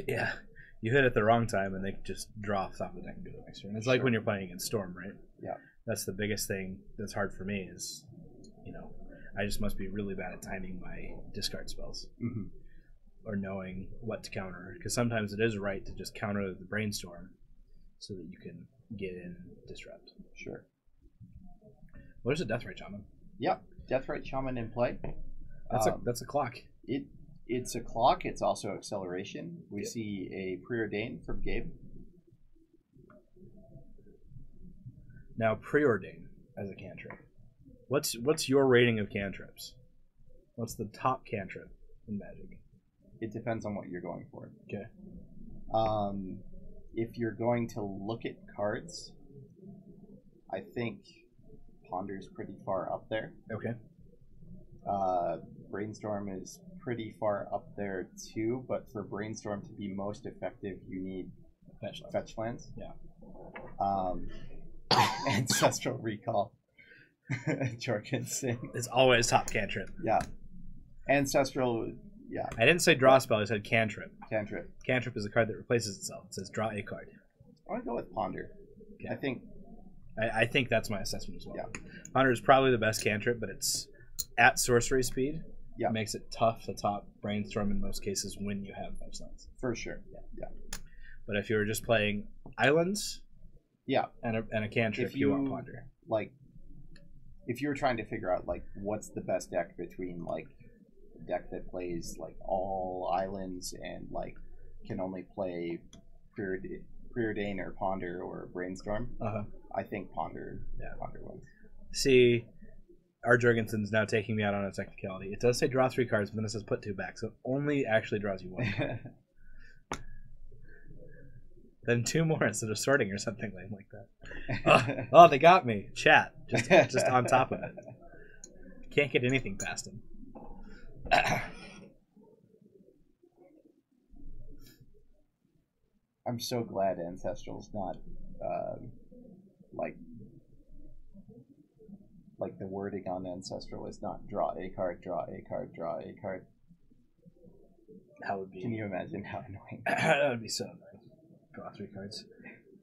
yeah. You hit at the wrong time, and they just draw off top of the deck and go to the next turn. It's like when you're playing against Storm, right? Yeah. That's the biggest thing that's hard for me is, I just must be really bad at timing my discard spells. Or knowing what to counter. Because sometimes it is right to just counter the Brainstorm so that you can get in disrupt. Sure. What is a Deathrite Shaman? Yep. Deathrite Shaman in play. That's a clock. It's a clock. It's also acceleration. We see a Preordain from Gabe. Now, Preordain as a cantrip. What's your rating of cantrips? What's the top cantrip in Magic? It depends on what you're going for. Okay. If you're going to look at cards, I think Ponder's pretty far up there. Okay. Brainstorm is pretty far up there too, but for Brainstorm to be most effective, you need fetch lands. Yeah. Ancestral Recall. Jorgensen. It's always top cantrip. Yeah. Ancestral, yeah. I didn't say draw spell, I said cantrip. Cantrip. Cantrip is a card that replaces itself. It says draw a card. I want to go with Ponder. Okay. I think that's my assessment as well. Yeah. Ponder is probably the best cantrip, but it's at sorcery speed. Yeah. It makes it tough to top Brainstorm in most cases when you have fetch lands. For sure. Yeah. But if you were just playing islands, yeah, and a cantrip, you want Ponder. Like, if you were trying to figure out like what's the best deck between like a deck that plays like all islands and like can only play Preordain or Ponder or Brainstorm, I think Ponder wins. See, our Jorgensen's now taking me out on a technicality. It does say draw 3 cards, but then it says put 2 back, so it only actually draws you 1. Then 2 more instead of sorting or something like that. Oh, they got me. Chat. Just on top of it. Can't get anything past them. I'm so glad Ancestral's not like the wording on Ancestral is not draw a card, draw a card, draw a card. That would be. Can you imagine how annoying? That would be so annoying. Draw 3 cards.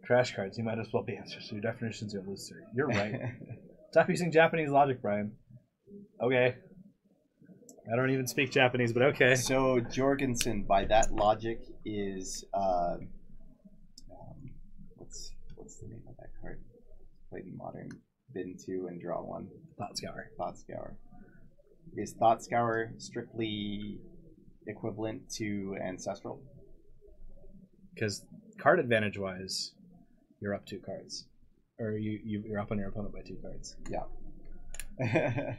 Trash cards. You might as well be answers. So your definitions are loose. You're right. Stop using Japanese logic, Brian. Okay. I don't even speak Japanese, but okay. So Jorgensen, by that logic, is what's the name of that card? Played in Modern. Bin 2 and draw 1. Thought Scour. Thought Scour. Is Thought Scour strictly equivalent to Ancestral? Because card advantage wise, you're up 2 cards, or you're up on your opponent by 2 cards. Yeah.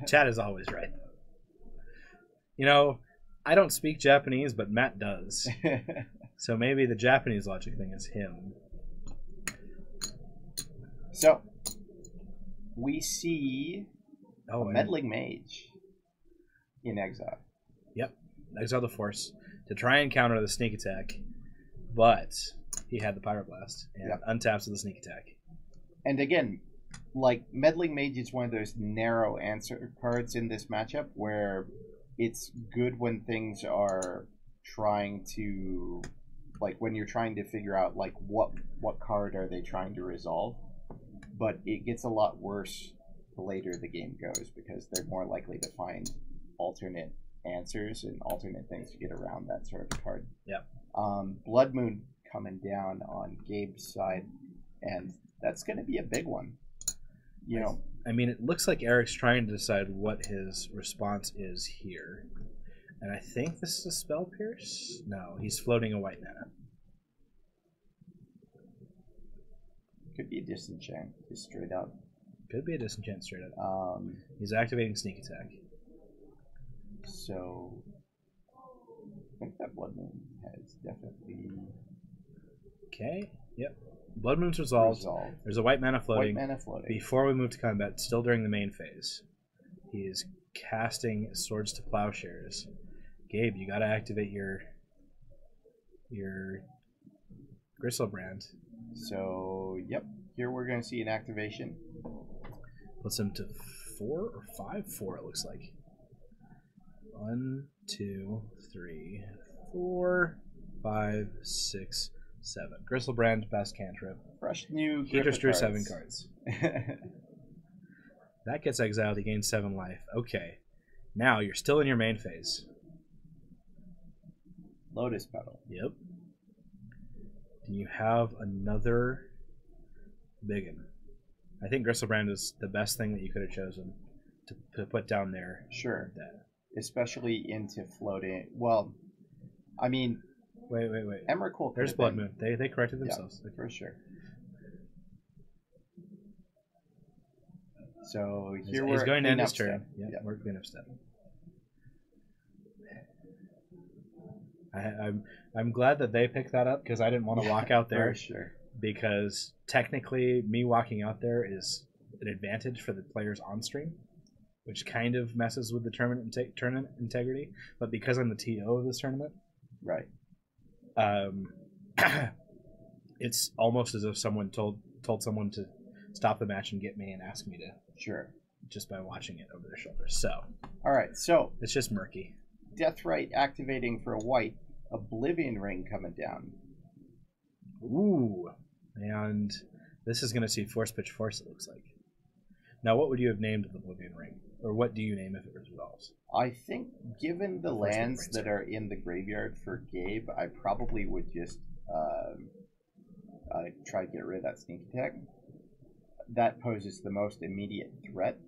Chat is always right. You know, I don't speak Japanese, but Matt does. So maybe the Japanese logic thing is him. So we see a Meddling Mage in exile. Yep, exile the force to try and counter the sneak attack. But he had the Pyroblast and untaps with the sneak attack. And again, like Meddling Mage is one of those narrow answer cards in this matchup where it's good when things are trying to, like when you're trying to figure out like what card are they trying to resolve. But it gets a lot worse the later the game goes because they're more likely to find alternate answers and alternate things to get around that sort of card. Yep. Blood Moon coming down on Gabe's side, and that's going to be a big one. You know, I mean, it looks like Eric's trying to decide what his response is here, and I think this is a Spell Pierce. No, he's floating a white mana. Could be a Disenchant, just straight up. Could be a Disenchant straight up. He's activating Sneak Attack. So I think that Blood Moon has definitely. Okay. Yep. Blood Moon's resolved. There's a white mana floating. White mana floating. Before we move to combat, still during the main phase, he is casting Swords to Plowshares. Gabe, you got to activate your Gristlebrand. So, yep. Here we're going to see an activation. Puts him to 4 or 5? 4, it looks like. 1, 2, 3, 4, 5, 6, 7. Gristlebrand, best cantrip. Fresh new. He just drew 7 cards. That gets exiled. He gains 7 life. Okay. Now you're still in your main phase. Lotus Petal. Yep. Do you have another Biggin. I think Gristlebrand is the best thing that you could have chosen to put down there. Sure. Especially into floating. Well, I mean... Wait. Emrakul. There's Blood Moon. They corrected themselves. Yeah, for sure. So here he's going to end his step. turn. Yeah, we're going to step. I'm glad that they picked that up because I didn't want to walk out there. For sure. Because technically, me walking out there is an advantage for the players on stream, which kind of messes with the tournament integrity. But because I'm the TO of this tournament, right? It's almost as if someone told someone to stop the match and get me and ask me to. Sure. Just by watching it over their shoulders. So. All right. So. It's just murky. Deathrite activating for a white. Oblivion Ring coming down. Ooh. And this is going to see Force Pitch Force, it looks like. Now, what would you have named the Oblivion Ring? Or what do you name if it resolves? I think, given the lands that are in the graveyard for Gabe, I probably would just try to get rid of that sneak attack. That poses the most immediate threat,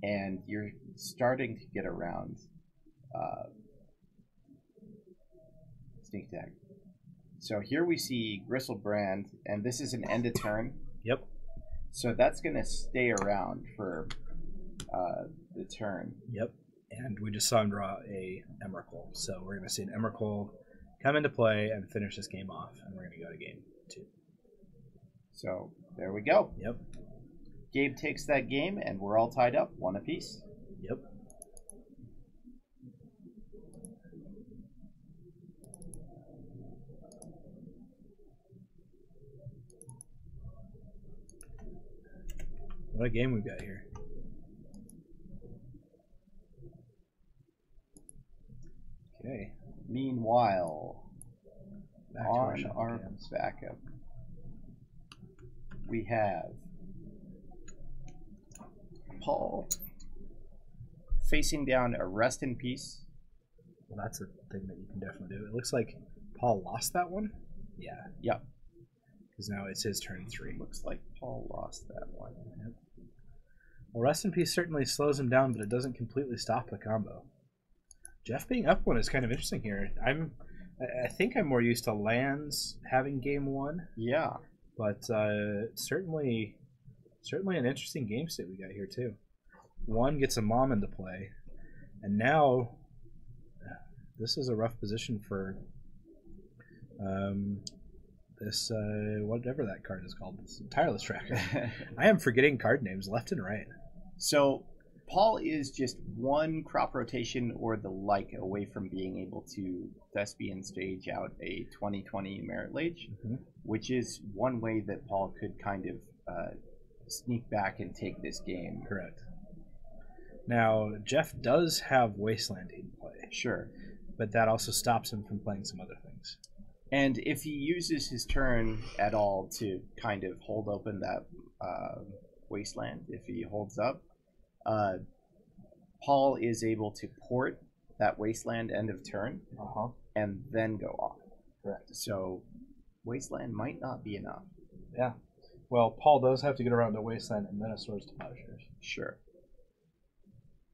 and you're starting to get around sneak attack. So here we see Gristlebrand, and this is an end of turn. Yep. So that's going to stay around for the turn. Yep. And we just saw him draw a Emrakul. So we're going to see an Emrakul come into play and finish this game off. And we're going to go to game 2. So there we go. Yep. Gabe takes that game, and we're all tied up, 1 apiece. Yep. What a game we've got here. Okay. Meanwhile, back on our backup, we have Paul facing down a Rest in Peace. Well, that's a thing that you can definitely do. It looks like Paul lost that one. Yeah. Yep. Because now it's his turn 3. Looks like Paul lost that one. Yep. Well, Rest in Peace certainly slows him down, but it doesn't completely stop the combo. Jeff being up 1 is kind of interesting here. I think I'm more used to lands having game 1. Yeah. But certainly an interesting game state we got here too. 1 gets a mom into play, and now this is a rough position for this whatever that card is called, this Tireless Tracker. I am forgetting card names left and right. So Paul is just 1 crop rotation or the like away from being able to Thespian stage out a 2020 Merit Lage, which is one way that Paul could kind of sneak back and take this game. Correct. Now, Jeff does have Wasteland in play. Sure. But that also stops him from playing some other things. And if he uses his turn at all to kind of hold open that Wasteland, if he holds up, Paul is able to port that Wasteland end of turn and then go off. Correct. So Wasteland might not be enough. Yeah. Well, Paul does have to get around to Wasteland and then a Swords to Plowshares. Sure.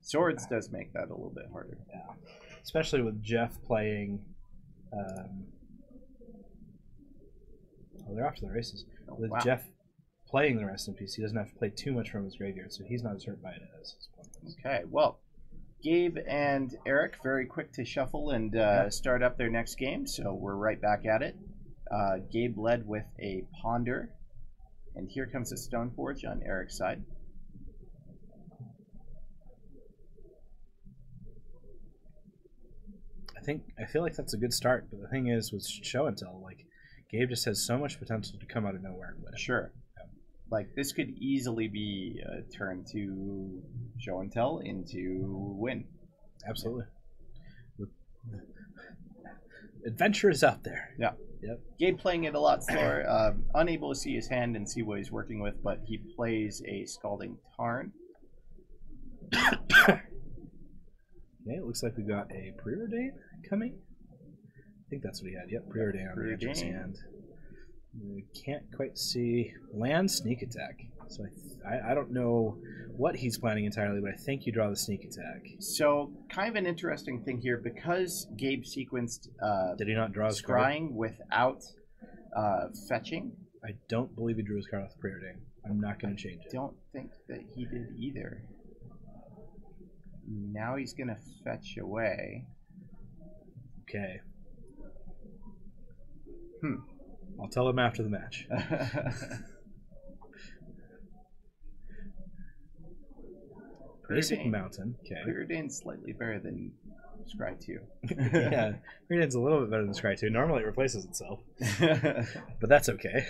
Swords does make that a little bit harder. Yeah. Especially with Jeff playing... they're off to the races. With Jeff playing the Rest in Peace, he doesn't have to play too much from his graveyard, so he's not as hurt by it as his opponent. Okay, well, Gabe and Eric very quick to shuffle and start up their next game, so we're right back at it. Gabe led with a Ponder, and here comes a Stoneforge on Eric's side. I feel like that's a good start, but the thing is with Show and Tell, like, Gabe just has so much potential to come out of nowhere and win. Sure. Yeah. Like, this could easily be a turn to Show and Tell into win. Absolutely. Yeah. Adventure is out there. Yeah. Yep. Gabe playing it a lot slower, unable to see his hand and see what he's working with, but he plays a Scalding Tarn. Okay, it looks like we got a Preordain coming. I think that's what he had. Yep, Preordain on the edge of his hand. We can't quite see land sneak attack. So I don't know what he's planning entirely, but I think you draw the sneak attack. So, kind of an interesting thing here, because Gabe sequenced Did he not draw his card? scrying without fetching. I don't believe he drew his card off the preordain. I'm not going to change it. Don't think that he did either. Now he's going to fetch away. Okay. I'll tell him after the match. Basic Mountain. Okay. Preordain's slightly better than Scry 2. Yeah, Preordain's a little bit better than Scry 2. Normally it replaces itself. But that's okay.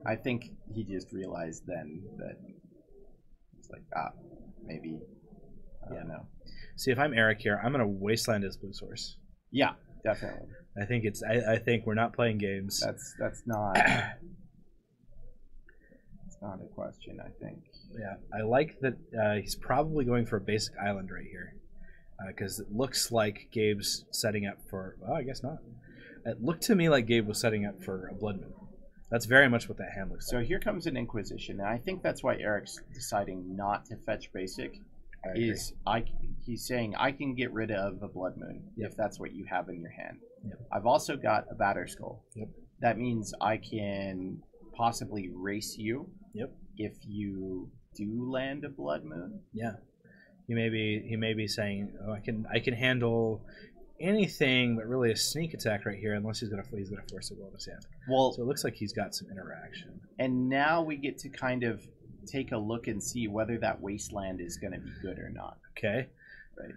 I think he just realized then that it's like, maybe, I don't know. See, if I'm Eric here, I'm going to wasteland his blue source. Yeah, definitely. I think it's. I think we're not playing games. That's not. It's not a question. I think. Yeah, I like that. He's probably going for a basic island right here, because it looks like Gabe's setting up for. Well, I guess not. It looked to me like Gabe was setting up for a blood moon. That's very much what that hand looks like. So here comes an Inquisition, and I think that's why Eric's deciding not to fetch basic. He's saying I can get rid of a blood moon if that's what you have in your hand. Yep. I've also got a batter skull. Yep. That means I can possibly race you. Yep. If you do land a blood moon. Yeah. He may be saying, "Oh, I can handle anything, but really a sneak attack right here, unless he's gonna force a will in his hand." Well, so it looks like he's got some interaction. And now we get to kind of take a look and see whether that wasteland is going to be good or not. Okay. Right.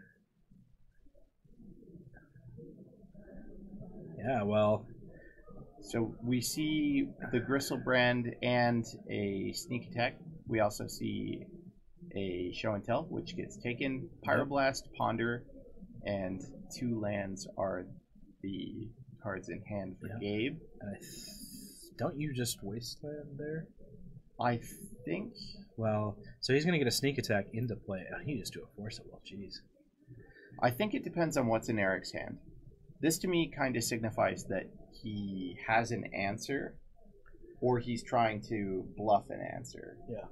Yeah, well. So we see the Gristlebrand and a sneak attack. We also see a show and tell, which gets taken. Pyroblast, Ponder, and 2 lands are the cards in hand for Gabe. Don't you just wasteland there? I think. Well, so he's going to get a sneak attack into play. Oh, he just do a force of will. Jeez. I think it depends on what's in Eric's hand. This to me kind of signifies that he has an answer, or he's trying to bluff an answer. Yeah.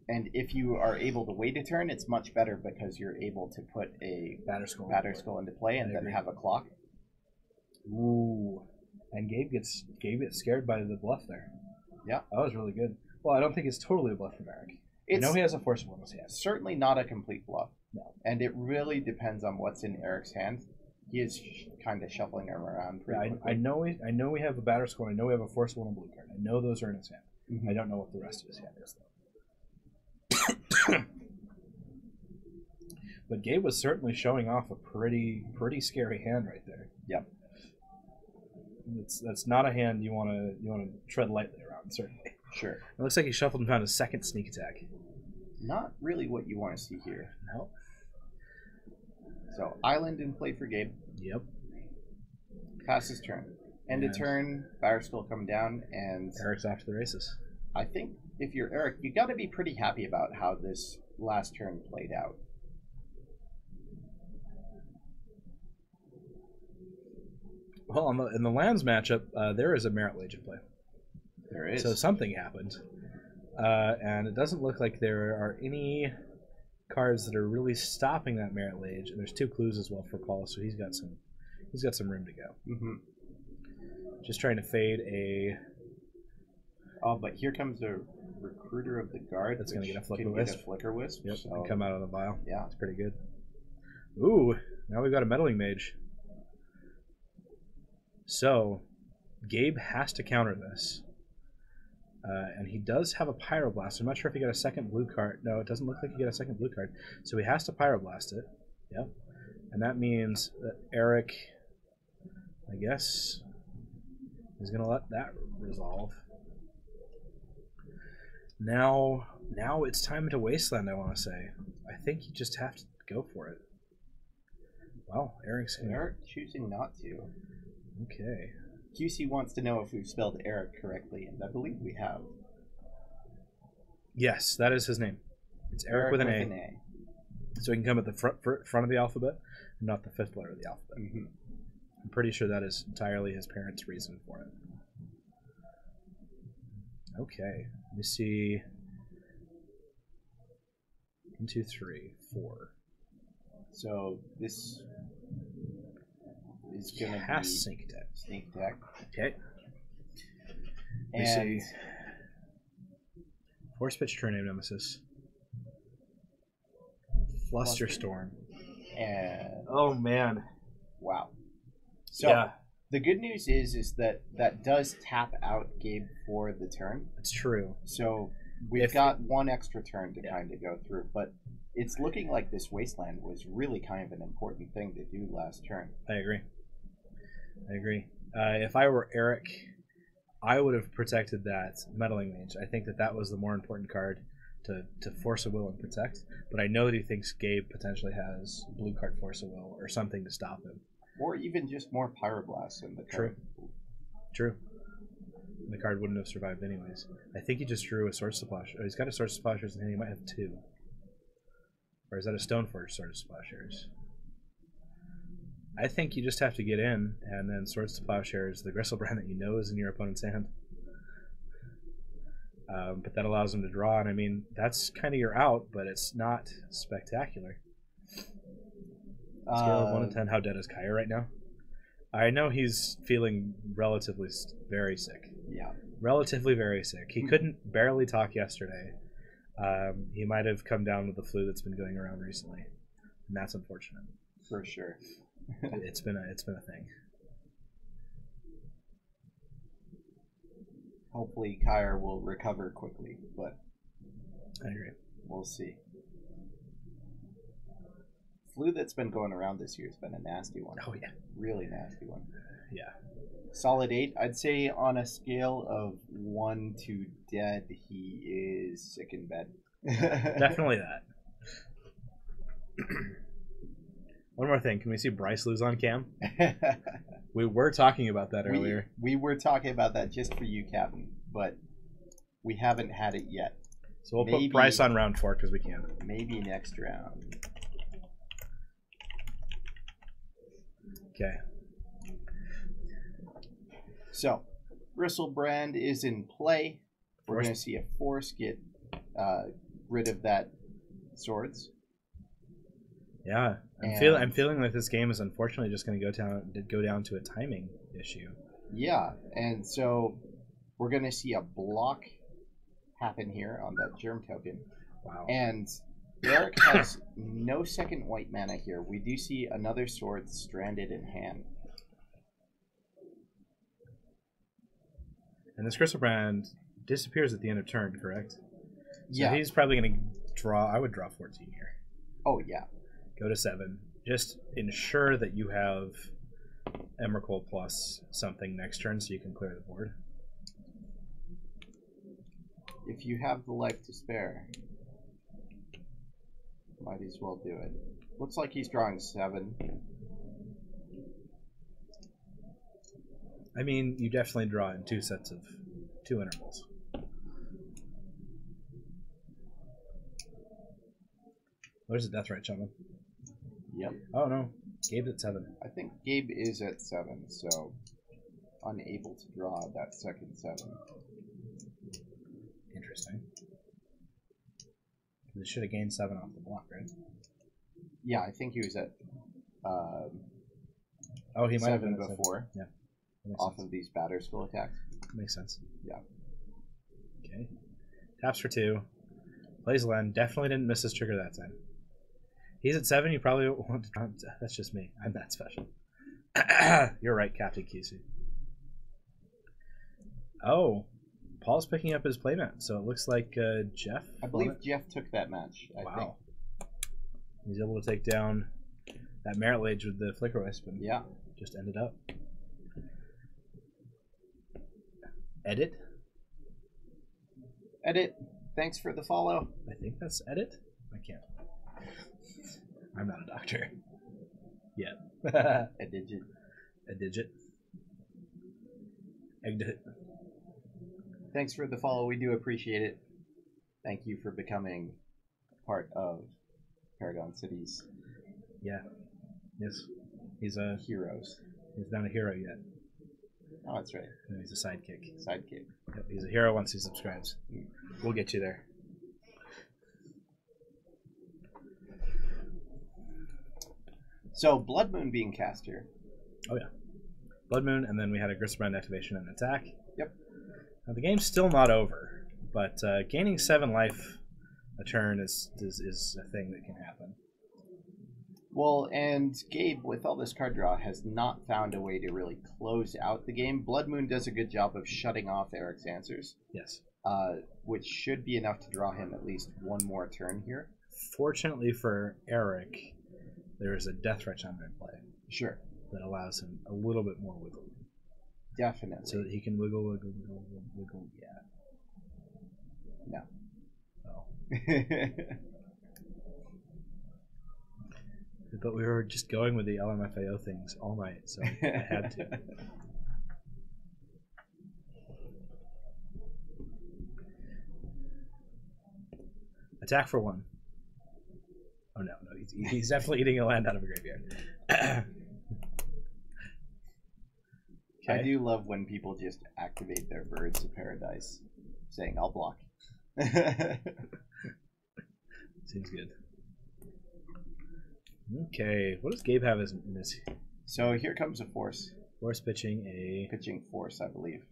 And if you are able to wait a turn, it's much better because you're able to put a batter skull into play and then have a clock. Ooh. And Gabe gets scared by the bluff there. Yeah. That was really good. Well, I don't think it's totally a bluff from Eric. I know he has a force of will in his hand. Certainly not a complete bluff. No. And it really depends on what's in Eric's hand. He is kind of shuffling around pretty quickly. I know we have a batter skull. I know we have a force of will and a blue card. I know those are in his hand. Mm-hmm. I don't know what the rest of his hand is, though. But Gabe was certainly showing off a pretty scary hand right there. Yep. That's not a hand you want to tread lightly around, certainly. Sure. It looks like he shuffled and found a second sneak attack. Not really what you want to see here. No. So island in play for Gabe. Yep. Pass his turn. End of turn. Batter skull coming down, and Eric's off to the races. I think if you're Eric, you got to be pretty happy about how this last turn played out. Well, in the lands matchup, there is a Merit Lage in play. There is. So something happened, and it doesn't look like there are any cards that are really stopping that Merit Lage. And there's 2 clues as well for Paul, so he's got some room to go. Mm-hmm. Just trying to fade a. Oh, but here comes a Recruiter of the Guard. That's going to get a Flicker Wisp. Yep, so. and come out of the vial. Yeah, it's pretty good. Ooh, now we've got a Meddling Mage. So, Gabe has to counter this. And he does have a Pyroblast. I'm not sure if he got a second blue card. No, it doesn't look like he got a second blue card. So he has to Pyroblast it. Yep. And that means that Eric, I guess, is going to let that resolve. Now it's time to Wasteland, I want to say. I think you just have to go for it. Well, Eric's choosing not to. Okay. QC wants to know if we've spelled Eric correctly, and I believe we have. Yes, that is his name. It's Eric with an A. So he can come at the front of the alphabet, and not the 5th letter of the alphabet. Mm-hmm. pretty sure that is entirely his parents' reason for it. Okay, let me see. 1, 2, 3, 4. So this is going to be Cast Sync Deck. Snake Deck. Okay. Let me And see. Force Pitch Turn Name Nemesis. Flusterstorm. And Oh man. wow. So Yeah, the good news is that does tap out Gabe for the turn. it's true. So we've If- got one extra turn to kind of go through, but it's looking like this Wasteland was really kind of an important thing to do last turn. I agree. If I were Eric, I would have protected that Meddling Mage. I think that was the more important card to Force of Will and protect. But I know that he thinks Gabe potentially has blue card Force of Will or something to stop him. Or even just more Pyroblasts in the card. True. The card wouldn't have survived anyways. I think he just drew a Sword Splash. Oh, he's got a Sword Splashers and he might have 2. Or is that a Stoneforge Sword Splashers? I think you just have to get in, and then Swords to Plowshares, the Gristlebrand that you know is in your opponent's hand. But that allows him to draw, and I mean, that's kind of your out, but it's not spectacular. Scale of 1 to 10, how dead is Kaya right now? I know he's feeling relatively very sick. Yeah. Relatively very sick. He couldn't barely talk yesterday. He might have come down with the flu that's been going around recently, and that's unfortunate. For sure. It's been a thing. Hopefully Kyra will recover quickly, but I agree. we'll see. Flu that's been going around this year has been a nasty one. Oh yeah, Really nasty one. yeah. Solid 8. I'd say on a scale of 1 to dead, he is sick in bed. Definitely that. One more thing. Can we see Bryce lose on cam? We were talking about that earlier. We were talking about that just for you, Captain, but we haven't had it yet. So we'll put Bryce on round 4 because we can. Maybe next round. Okay. So, Bristlebrand is in play. We're going to see a Force get rid of that Swords. Yeah, I'm feeling like this game is unfortunately just going to go down to a timing issue. Yeah, and so we're going to see a block happen here on that Germ token. Wow. And Eric has no second white mana here. We do see another sword stranded in hand. And this Gristlebrand disappears at the end of turn, correct? So Yeah. he's probably going to draw. I would draw 14 here. Oh, yeah. Go to 7. Just ensure that you have Emrakul plus something next turn so you can clear the board. If you have the life to spare, might as well do it. Looks like he's drawing 7. I mean, you definitely draw in 2 sets of 2 intervals. Where's the Deathrite Shaman? Yep. Oh no, Gabe's at 7. I think Gabe is at 7, so unable to draw that second 7. Interesting. They should have gained 7 off the block, right? Yeah, I think he was at Oh, he might have 7 been at before. 7. Yeah. Off of these batter skill attacks. Makes sense. Yeah. Okay. Taps for 2. Plays land. Definitely didn't miss his trigger that time. He's at 7. You probably want to draw. That's just me. I'm that special. You're right, Captain Kisu. Oh. Paul's picking up his playmat, so it looks like Jeff. I believe Jeff took that match. I think. He's able to take down that Merit Lage with the Flicker Wisp and Yeah. just ended up. Edit? Edit. Thanks for the follow. I think that's edit? I can't. I'm not a doctor. Yet. A digit. A digit. Exit. Thanks for the follow. We do appreciate it. Thank you for becoming part of Paragon City's Yeah. Yes. He's a heroes. He's not a hero yet. Oh, that's right. No, he's a sidekick. Sidekick. Yep, he's a hero once he subscribes. We'll get you there. So, Blood Moon being cast here. Oh, yeah. Blood Moon, and then we had a Gristbrand activation and attack. Yep. Now, the game's still not over, but gaining 7 life a turn is a thing that can happen. Well, and Gabe, with all this card draw, has not found a way to really close out the game. Blood Moon does a good job of shutting off Eric's answers. Yes. Which should be enough to draw him at least one more turn here. Fortunately for Eric, there is a Death Wretch on in play. Sure. That allows him a little bit more wiggle. Definitely. So that he can wiggle, yeah. No. Oh. But we were just going with the LMFAO things all night, so I had to. Attack for 1. Oh no, he's definitely eating a land out of a graveyard. Okay. I do love when people just activate their Birds of Paradise, saying, I'll block. Seems good. Okay, what does Gabe have in this? So here comes a Force. Force pitching a... Pitching Force, I believe.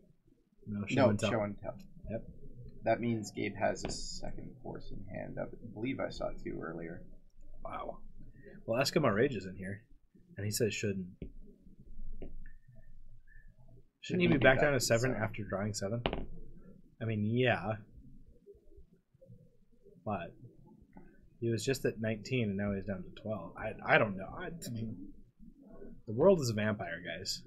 No, Show and Tell. Show and Tell. Yep. That means Gabe has a second Force in hand. I believe I saw 2 earlier. Wow. Well, Eskimo Rage is in here, and he says shouldn't. Shouldn't he be back down to 7 after drawing 7? I mean, yeah. But he was just at 19, and now he's down to 12. I don't know. The world is a vampire, guys.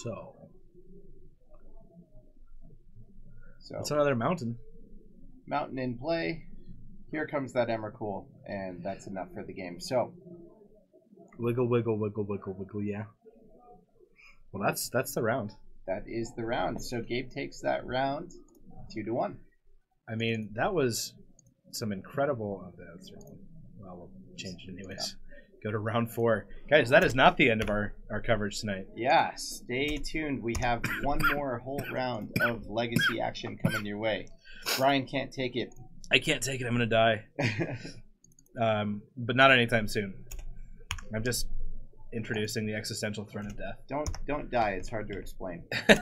So that's another mountain. Mountain in play. Here comes that Emrakul, and that's enough for the game. So wiggle, wiggle, wiggle, wiggle, wiggle. Yeah. Well, that's the round. That is the round. So Gabe takes that round 2-1. I mean, that was some incredible. Oh, that's wrong. Well, we'll change it anyways. Yeah. Go to round 4, guys. That is not the end of our coverage tonight. Yeah, stay tuned. We have one more whole round of legacy action coming your way. Brian can't take it. I can't take it. I'm gonna die. But not anytime soon. I'm just introducing the existential threat of death. Don't die. It's hard to explain. There's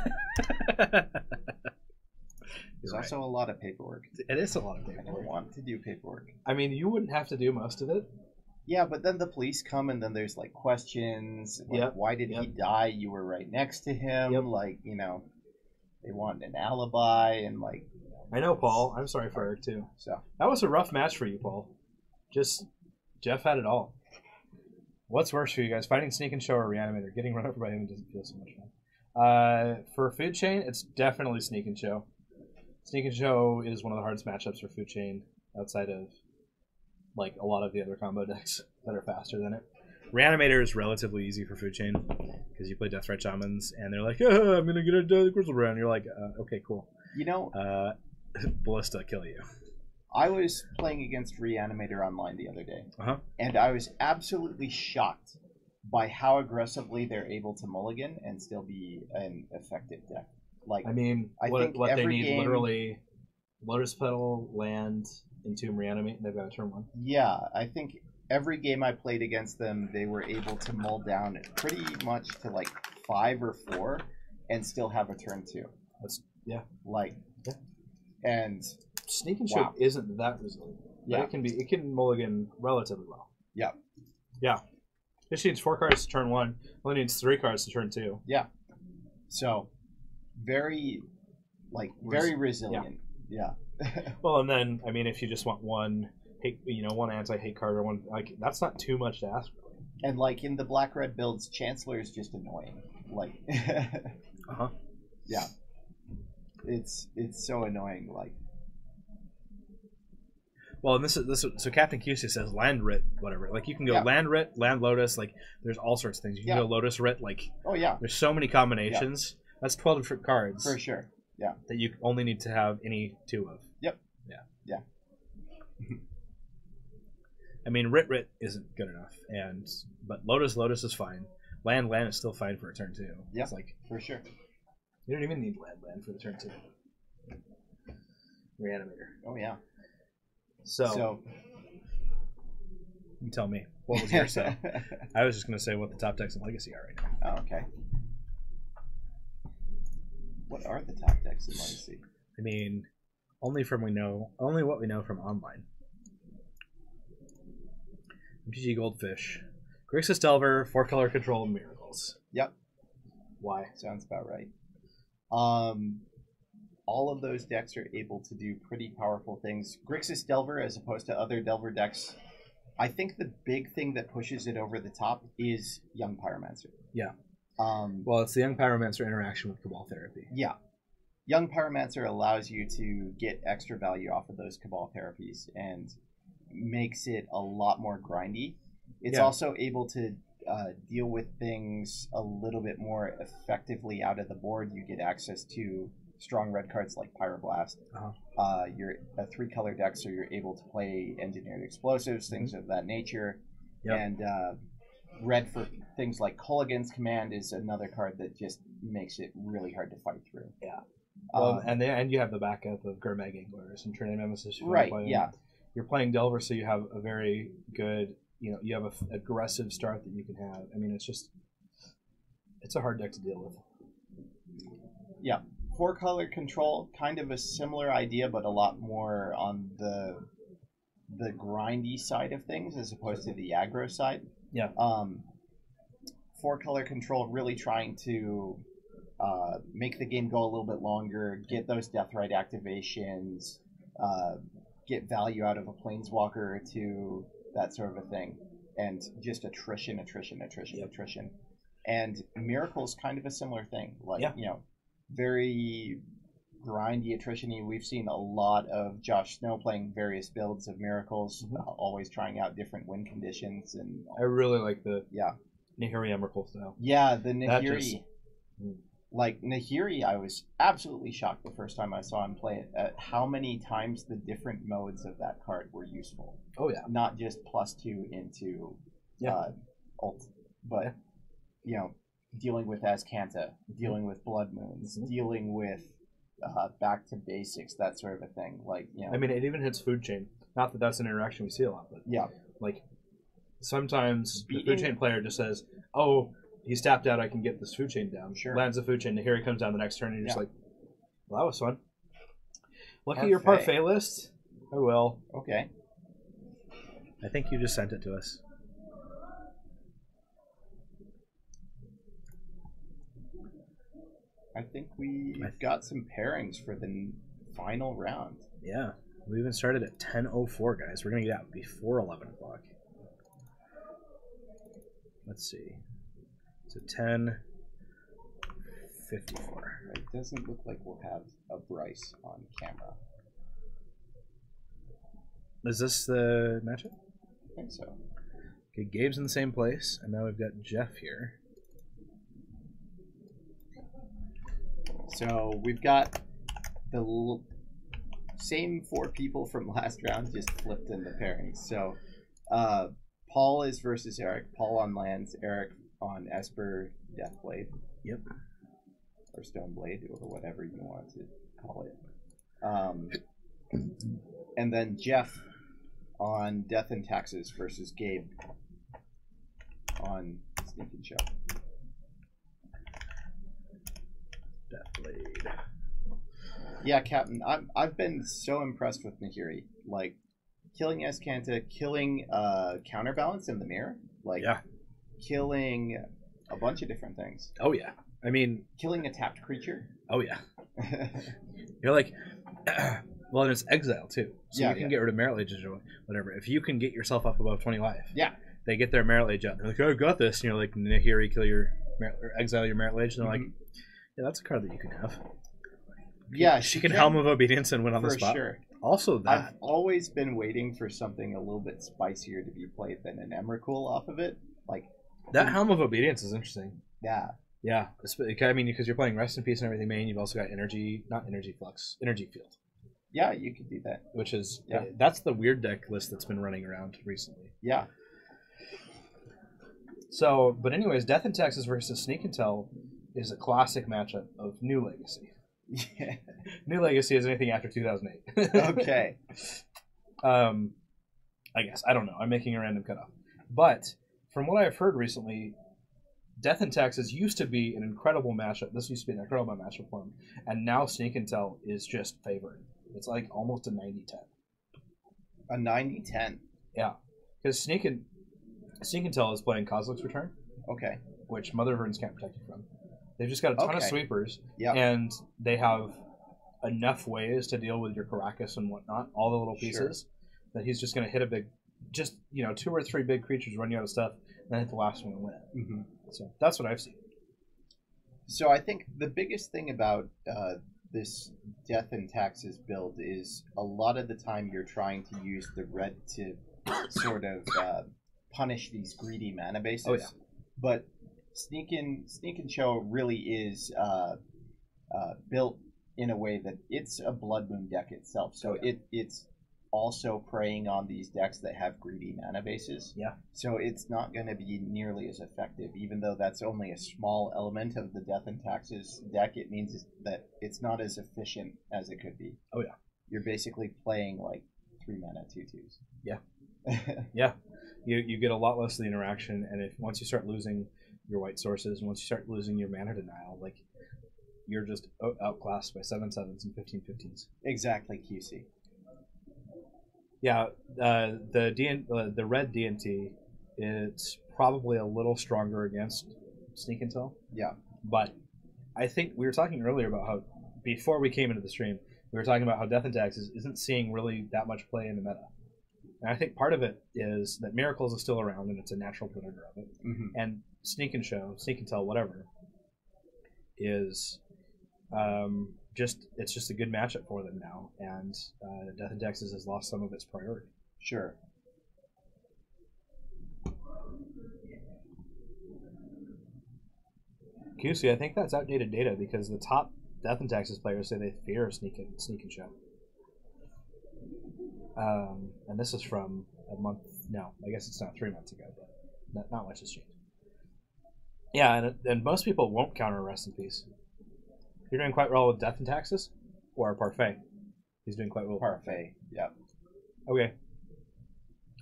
also a lot of paperwork. It is a lot of paperwork. I don't want to do paperwork. I mean, you wouldn't have to do most of it. Yeah, but then the police come, and then there's like questions. Like, yep. Why did he die? You were right next to him. Yep. Like, you know, they want an alibi, and like. I know, Paul. I'm sorry for Eric too. So that was a rough match for you, Paul. Just Jeff had it all. What's worse for you guys? Fighting Sneak and Show or Reanimator? Getting run over by him doesn't feel so much fun. For Food Chain, it's definitely Sneak and Show. Sneak and Show is one of the hardest matchups for Food Chain outside of like a lot of the other combo decks that are faster than it. Reanimator is relatively easy for Food Chain because you play Death Threat Shamans and they're like, oh, I'm gonna get a Crystal Brown. You're like, okay, cool. You know, Ballista kill you. I was playing against Reanimator online the other day, and I was absolutely shocked by how aggressively they're able to mulligan and still be an effective deck. Like, I mean, I think what they every need game, literally Lotus Petal, land, Entomb, Reanimate, and they've got a turn 1. Yeah, I think every game I played against them, they were able to mull down pretty much to like 5 or 4 and still have a turn 2. That's like, yeah. And Sneak and Show isn't that resilient. But it can mulligan relatively well. Yeah. Yeah. It needs 4 cards to turn 1. Only needs 3 cards to turn 2. Yeah. So very resilient. Yeah. Well, and then I mean, if you just want one anti-hate card or one, like, that's not too much to ask for. And like in the black-red builds, Chancellor is just annoying. Like, yeah. It's so annoying. Like, well, and this is so Captain QC says land writ, whatever. Like, you can go land writ, land lotus. Like, there's all sorts of things. You can go lotus writ. Like, oh yeah, there's so many combinations. That's 12 different cards for sure. Yeah. That you only need to have any 2 of. Yep. Yeah. I mean, Rit isn't good enough, but Lotus is fine. Land is still fine for a turn 2. Yeah, it's like for sure. You don't even need land for the turn 2. Reanimator. Oh yeah. So you tell me, what was your so? I was just going to say what the top decks in Legacy are right now. Oh, okay. What are the top decks in Legacy? I mean, only what we know from online. PCG Goldfish, Grixis Delver, 4-color control, Miracles. Yep. Why? Sounds about right. All of those decks are able to do pretty powerful things. Grixis Delver, as opposed to other Delver decks, I think the big thing that pushes it over the top is Young Pyromancer. Yeah. Well, it's the Young Pyromancer interaction with Cabal Therapy. Yeah. Young Pyromancer allows you to get extra value off of those Cabal Therapies and makes it a lot more grindy. It's also able to deal with things a little bit more effectively out of the board. You get access to strong red cards like Pyroblast. You're a 3-color deck, so you're able to play Engineered Explosives, things of that nature. Yep. And red for things like Culligan's Command is another card that just makes it really hard to fight through. Yeah. Well, and you have the backup of Gurmag Anglers and Trinity Nemesis. Right, yeah. You're playing Delver, so you have a very good, you have an aggressive start that you can have. I mean, it's a hard deck to deal with. Yeah. 4-color control, kind of a similar idea, but a lot more on the grindy side of things as opposed to the aggro side. Yeah. 4-color control, really trying to make the game go a little bit longer, get those Deathrite activations, get value out of a Planeswalker or 2, that sort of a thing, and just attrition. And Miracle's kind of a similar thing, like very grindy, attrition-y. We've seen a lot of Josh Snow playing various builds of Miracles, always trying out different win conditions. And I really like the Nahiri Emrakul style. Yeah, the Nahiri. Like, Nahiri, I was absolutely shocked the first time I saw him play it at how many times the different modes of that card were useful. Oh, yeah. Not just +2 into ult, but, dealing with Azcanta, dealing with Blood Moons, dealing with back to basics, that sort of a thing. Like, I mean, it even hits Food Chain. Not that that's an interaction we see a lot, but like sometimes the Food Chain player just says, "Oh, he's tapped out. I can get this Food Chain down." Sure. Lands the Food Chain, and here he comes down the next turn, and you're just like, "Well, that was fun." Look at your parfait list. I will. Okay. I think you just sent it to us. I think we've got some pairings for the final round. Yeah. We even started at 10:04, guys. We're going to get out before 11 o'clock. Let's see. So 10:54. It doesn't look like we'll have a Bryce on camera. Is this the matchup? I think so. Okay, Gabe's in the same place, and now we've got Jeff here. So we've got the same 4 people from last round, just flipped in the pairings. So Paul is versus Eric. Paul on lands, Eric on Esper Deathblade. Yep. Or Stoneblade, or whatever you want to call it. And then Jeff on Death and Taxes versus Gabe on Stinking Show. Deathblade. Yeah, Captain. I've been so impressed with Nahiri. Like, killing Azcanta, killing Counterbalance in the mirror. Like, killing a bunch of different things. Oh, yeah. I mean... Killing a tapped creature. Oh, yeah. You're like... well, and it's exile, too. So you can get rid of Merit Legions or whatever. If you can get yourself up above 20 life. Yeah. They get their Merit Lege out. They're like, oh, I got this. And you're like, Nahiri, kill your... or exile your Merit Lege. And they're like... Yeah, that's a card that you can have. Yeah, she can Helm of Obedience and win on the spot. For sure. Also, that I've always been waiting for something a little bit spicier to be played than an Emrakul off of it. Like that Helm of Obedience is interesting. Yeah, Yeah, I mean, because you're playing Rest in Peace and everything main, you've also got Energy Field. Yeah, you could do that. Which is, yeah. That's the weird deck list that's been running around recently. Yeah. So, but anyways, Death and Taxes versus Sneak and Tell is a classic matchup of New Legacy. Yeah. New Legacy is anything after 2008. Okay. I guess. I don't know. I'm making a random cutoff. But from what I've heard recently, Death and Taxes used to be an incredible matchup. This used to be an incredible matchup for him. And now Sneak and Tell is just favored. It's like almost a 90-10. A 90-10? Yeah. Because Sneak and Tell is playing Kozilek's Return. Okay. Which Mother Verns can't protect you from. They've just got a ton of sweepers. Yeah. And they have enough ways to deal with your Caracas and whatnot, all the little pieces, that he's just going to hit a big, just, 2 or 3 big creatures run you out of stuff, and then hit the last one and win it. Mm-hmm. So that's what I've seen. So I think the biggest thing about this Death and Taxes build is a lot of the time you're trying to use the red to sort of punish these greedy mana bases. Oh, yeah. But Sneak and Show really is built in a way that it's a Blood Moon deck itself. So it's also preying on these decks that have greedy mana bases. Yeah. So it's not going to be nearly as effective, even though that's only a small element of the Death and Taxes deck. It means that it's not as efficient as it could be. Oh, yeah. You're basically playing like 3 mana 2/2s. Yeah. Yeah. You get a lot less of the interaction, and once you start losing your white sources, and once you start losing your mana denial, like, you're just outclassed by 7/7s and 15/15s. Exactly, QC. Yeah, the red DNT, it's probably a little stronger against Sneak and Tell. Yeah. But I think we were talking earlier about how, before we came into the stream, we were talking about how Death and Taxes isn't seeing really that much play in the meta. And I think part of it is that Miracles is still around and it's a natural predator of it. Mm-hmm. And Sneak and Tell, whatever, is it's just a good matchup for them now, and Death and Taxes has lost some of its priority. Sure. QC, I think that's outdated data because the top Death and Taxes players say they fear Sneak and Show. And this is from a month. No, I guess it's not 3 months ago, but not much has changed. Yeah, and most people won't counter Rest in Peace. You're doing quite well with Death and Taxes, or Parfait. He's doing quite well. Parfait, yeah. Okay.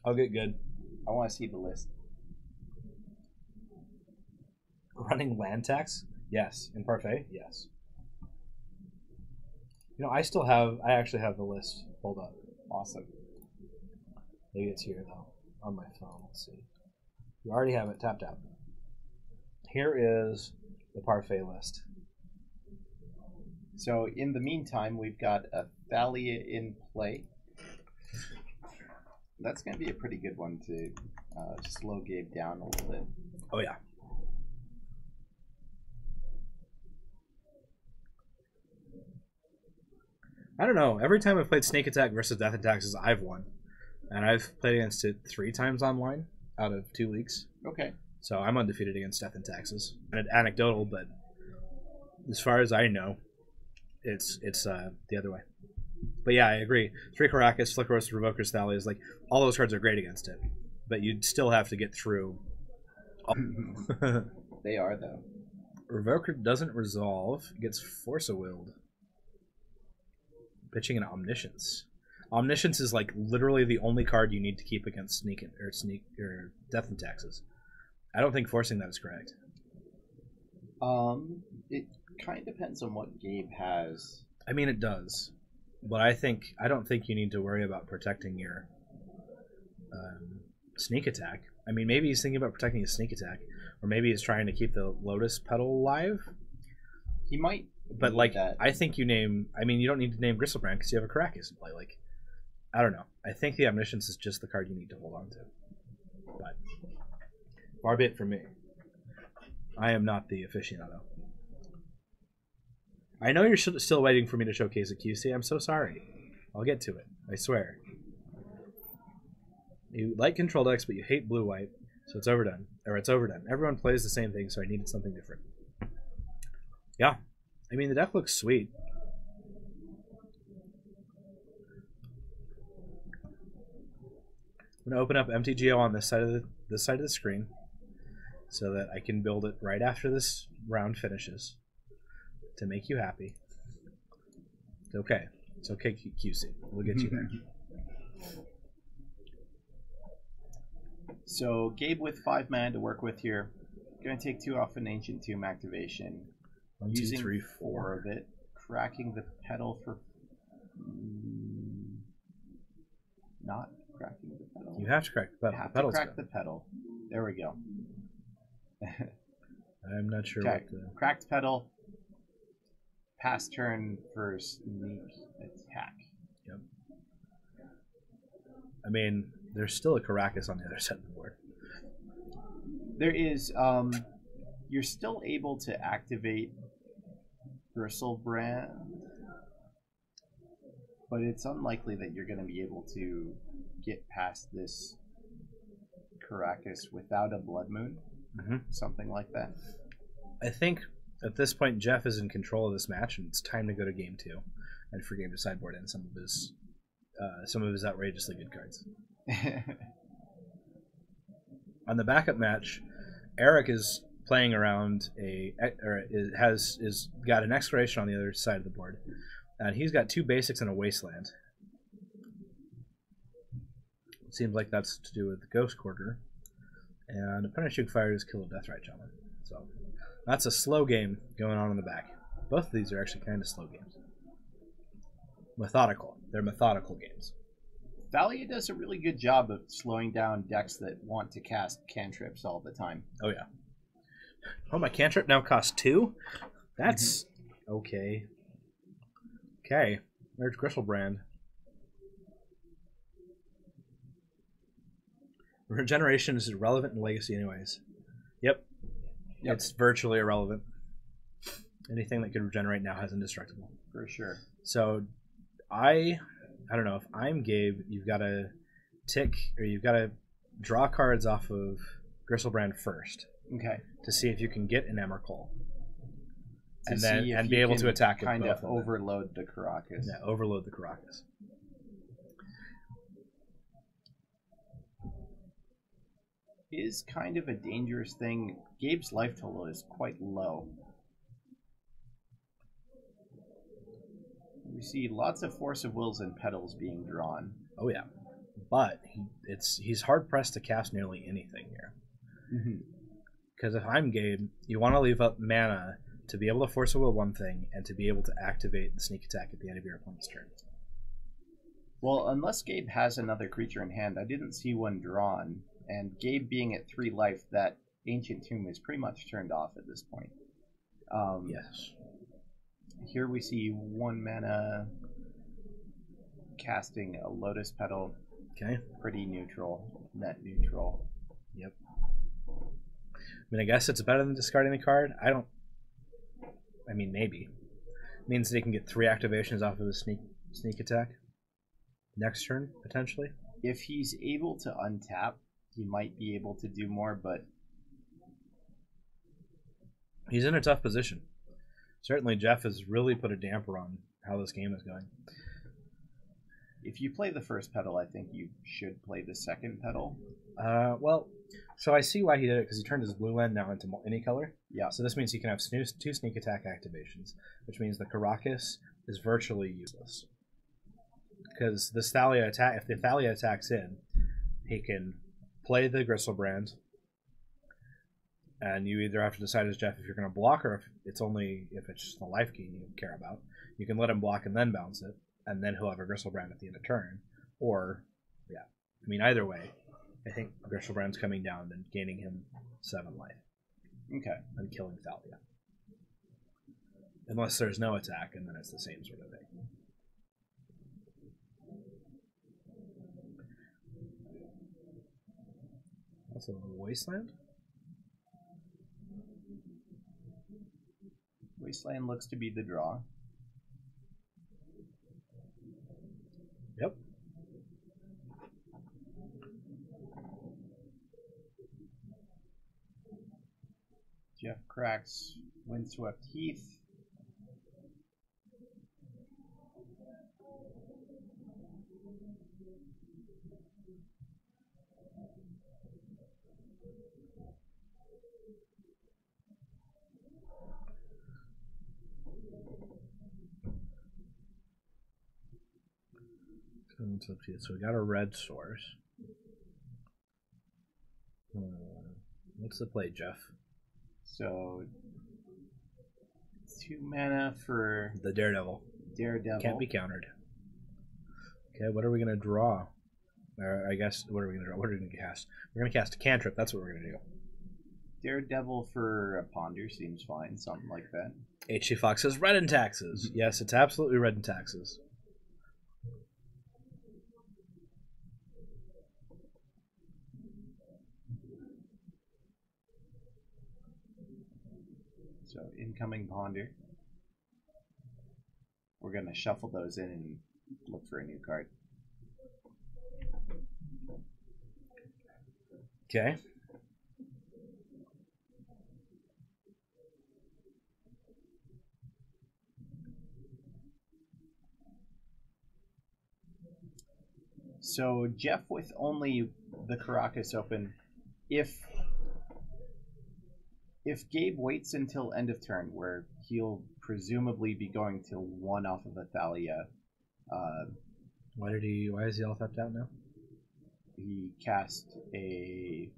I'll get good. I want to see the list. Running land tax? Yes. In Parfait? Yes. I actually have the list pulled up. Awesome. Maybe it's here, though, on my phone. Let's see. You already have it tapped out. Here is the Parfait list. So in the meantime, we've got a Thalia in play. That's going to be a pretty good one to slow Gabe down a little bit. Oh, yeah. I don't know. Every time I've played Snake Attack versus Death and Taxes, I've won. And I've played against it 3 times online out of 2 leagues. Okay. So I'm undefeated against Death and Taxes. And anecdotal, but as far as I know, it's the other way. But yeah, I agree. 3 Caracas, Flickeros, Revokers, Thalias, like, all those cards are great against it. But you'd still have to get through. They are, though. Revoker doesn't resolve, gets Force-a-Willed. Pitching an Omniscience. Omniscience is like literally the only card you need to keep against Sneak or Death and Taxes. I don't think forcing that is correct. It kind of depends on what Gabe has. I mean, it does, but I don't think you need to worry about protecting your Sneak Attack. I mean, maybe he's thinking about protecting his Sneak Attack, or maybe he's trying to keep the Lotus Petal alive. He might. But like, I think you don't need to name Gristlebrand because you have a Caracas in play. Like, I don't know. I think the Omniscience is just the card you need to hold on to. But far be it from me. I am not the aficionado. I know you're still waiting for me to showcase a QC. I'm so sorry. I'll get to it. I swear. You like control decks, but you hate blue-white, so it's overdone. Or it's overdone. Everyone plays the same thing, so I needed something different. Yeah. I mean, the deck looks sweet. I'm gonna open up MTGO on this side of the screen, so that I can build it right after this round finishes, to make you happy. It's okay. It's okay, QC. We'll get you there. So Gabe with 5 mana to work with here. Going to take 2 off an Ancient Tomb activation. 1, 2, using 3, 4 of it. Cracking the pedal for... not cracking the pedal. You have to crack the pedal. You have the to crack the pedal. There we go. I'm not sure Okay. what the... Cracked pedal. Pass turn for sneak attack. Yep. I mean, there's still a Caracas on the other side of the board. There is, you're still able to activate Bristlebrand, but it's unlikely that you're going to be able to get past this Caracas without a Blood Moon, something like that. I think at this point Jeff is in control of this match, and it's time to go to game 2 and for game to sideboard in some of his outrageously good cards. On the backup match, Eric is playing around is got an Excavation on the other side of the board, and he's got 2 basics and a Wasteland. It seems like that's to do with the Ghost Quarter, and a Punishing Fire is kill a Deathrite Shaman. So that's a slow game going on in the back. Both of these are actually kind of slow games. Methodical. They're methodical games. Thalia does a really good job of slowing down decks that want to cast cantrips all the time. Oh, yeah. Oh, my cantrip now costs 2? That's okay. Okay. There's Gristlebrand. Regeneration is irrelevant in Legacy anyways. Yep. It's virtually irrelevant. Anything that can regenerate now has Indestructible. For sure. So, I don't know, if I'm Gabe, you've got to you've got to draw cards off of Gristlebrand first. Okay. To see if you can get an Emrakul. And be able to attack kind with of overload the Caracas. Yeah, overload the Caracas. Is kind of a dangerous thing. Gabe's life total is quite low. We see lots of Force of Wills and Petals being drawn. Oh yeah, but he's hard pressed to cast nearly anything here. Because if I'm Gabe, you want to leave up mana to be able to Force of Will one thing and to be able to activate the sneak attack at the end of your opponent's turn. Well, unless Gabe has another creature in hand, I didn't see one drawn. And Gabe being at 3 life, that Ancient Tomb is pretty much turned off at this point. Yes. Here we see 1 mana casting a Lotus Petal. Okay. Pretty neutral, net neutral. Yep. I mean, I guess it's better than discarding the card. I mean, maybe. It means they can get 3 activations off of the sneak attack next turn, potentially. If he's able to untap, he might be able to do more, but he's in a tough position. Certainly, Jeff has really put a damper on how this game is going. If you play the first petal, I think you should play the second petal. Well, so I see why he did it, because he turned his blue land now into any color. Yeah. So this means he can have 2 sneak attack activations, which means the Caracas is virtually useless. Because the Thalia attack, if the Thalia attacks in, he can play the Gristlebrand, and you either have to decide as Jeff if you're going to block or if it's just a life gain you care about. You can let him block and then bounce it, and then he'll have a Gristlebrand at the end of turn. Or, yeah, I mean, either way, I think Gristlebrand's coming down and gaining him 7 life. Okay. And killing Thalia. Unless there's no attack, and then it's the same sort of thing. Also, Wasteland? Wasteland looks to be the draw. Yep. Jeff cracks Windswept Heath. So we got a red source. What's the play, Jeff? So 2 mana for the Daredevil. Daredevil. Can't be countered. Okay, what are we gonna draw? I guess what are we gonna draw? What are we gonna cast? We're gonna cast a cantrip. That's what we're gonna do. Daredevil for a ponder seems fine. Something like that. H.C. Fox says red in taxes. Yes, it's absolutely red in taxes. So incoming ponder. We're gonna shuffle those in and look for a new card. Okay. So Jeff with only the Caracas open, if Gabe waits until end of turn, where he'll presumably be going to one off of Athalia. Why is he all tapped out now? He cast a.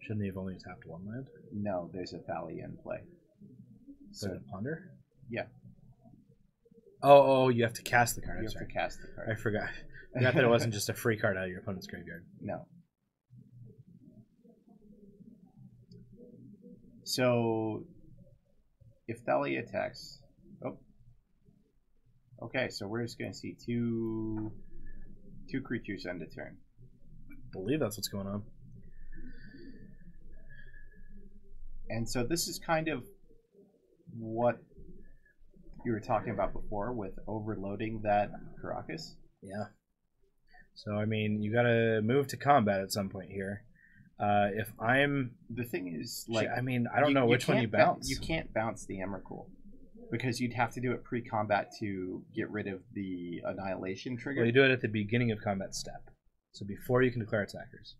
Shouldn't he have only tapped one land? No, there's Athalia in play. So a ponder? Yeah. Oh, you have to cast the card. You have to cast the card. I forgot. I forgot that it wasn't just a free card out of your opponent's graveyard. No. So, if Thalia attacks... Oh. Okay, so we're just going to see two creatures end a turn. I believe that's what's going on. And so this is kind of what you were talking about before with overloading that Caracas. Yeah. So, I mean, you got to move to combat at some point here. If I'm... The thing is, like... I mean, I don't know which one you bounce. You can't bounce the Emrakul. Because you'd have to do it pre-combat to get rid of the Annihilation trigger. Well, you do it at the beginning of combat step. So before you can declare attackers.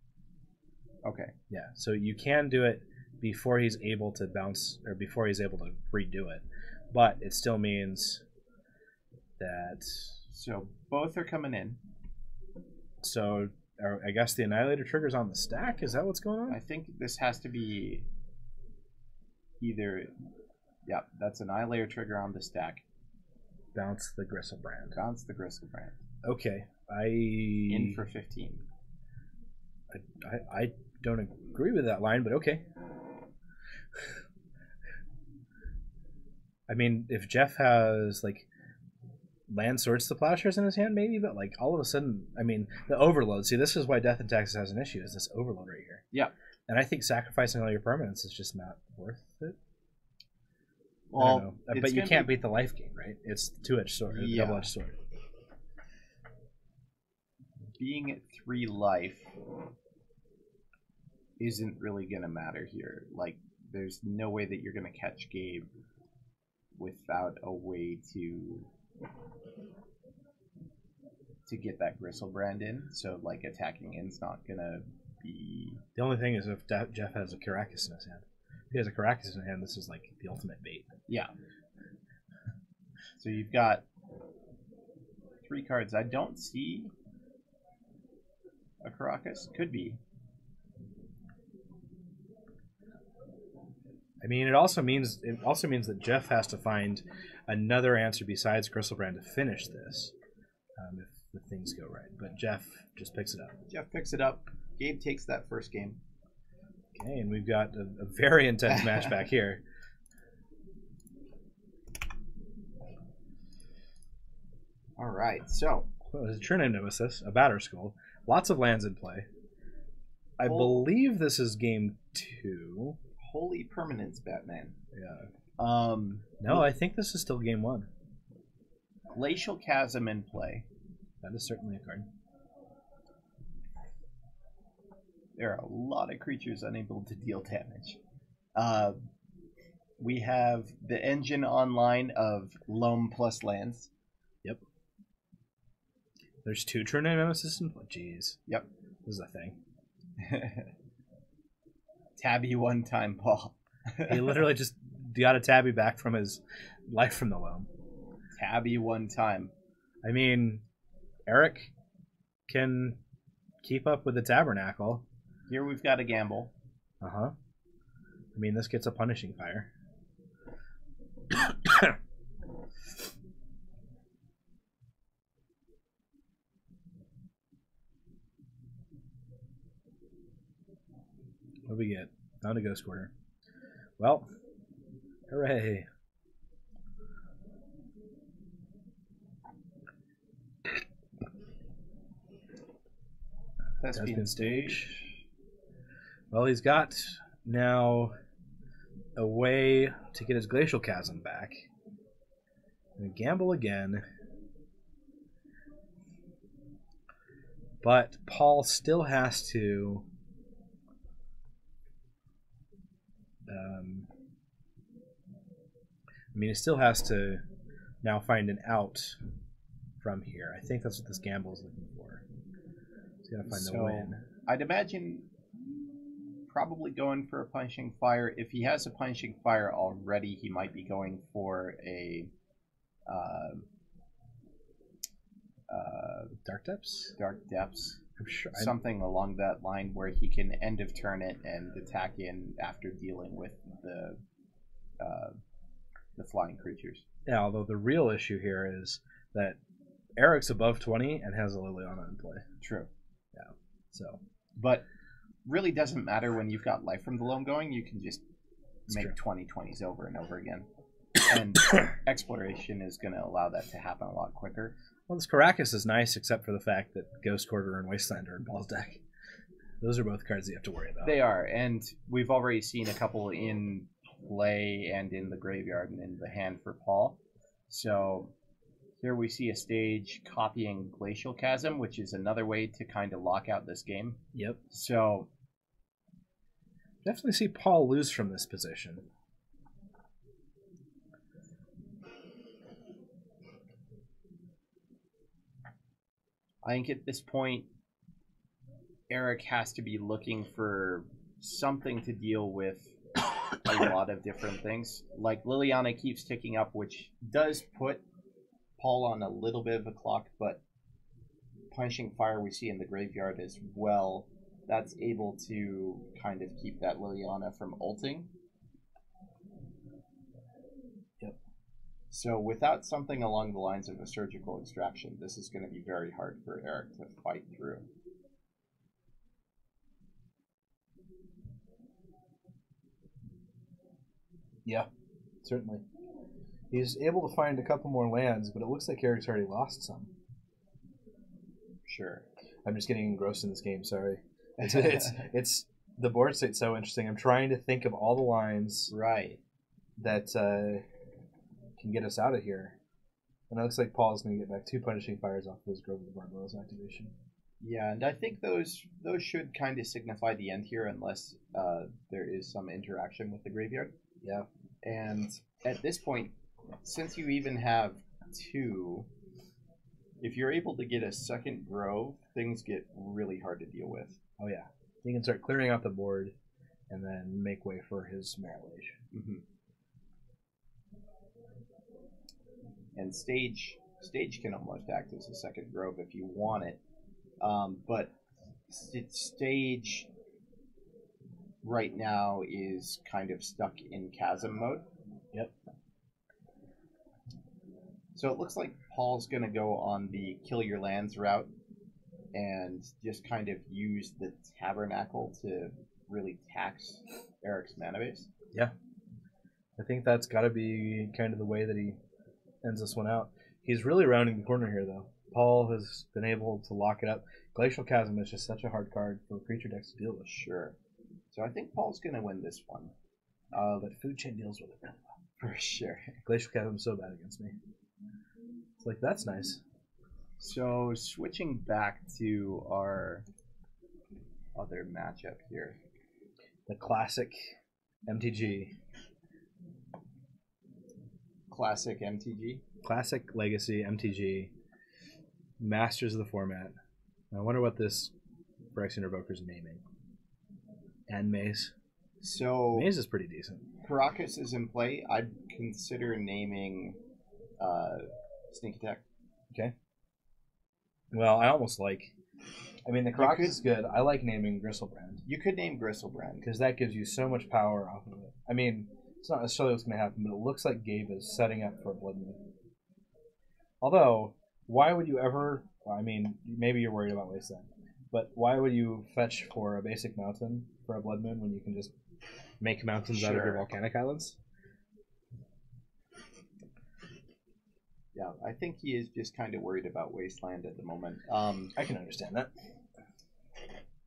Okay. Yeah, so you can do it before he's able to bounce, or before he's able to redo it. But it still means that... So both are coming in. So... I guess the Annihilator trigger's on the stack? Is that what's going on? I think this has to be either... Yeah, that's Annihilator trigger on the stack. Bounce the Gristlebrand. Bounce the Gristlebrand. Okay. In for 15. I don't agree with that line, but okay. I mean, if Jeff has, like... Land Swords to Plowshares in his hand, maybe, but like all of a sudden, I mean, the overload. See, this is why Death and Taxes has an issue, is this overload right here. Yeah. And I think sacrificing all your permanents is just not worth it. Well, but you can't beat the life gain, right? It's two-edged sword, double-edged sword. Being at 3 life isn't really going to matter here. Like, there's no way that you're going to catch Gabe without a way to get that Gristlebrand in, so like attacking in's not gonna be... The only thing is if Jeff has a Caracas in his hand. If he has a Caracas in his hand, this is like the ultimate bait. Yeah. So you've got 3 cards. I don't see a Caracas. Could be. I mean, it also means that Jeff has to find another answer besides Gristlebrand to finish this, if the things go right. But Jeff just picks it up. Jeff picks it up. Gabe takes that first game. Okay, and we've got a very intense match back here. All right, so there's a Trinity Nemesis, a Batter Skull, lots of lands in play. I believe this is game 2. Holy Permanence, Batman. Yeah. No, I think this is still game 1. Glacial Chasm in play. That is certainly a card. There are a lot of creatures unable to deal damage. We have the engine online of Loam plus lands. Yep. There's 2 turn name nemesis. Oh, jeez. Yep. This is a thing. Tabby one time, Paul. He literally just got a tabby back from his life from the loam. Tabby one time. I mean, Eric can keep up with the tabernacle. Here we've got a gamble. Uh-huh. I mean, this gets a punishing fire. What do we get? Found a ghost quarter. Well, hooray. Thespian stage. Well, he's got now a way to get his glacial chasm back. And gamble again. But Paul still has to he still has to now find an out from here. I think that's what this gamble is looking for. He's got to find the win. I'd imagine probably going for a punishing fire. If he has a punishing fire already, he might be going for a Dark Depths? Dark Depths. I'm sure. Something along that line where he can end of turn it and attack in after dealing with the flying creatures. Yeah, although the real issue here is that Eric's above 20 and has a Liliana in play. True. Yeah. So, but really doesn't matter when you've got Life from the Loam going. You can just make true. 20/20s over and over again. And exploration is going to allow that to happen a lot quicker. Well, this Caracas is nice, except for the fact that Ghost Quarter and Wasteland are in Paul's deck. Those are both cards that you have to worry about. They are, and we've already seen a couple in play and in the graveyard and in the hand for Paul. So here we see a stage copying Glacial Chasm, which is another way to kind of lock out this game. Yep. So definitely see Paul lose from this position. I think at this point, Eric has to be looking for something to deal with a lot of different things. Like Liliana keeps ticking up, which does put Paul on a little bit of a clock, but Punishing Fire we see in the graveyard as well. That's able to kind of keep that Liliana from ulting. Yep. So without something along the lines of a surgical extraction, this is going to be very hard for Eric to fight through. Yeah, certainly. He's able to find a couple more lands, but it looks like Eric's already lost some. Sure. I'm just getting engrossed in this game, sorry. It's the board state's so interesting. I'm trying to think of all the lines right that can get us out of here. And it looks like Paul's going to get back 2 Punishing Fires off of his Grove of the Barbarous activation. Yeah, and I think those should kind of signify the end here unless there is some interaction with the graveyard. Yeah. And at this point, since you even have 2, if you're able to get a second Grove, things get really hard to deal with. Oh, yeah. He can start clearing out the board and then make way for his Marrow Age. Mm-hmm. And stage can almost act as a second Grove if you want it. But stage right now is kind of stuck in chasm mode. Yep. So it looks like Paul's going to go on the kill your lands route and just kind of use the Tabernacle to really tax Eric's mana base. Yeah. I think that's got to be kind of the way that he ends this one out. He's really rounding the corner here, though. Paul has been able to lock it up. Glacial Chasm is just such a hard card for creature decks to deal with. Sure. So I think Paul's going to win this one. But Food Chain deals with it really well. For sure. Glacial Chasm is so bad against me. It's like, that's nice. So switching back to our other matchup here. The classic MTG. Classic MTG? Classic Legacy MTG. Masters of the format. I wonder what this Phyrexian Revoker's naming. And Maze. So Maze is pretty decent. Caracas is in play. I'd consider naming Sneak Attack. Okay. Well, I almost like... I mean, the Caracas is good. I like naming Gristlebrand. You could name Gristlebrand. Because that gives you so much power off of it. I mean, it's not necessarily what's going to happen, but it looks like Gabe is setting up for a Blood Moon. Although, why would you ever... Well, I mean, maybe you're worried about Wasteland. But why would you fetch for a basic mountain for a Blood Moon when you can just make mountains out of your volcanic islands? Yeah, I think he is just kind of worried about Wasteland at the moment. I can understand that.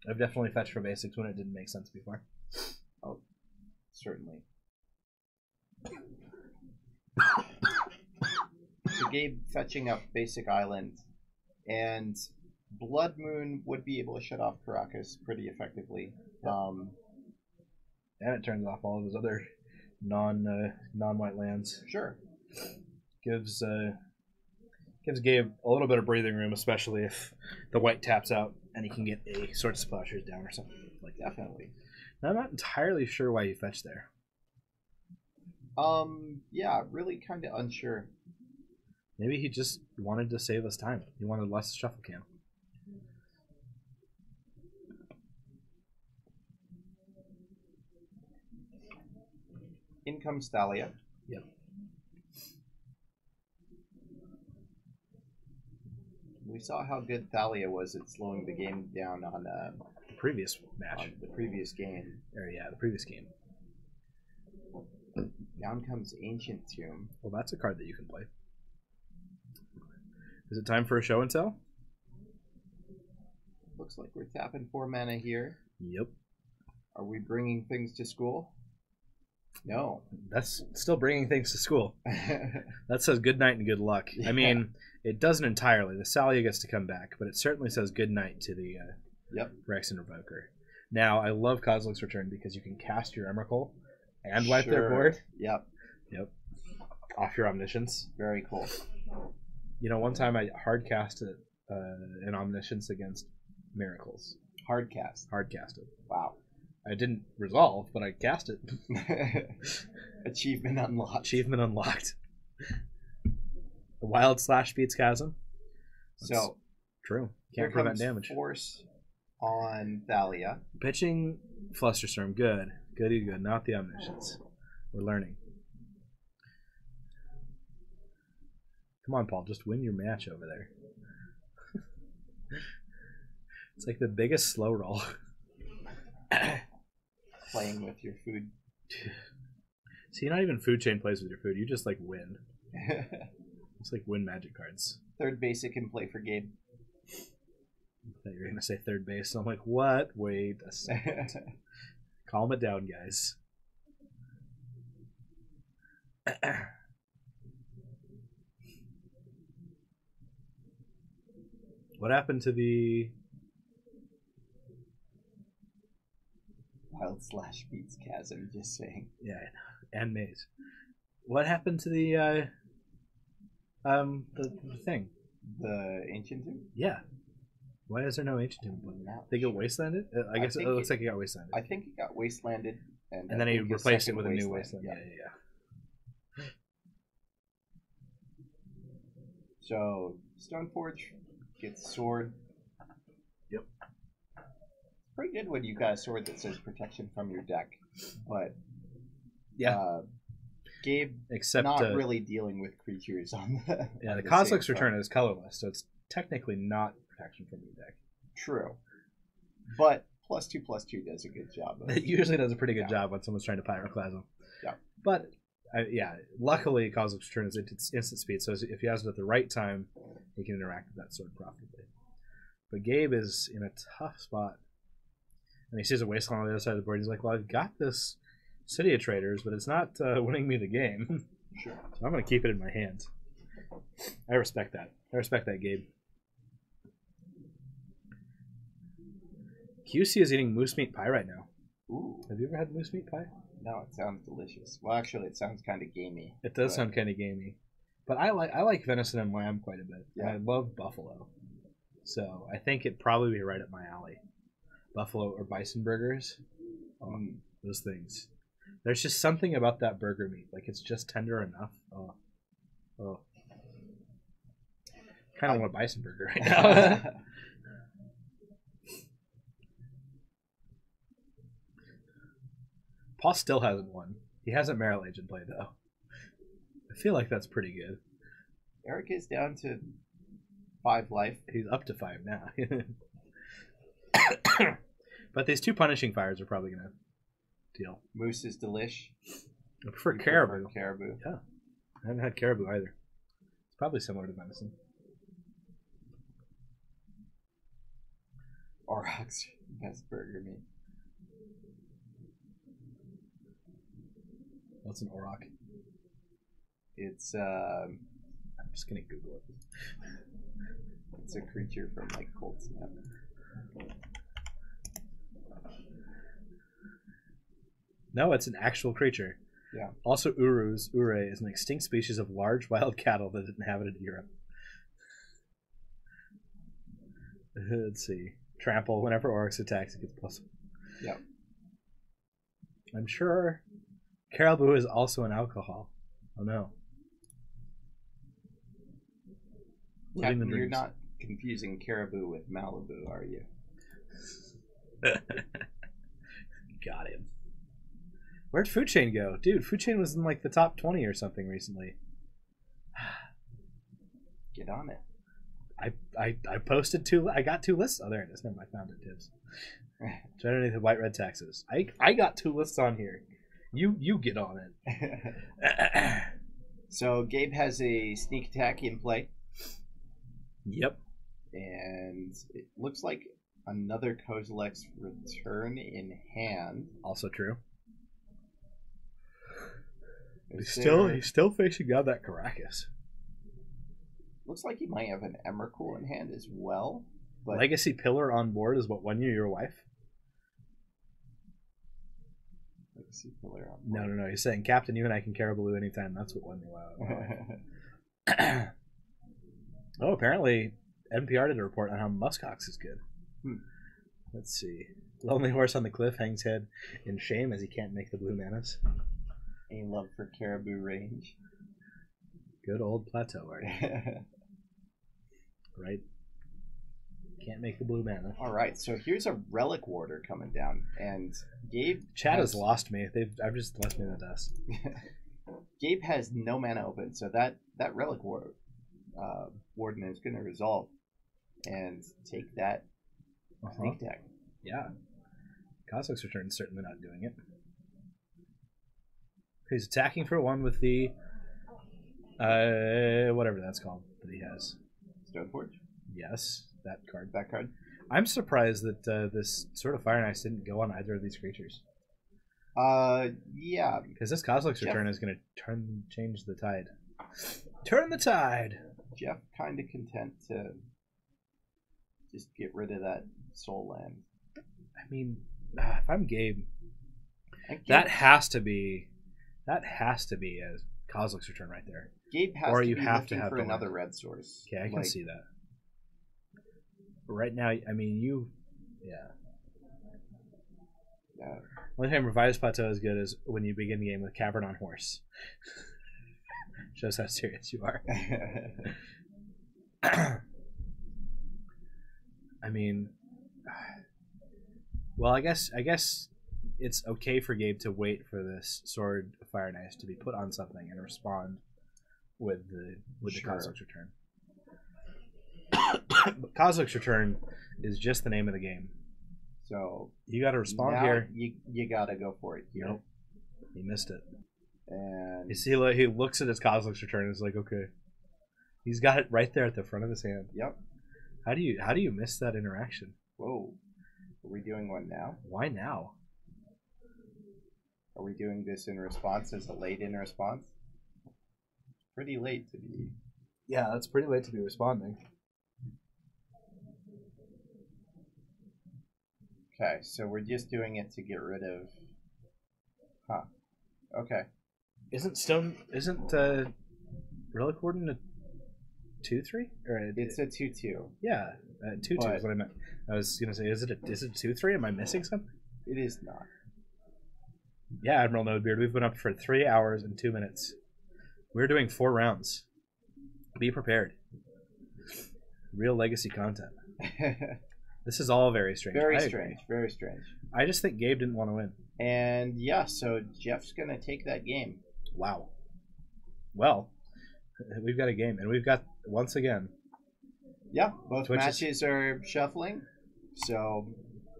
I've definitely fetched for basics when it didn't make sense before. Oh, certainly. So Gabe fetching up basic island, and Blood Moon would be able to shut off Caracas pretty effectively. Yep. And it turns off all of his other non-white lands. Sure. Gives Gabe a little bit of breathing room, especially if the white taps out and he can get a Sword Splashers down or something like that. Definitely. Now, I'm not entirely sure why you fetched there. Yeah, really kind of unsure. Maybe he just wanted to save us time. He wanted less shuffle cam. In comes Thalia. Yep. We saw how good Thalia was at slowing the game down on the previous match. On the previous game. The previous game. Down comes Ancient Tomb. Well, that's a card that you can play. Is it time for a show and tell? Looks like we're tapping 4 mana here. Yep. Are we bringing things to school? No. That's still bringing things to school. That says good night and good luck. Yeah. I mean, it doesn't entirely. The Thalia gets to come back, but it certainly says good night to the Phyrexian Revoker. Now, I love Kozilek's Return because you can cast your Emrakul and wipe their board. Yep. Off your Omniscience. Very cool. You know, one time I hard cast an Omniscience against Miracles. Hard cast it. Wow. I didn't resolve, but I cast it. Achievement unlocked. The Wild Slash beats Chasm. That's true. Can't prevent damage. Force on Thalia. Pitching Flusterstorm. Good. Good. Not the Omniscience. We're learning. Come on, Paul. Just win your match over there. It's like the biggest slow roll. Playing with your food. See, not even Food Chain plays with your food. You just like win. It's like win magic cards. Third basic in play for Gabe. I thought you were going to say third base. I'm like, what? Wait a second. Calm it down, guys. What happened to the... Wild Slash beats Chasm, just saying. Yeah, and Maze. What happened to the thing? The Ancient Tomb? Yeah. Why is there no Ancient Tomb? They get wastelanded? I guess it looks like it got wastelanded. I think it got wastelanded. And then he replaced it with a new wasteland. Yeah. So, Stoneforge gets sword. Yep. Pretty good when you got a sword that says protection from your deck, but Gabe not really dealing with creatures on the the Kozilek's Return is colorless, so it's technically not protection from your deck. True, but +2/+2 does a good job. It usually does a pretty good job when someone's trying to Pyroclasm. Yeah, but luckily Kozilek's Return is instant speed, so if he has it at the right time, he can interact with that sword profitably. But Gabe is in a tough spot. And he sees a wasteland on the other side of the board. He's like, well, I've got this City of Traders, but it's not winning me the game. Sure. So I'm going to keep it in my hand. I respect that. I respect that, Gabe. QC is eating moose meat pie right now. Ooh. Have you ever had moose meat pie? No, it sounds delicious. Well, actually, it sounds kind of gamey. It does sound kind of gamey. But I like venison and lamb quite a bit. Yeah. I love buffalo. So I think it'd probably be right up my alley. Buffalo or bison burgers. Those things. There's just something about that burger meat. Like, it's just tender enough. Oh. Kind of want a bison burger right now. Paul still hasn't won. He hasn't Meryl Agent played, though. I feel like that's pretty good. Eric is down to 5 life. He's up to 5 now. But these 2 punishing fires are probably going to deal. Moose is delish. I prefer caribou. Caribou. Yeah. I haven't had caribou either. It's probably similar to venison. Aurochs, best burger meat. What's an auroch? It's I'm just gonna Google it. It's a creature from like Cold Snap. No, it's an actual creature. Yeah. Also, ure is an extinct species of large wild cattle that inhabited Europe. Let's see. Trample. Whenever Oryx attacks, it gets plus. Yep. I'm sure caribou is also an alcohol. Oh no. Captain, you're not confusing caribou with Malibu, are you? Got him. Where'd Food Chain go? Dude, Food Chain was in like the top 20 or something recently. Get on it. I posted 2. I got 2 lists. Oh, there it is. Never mind. I found it. Tips. Generate the white red taxes. I got 2 lists on here. You get on it. So Gabe has a sneak attack in play. Yep. And it looks like another Kozilek's return in hand. Also true. He's still facing down that Caracas. Looks like he might have an Emrakul in hand as well. But Legacy Pillar on board is what won you your wife? Legacy Pillar on board. No. He's saying, Captain, you and I can caribou anytime. That's what won me. Wow. Oh, apparently NPR did a report on how Muskox is good. Let's see. Lonely horse on the cliff hangs head in shame as he can't make the blue manas. A love for caribou range. Good old plateau, right? Can't make the blue mana. All right, so here's a relic warder coming down, and Gabe. Chad has lost me. I've just left me in the dust. Gabe has no mana open, so that relic warden is going to resolve and take that sneak attack. Yeah, Cosmic's Return is certainly not doing it. He's attacking for 1 with the whatever that's called that he has. Stoneforge? Yes, that card. That card? I'm surprised that this sort of Fire and Ice didn't go on either of these creatures. Yeah. Because this Cosmic's Return is going to change the tide. Turn the tide! Jeff kind of content to just get rid of that soul land. I mean, if I'm Gabe, that has to be a Cosmic's Return right there. Gabe has or to you be have looking to have for the another land. red source. Okay, I can see that. But right now, I mean, Yeah. Only time Revised Plateau is good is when you begin the game with Cavern on Horse. Shows how serious you are. I mean, well, I guess it's okay for Gabe to wait for this Sword of Fire and Ice to be put on something and respond with the Cosmic's Return. But Cosmic's Return is just the name of the game. So you got to respond now here. You got to go for it here. Nope, he missed it. And you see, he looks at his Cosmic's Return and is like, okay, he's got it right there at the front of his hand. Yep. How do you miss that interaction? Whoa, are we doing one now? Why now? Are we doing this in response as a late in response? Pretty late to be. Yeah, that's pretty late to be responding. Okay, so we're just doing it to get rid of. Huh. Okay. Isn't Relic Warden 2-3? Or It's a 2/2. yeah, 2-2 is what I meant. I was gonna say, is it 2-3? Am I missing something? It is not. Yeah, Admiral Nodebeard, we've been up for 3 hours and 2 minutes. We're doing 4 rounds. Be prepared. Real legacy content. This is all very strange. Very strange. Very strange. I just think Gabe didn't want to win. And yeah, so Jeff's gonna take that game. Wow. Well, we've got a game, and we've got, once again... Yeah, both Twitch matches are shuffling, so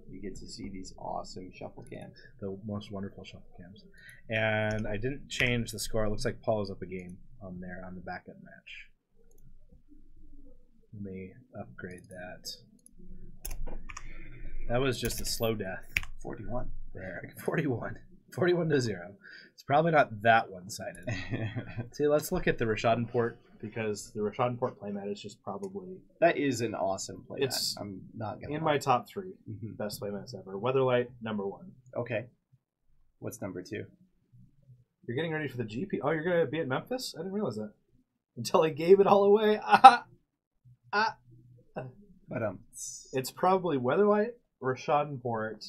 you get to see these awesome shuffle cams. The most wonderful shuffle cams. And I didn't change the score. It looks like Paul is up a game on there on the backup match. Let me upgrade that. That was just a slow death. 41. There. 41. 41-0. It's probably not that one-sided. See, let's look at the Rashadenport, because the Rashadenport playmat is just probably... That is an awesome playmat. It's I'm not gonna in lie. my top 3 best playmats ever. Weatherlight, number 1. Okay. What's number 2? You're getting ready for the GP. Oh, you're going to be at Memphis? I didn't realize that. Until I gave it all away. But It's probably Weatherlight, Rashadenport,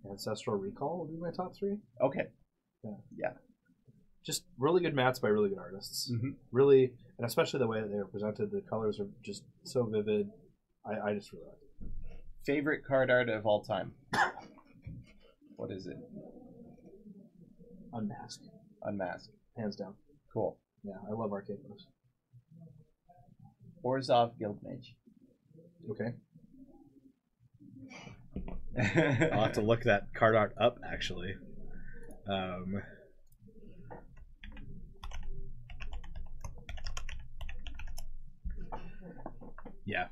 Ancestral Recall will be my top 3. Okay. Yeah. Just really good mats by really good artists. Really, and especially the way that they were presented. The colors are just so vivid. I just really like it. Favorite card art of all time? What is it? Unmasked. Unmasked. Hands down. Cool. Yeah, I love arcade moves. Orzhov Guildmage. Okay. I'll have to look that card art up, actually. Yeah,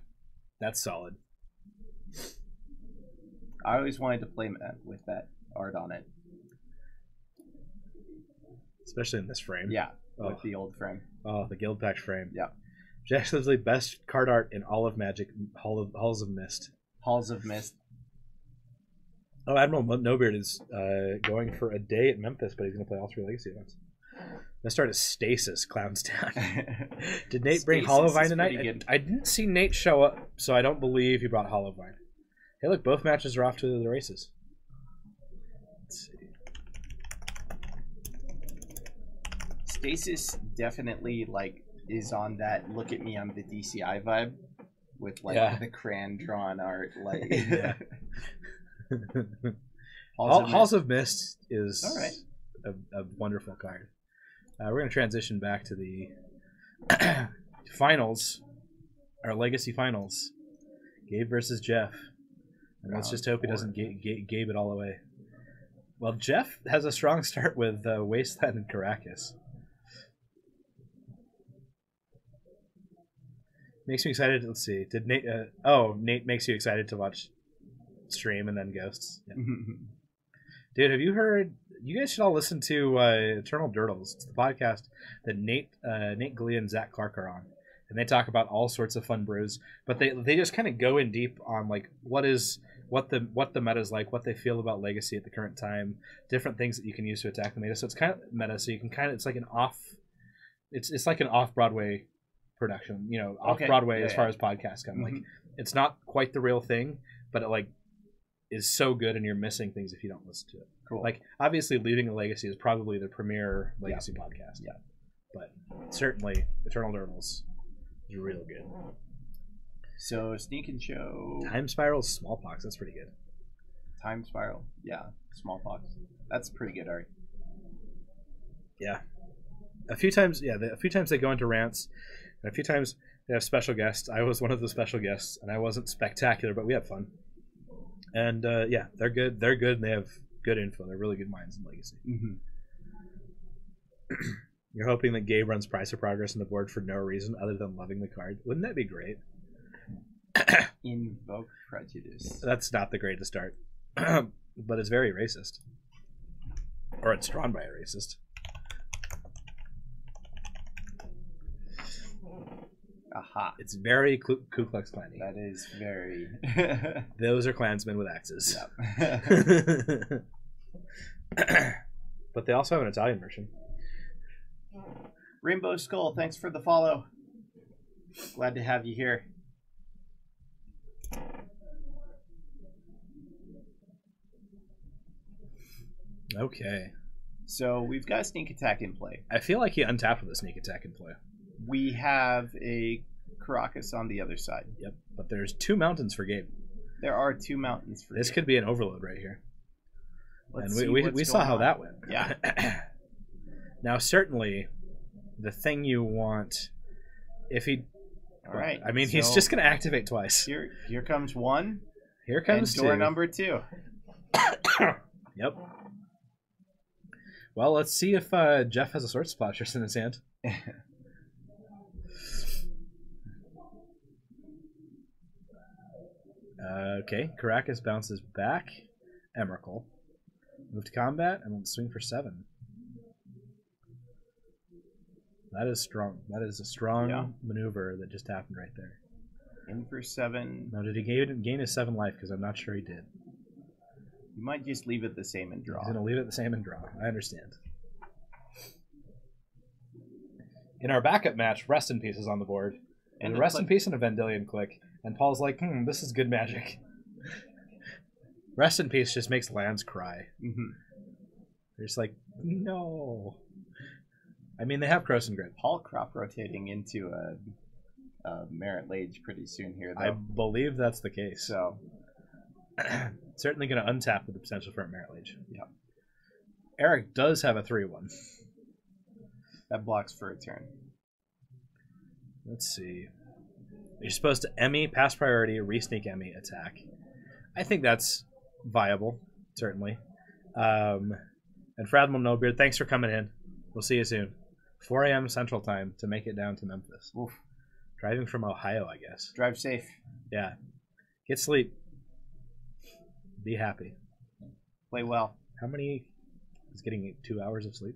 that's solid. I always wanted to play with that art on it. Especially in this frame. Yeah, with the old frame. Oh, the Guild Patch frame. Yeah. Jack Lively, best card art in all of Magic. Halls of Mist. Halls of Mist. Oh, Admiral Nobeard is going for a day at Memphis, but he's going to play all 3 Legacy events. Let's start at Stasis, Clownstown. Did Nate bring Hollowvine tonight? I didn't see Nate show up, so I don't believe he brought Hollowvine. Hey, look, both matches are off to the races. Let's see. Stasis definitely is on that look at me, I'm the DCI vibe with the crayon drawn art. Yeah. Halls of Mist is a wonderful card. We're going to transition back to the finals, our Legacy finals. Gabe versus Jeff. And let's just hope he doesn't Gabe it all away. Well, Jeff has a strong start with Wasteland and Caracas. Makes me excited. Let's see. Did Nate? Nate makes you excited to watch stream and then Ghosts. Yeah. Dude, have you heard? You guys should all listen to Eternal Durdles. It's the podcast that Nate Glee and Zach Clark are on, and they talk about all sorts of fun brews. But they just kind of go in deep on what the meta is like, what they feel about Legacy at the current time, different things that you can use to attack the meta. So it's kind of meta. So you can it's like an off Broadway production, off Broadway as far as podcasts come. Like it's not quite the real thing, but it is so good, and you're missing things if you don't listen to it. Cool. Obviously, Leaving a Legacy is probably the premier Legacy podcast. Yeah, but certainly Eternal Durdles is real good. So Sneak and Show. Time Spiral, Smallpox. That's pretty good. Time Spiral, yeah, Smallpox. That's pretty good art. Yeah, a few times they go into rants, and a few times they have special guests. I was one of the special guests, and I wasn't spectacular, but we had fun. And they're good. They're good, and they have good info. They're really good minds in Legacy. You're hoping that Gabe runs Price of Progress on the board for no reason other than loving the card. Wouldn't that be great? Invoke Prejudice. That's not the greatest art, but it's very racist, or it's drawn by a racist. Aha! It's very Ku Klux Klan-y. That is very. Those are Klansmen with axes. Yep. But they also have an Italian version. Rainbow Skull, thanks for the follow. Glad to have you here. Okay. So we've got Sneak Attack in play. I feel like he untapped with a Sneak Attack in play. We have a Caracas on the other side. Yep, but there's 2 mountains for Gabe. There are 2 mountains for This Gabe. could be an overload right here. Let's and we saw how that went. Yeah. Now, certainly, the thing you want, if he... All right. I mean, he's just going to activate twice. Here comes 1. Here comes and door 2. number 2. Yep. Well, let's see if Jeff has a Sword Splashers in his hand. Okay, Caracas bounces back. Emrakul. Move to combat and we'll swing for 7. That is strong. That is a strong maneuver that just happened right there. In for 7. Now, did he gain his 7 life? Because I'm not sure he did. You might just leave it the same and draw. He's going to leave it the same and draw. I understand. In our backup match, Rest in Peace is on the board. And Rest in Peace and a Vendilion click. And Paul's like, this is good magic. Rest in Peace just makes lands cry. Mm-hmm. They're just like, no. I mean, they have Croson Grid. Paul crop rotating into a Merit Lage pretty soon here, though. I believe that's the case. So, certainly going to untap with the potential for a Merit Lage. Yeah. Eric does have a 3-1. That blocks for a turn. Let's see. You're supposed to Emmy, pass priority, re-sneak Emmy, attack. I think that's viable, certainly. And Fradmal Nobeard, thanks for coming in. We'll see you soon. 4 a.m. Central Time to make it down to Memphis. Oof. Driving from Ohio, I guess. Drive safe. Yeah. Get sleep. Be happy. Play well. How many is getting 2 hours of sleep?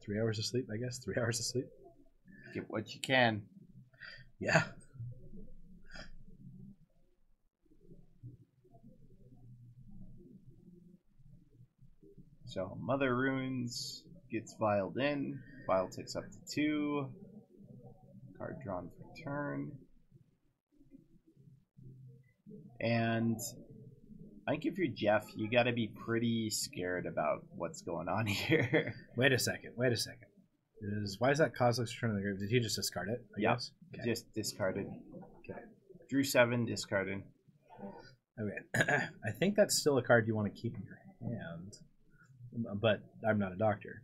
3 hours of sleep, I guess. 3 hours of sleep. Get what you can. Yeah. So Mother Runes gets filed in. File ticks up to 2. Card drawn for turn. And I think if you're Jeff, you got to be pretty scared about what's going on here. Wait a second. Why is that Kozilek's Return of the Grave? Did he just discard it? Yeah. Okay. Just discarded. Okay. Drew 7, discarded. Okay. I think that's still a card you want to keep in your hand. But I'm not a doctor.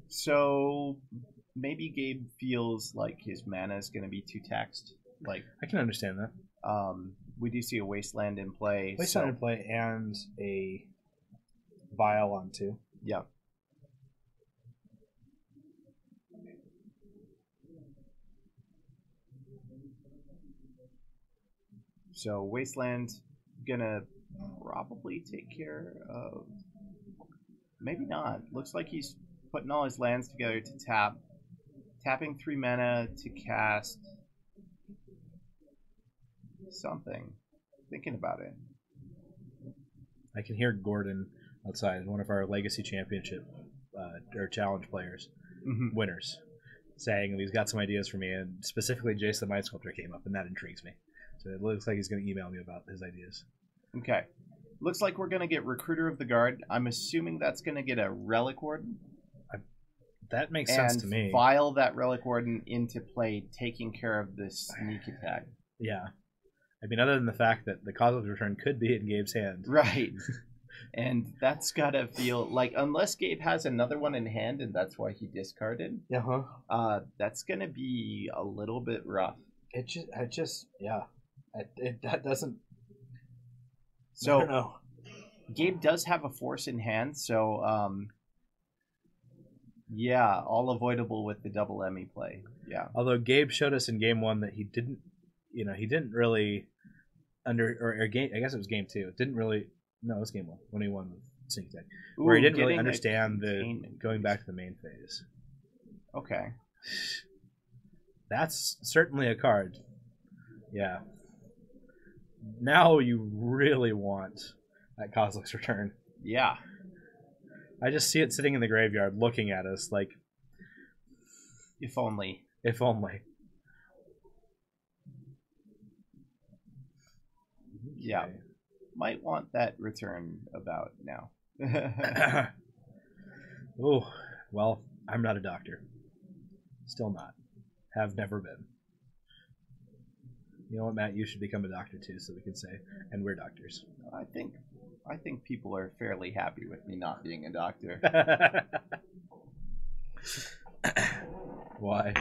So maybe Gabe feels like his mana is going to be too taxed. Like, I can understand that. We do see a Wasteland in play. Wasteland in play and a Vial on 2. Yeah. So Wasteland gonna probably take care of. Maybe not. Looks like he's putting all his lands together to tap. Tapping 3 mana to cast something. Thinking about it. I can hear Gordon outside, one of our Legacy Championship or Challenge players, winners, saying he's got some ideas for me, and specifically Jace the Mind Sculptor came up, and that intrigues me. So it looks like he's going to email me about his ideas. Okay. Looks like we're going to get Recruiter of the Guard. I'm assuming that's going to get a Relic Warden. That makes sense to me. File that Relic Warden into play, taking care of this sneak attack. Yeah. I mean, other than the fact that the Kozilek's Return could be in Gabe's hand. Right. And that's got to feel like, unless Gabe has another one in hand and that's why he discarded, that's going to be a little bit rough. That doesn't. So, I don't know. Gabe does have a Force in hand, so, yeah, all avoidable with the double Emmy play. Yeah. Although Gabe showed us in game 1 that he didn't really I guess it was game 2. It didn't really. No, it was game 1 when he won the Sneak Attack, where he didn't really understand the going back to the main phase. Okay. That's certainly a card. Yeah. Now you really want that Kozilek's Return. Yeah. I just see it sitting in the graveyard looking at us like, If only. If only. Yeah. Might want that return about now. Oh, well, I'm not a doctor. Still not. Have never been. You know what, Matt? You should become a doctor too, so we can say, and we're doctors. I think people are fairly happy with me not being a doctor. Why?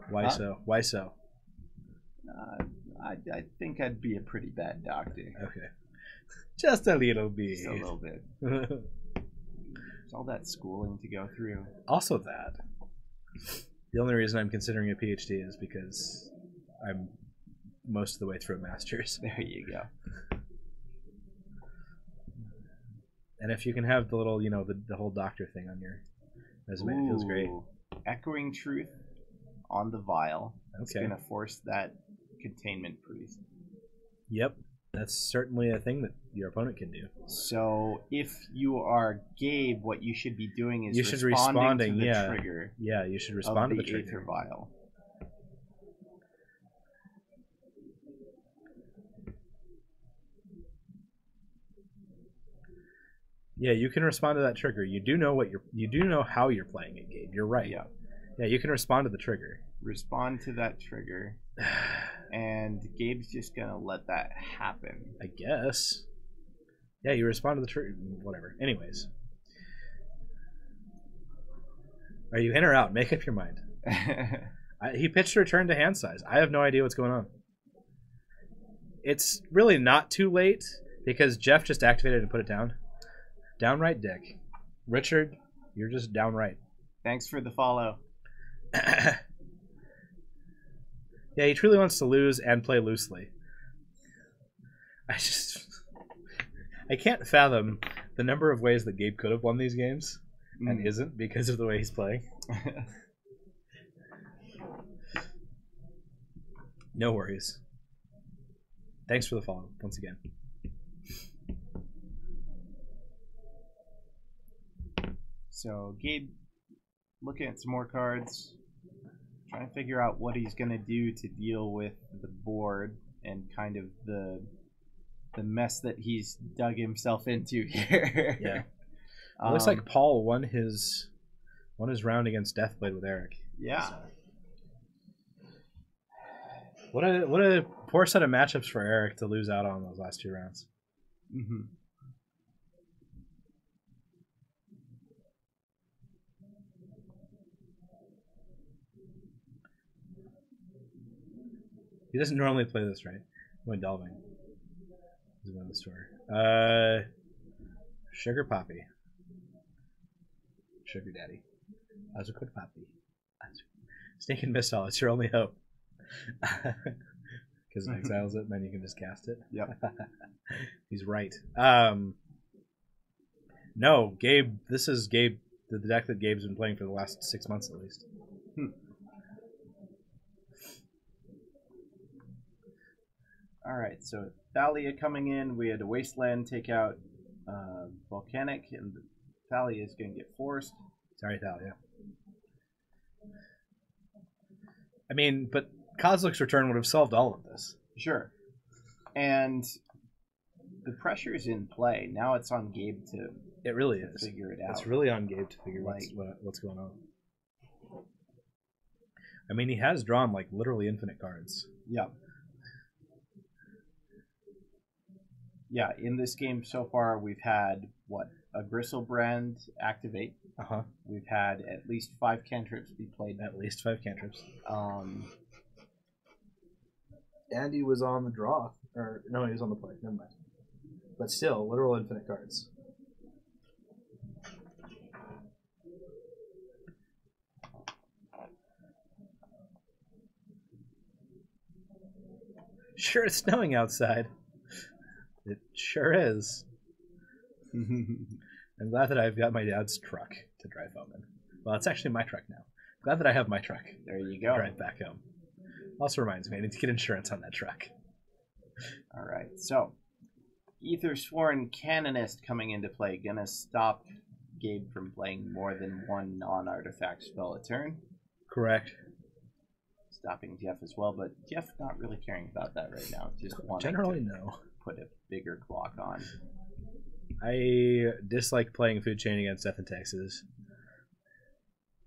Why so? Why so? I think I'd be a pretty bad doctor. Okay. Just a little bit. Just a little bit. There's all that schooling to go through. Also that. The only reason I'm considering a PhD is because I'm most of the way through a master's. There you go. And if you can have the little, the whole doctor thing on your resume, it feels great. Echoing truth on the vial. It's Okay. going to force that containment freeze. Yep. That's certainly a thing that your opponent can do. So if you are Gabe, what you should be doing is responding to the yeah. trigger. Yeah, you should respond to the trigger. Aether vial. Yeah, you can respond to that trigger. You do know how you're playing it, Gabe. You're right. Yeah. Yeah, you can respond to the trigger. Respond to that trigger. And Gabe's just gonna let that happen. I guess. Yeah, you respond to the trigger. Whatever. Anyways. Are you in or out? Make up your mind. He pitched a return to hand size. I have no idea what's going on. It's really not too late because Jeff just activated and put it down. Downright dick. Richard, you're just downright. Thanks for the follow. Yeah, he truly wants to lose and play loosely. I can't fathom the number of ways that Gabe could have won these games and isn't because of the way he's playing. No worries. Thanks for the follow once again. So Gabe, looking at some more cards, trying to figure out what he's going to do to deal with the board and kind of the mess that he's dug himself into here. Yeah. It looks like Paul won his round against Deathblade with Eric. Yeah. So. What a poor set of matchups for Eric to lose out on those last two rounds. Mm-hmm. He doesn't normally play this, right? When delving. He's going to the store. Sugar Poppy. Sugar Daddy. How's a quick Poppy? Snake and Missile, it's your only hope. Because it exiles it, and then you can just cast it. Yep. He's right. No, Gabe, this is Gabe, the deck that Gabe's been playing for the last 6 months at least. Alright, so Thalia coming in, we had a Wasteland take out Volcanic, and Thalia is going to get forced. Sorry, Thalia. I mean, but Kozlik's return would have solved all of this. Sure. And the pressure's in play. Now it's on Gabe to It really is. figure it out. It's really on Gabe to figure what's going on. I mean, he has drawn, like, literally infinite cards. Yeah. Yeah, in this game so far, we've had, a Gristlebrand activate. Uh-huh. We've had at least 5 cantrips be played. At least 5 cantrips. Andy was on the draw. Or, no, he was on the play. Never mind. But still, literal infinite cards. Sure, it's snowing outside. It sure is. I'm glad that I've got my dad's truck to drive home in. Well, it's actually my truck now. Glad that I have my truck. There you go. Drive back home. Also reminds me, I need to get insurance on that truck. All right, so Ether Sworn Canonist coming into play. Gonna stop Gabe from playing more than one non-artifact spell a turn. Correct. Stopping Jeff as well, but Jeff not really caring about that right now. Just wanting Generally, to no. put a bigger clock on. I dislike playing food chain against Death in Texas.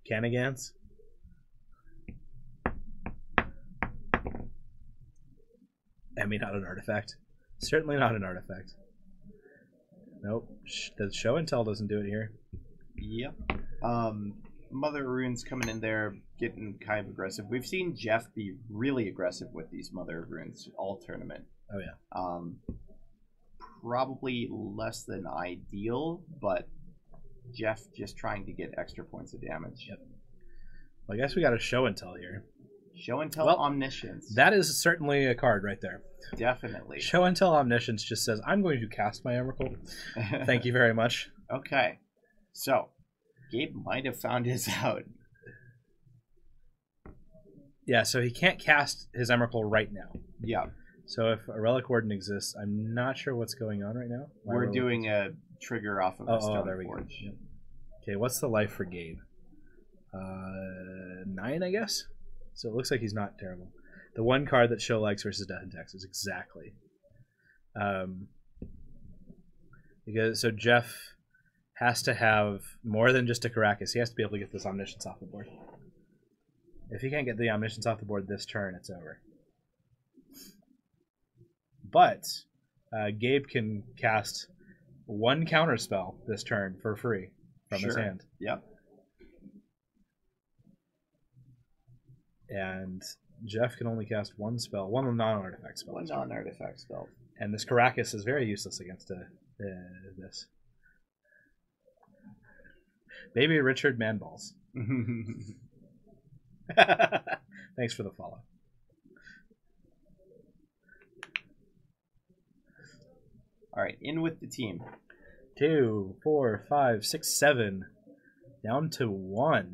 Canagans? I mean, not an artifact. Certainly not an artifact. Nope. The show and tell doesn't do it here. Yep. Mother Runes coming in there, getting kind of aggressive. We've seen Jeff be really aggressive with these Mother Runes all tournament. Oh, yeah. Probably less than ideal, but Jeff just trying to get extra points of damage. Yep. Well, I guess we got a show and tell here. Show and tell Omniscience. That is certainly a card right there. Definitely. Show and tell Omniscience just says, I'm going to cast my Emrakul. Thank you very much. Okay. So, Gabe might have found his out. Yeah, so he can't cast his Emrakul right now. Yeah. So if a Relic Warden exists, I'm not sure what's going on right now. We're doing a trigger off of a Stone there we Forge. go. Yep. Okay, what's the life for Gabe? 9, I guess? So it looks like he's not terrible. The one card that show likes versus Death in Texas, exactly. So Jeff has to have more than just a Caracas. He has to be able to get this Omniscience off the board. If he can't get the Omniscience off the board this turn, it's over. But Gabe can cast one counter spell this turn for free from his hand. Yep. And Jeff can only cast one spell, one non-artifact spell. One non-artifact spell. And this Caracas is very useless against this. Maybe Richard Manballs. Thanks for the follow. All right, in with the team. 2, 4, 5, 6, 7. Down to 1.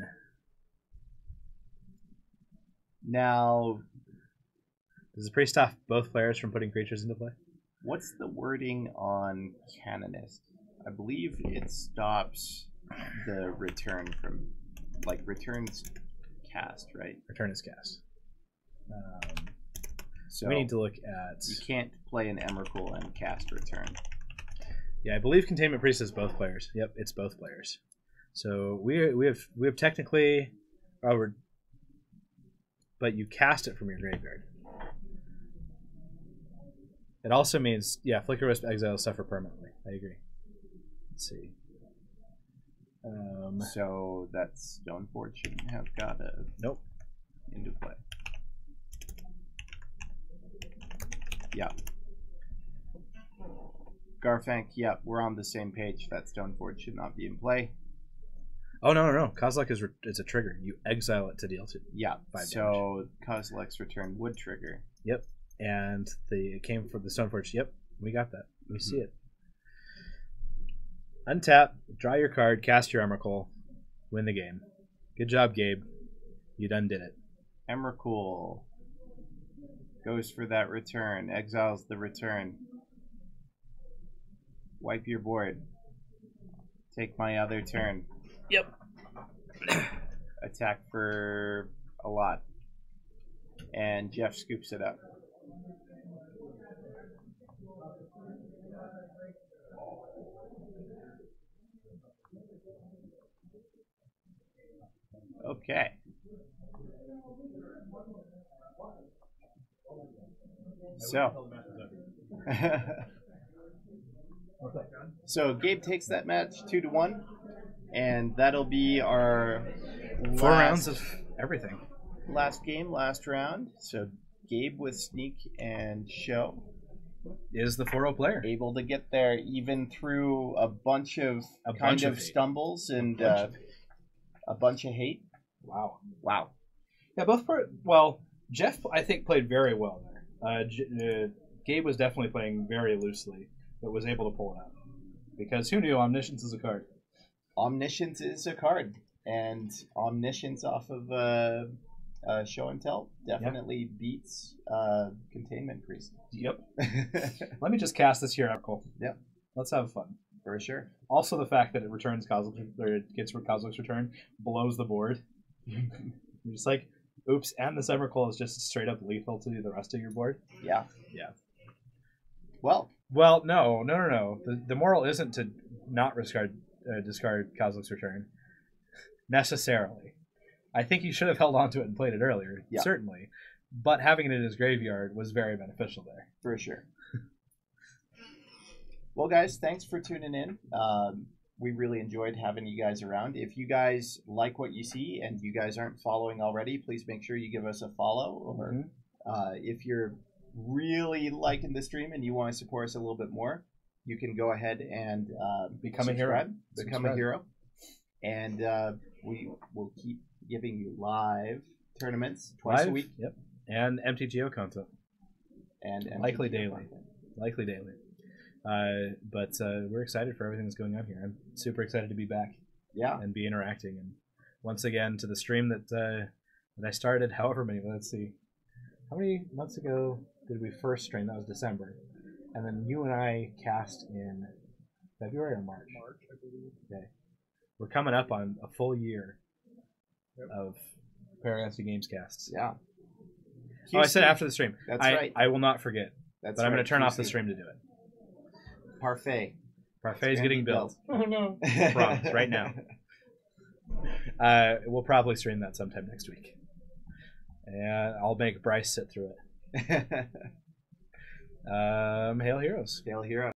Now, does the priest stop both players from putting creatures into play? What's the wording on Canonist? I believe it stops the return from, like, returns cast, right? Return is cast. So we need to look at... You can't play an Emrakul and cast return. Yeah, I believe Containment Priest is both players. Yep, it's both players. So we have technically... but you cast it from your graveyard. It also means, yeah, Flicker Wisp exiles suffer permanently. I agree. Let's see. So that Stoneforge shouldn't have got into play. Yeah. Garfank, yeah, we're on the same page. That Stoneforge should not be in play. Oh, no. Kozilek is a trigger. You exile it to deal 2. Yeah, 5 so Kozilek's return would trigger. Yep, and it came from the Stoneforge. Yep, we got that. We see it. Untap, draw your card, cast your Emrakul, win the game. Good job, Gabe. You done did it. Emrakul goes for that return, exiles the return. Wipe your board. Take my other turn. Yep. Attack for a lot. And Jeff scoops it up. Okay. So Gabe takes that match 2-1, and that'll be our 4 rounds of everything. Last game, last round. So Gabe with Sneak and Show is the 4-0 player, able to get there even through a bunch of stumbles and a bunch of hate. Wow. Yeah, both well, Jeff I think played very well there. Gabe was definitely playing very loosely, but was able to pull it out. Because who knew Omniscience is a card? Omniscience is a card, and Omniscience off of Show and Tell definitely beats Containment Priest. Yep. Let me just cast this here, Emrakul. Yep. Let's have fun. For sure. Also, the fact that it returns Kozilek's, or it gets Kozilek's return blows the board. You're just like, oops, and the Summercold is just straight up lethal to the rest of your board. Yeah. Yeah. Well, No. The moral isn't to not discard Kozilek's Return necessarily. I think he should have held on to it and played it earlier, certainly. But having it in his graveyard was very beneficial there. For sure. Well, guys, thanks for tuning in. We really enjoyed having you guys around. If you guys like what you see and you guys aren't following already, please make sure you give us a follow. Or if you're really liking the stream and you want to support us a little bit more, you can go ahead and become a hero. Become a hero. And we will keep giving you live tournaments twice a week. Yep. And MTGO content. And likely daily. Likely daily. But we're excited for everything that's going on here. I'm super excited to be back. Yeah. And be interacting. And once again, to the stream that I started, however many, let's see. How many months ago did we first stream? That was December. And then you and I cast in February or March? March, I believe. Okay. We're coming up on a full year of Paragon Games casts. Yeah. Oh, I said after the stream. That's right. I will not forget. But I'm going to turn off the stream to do it. Parfait. Parfait is getting built. Oh no. Promise, right now. We'll probably stream that sometime next week. And I'll make Bryce sit through it. Hail Heroes. Hail Heroes.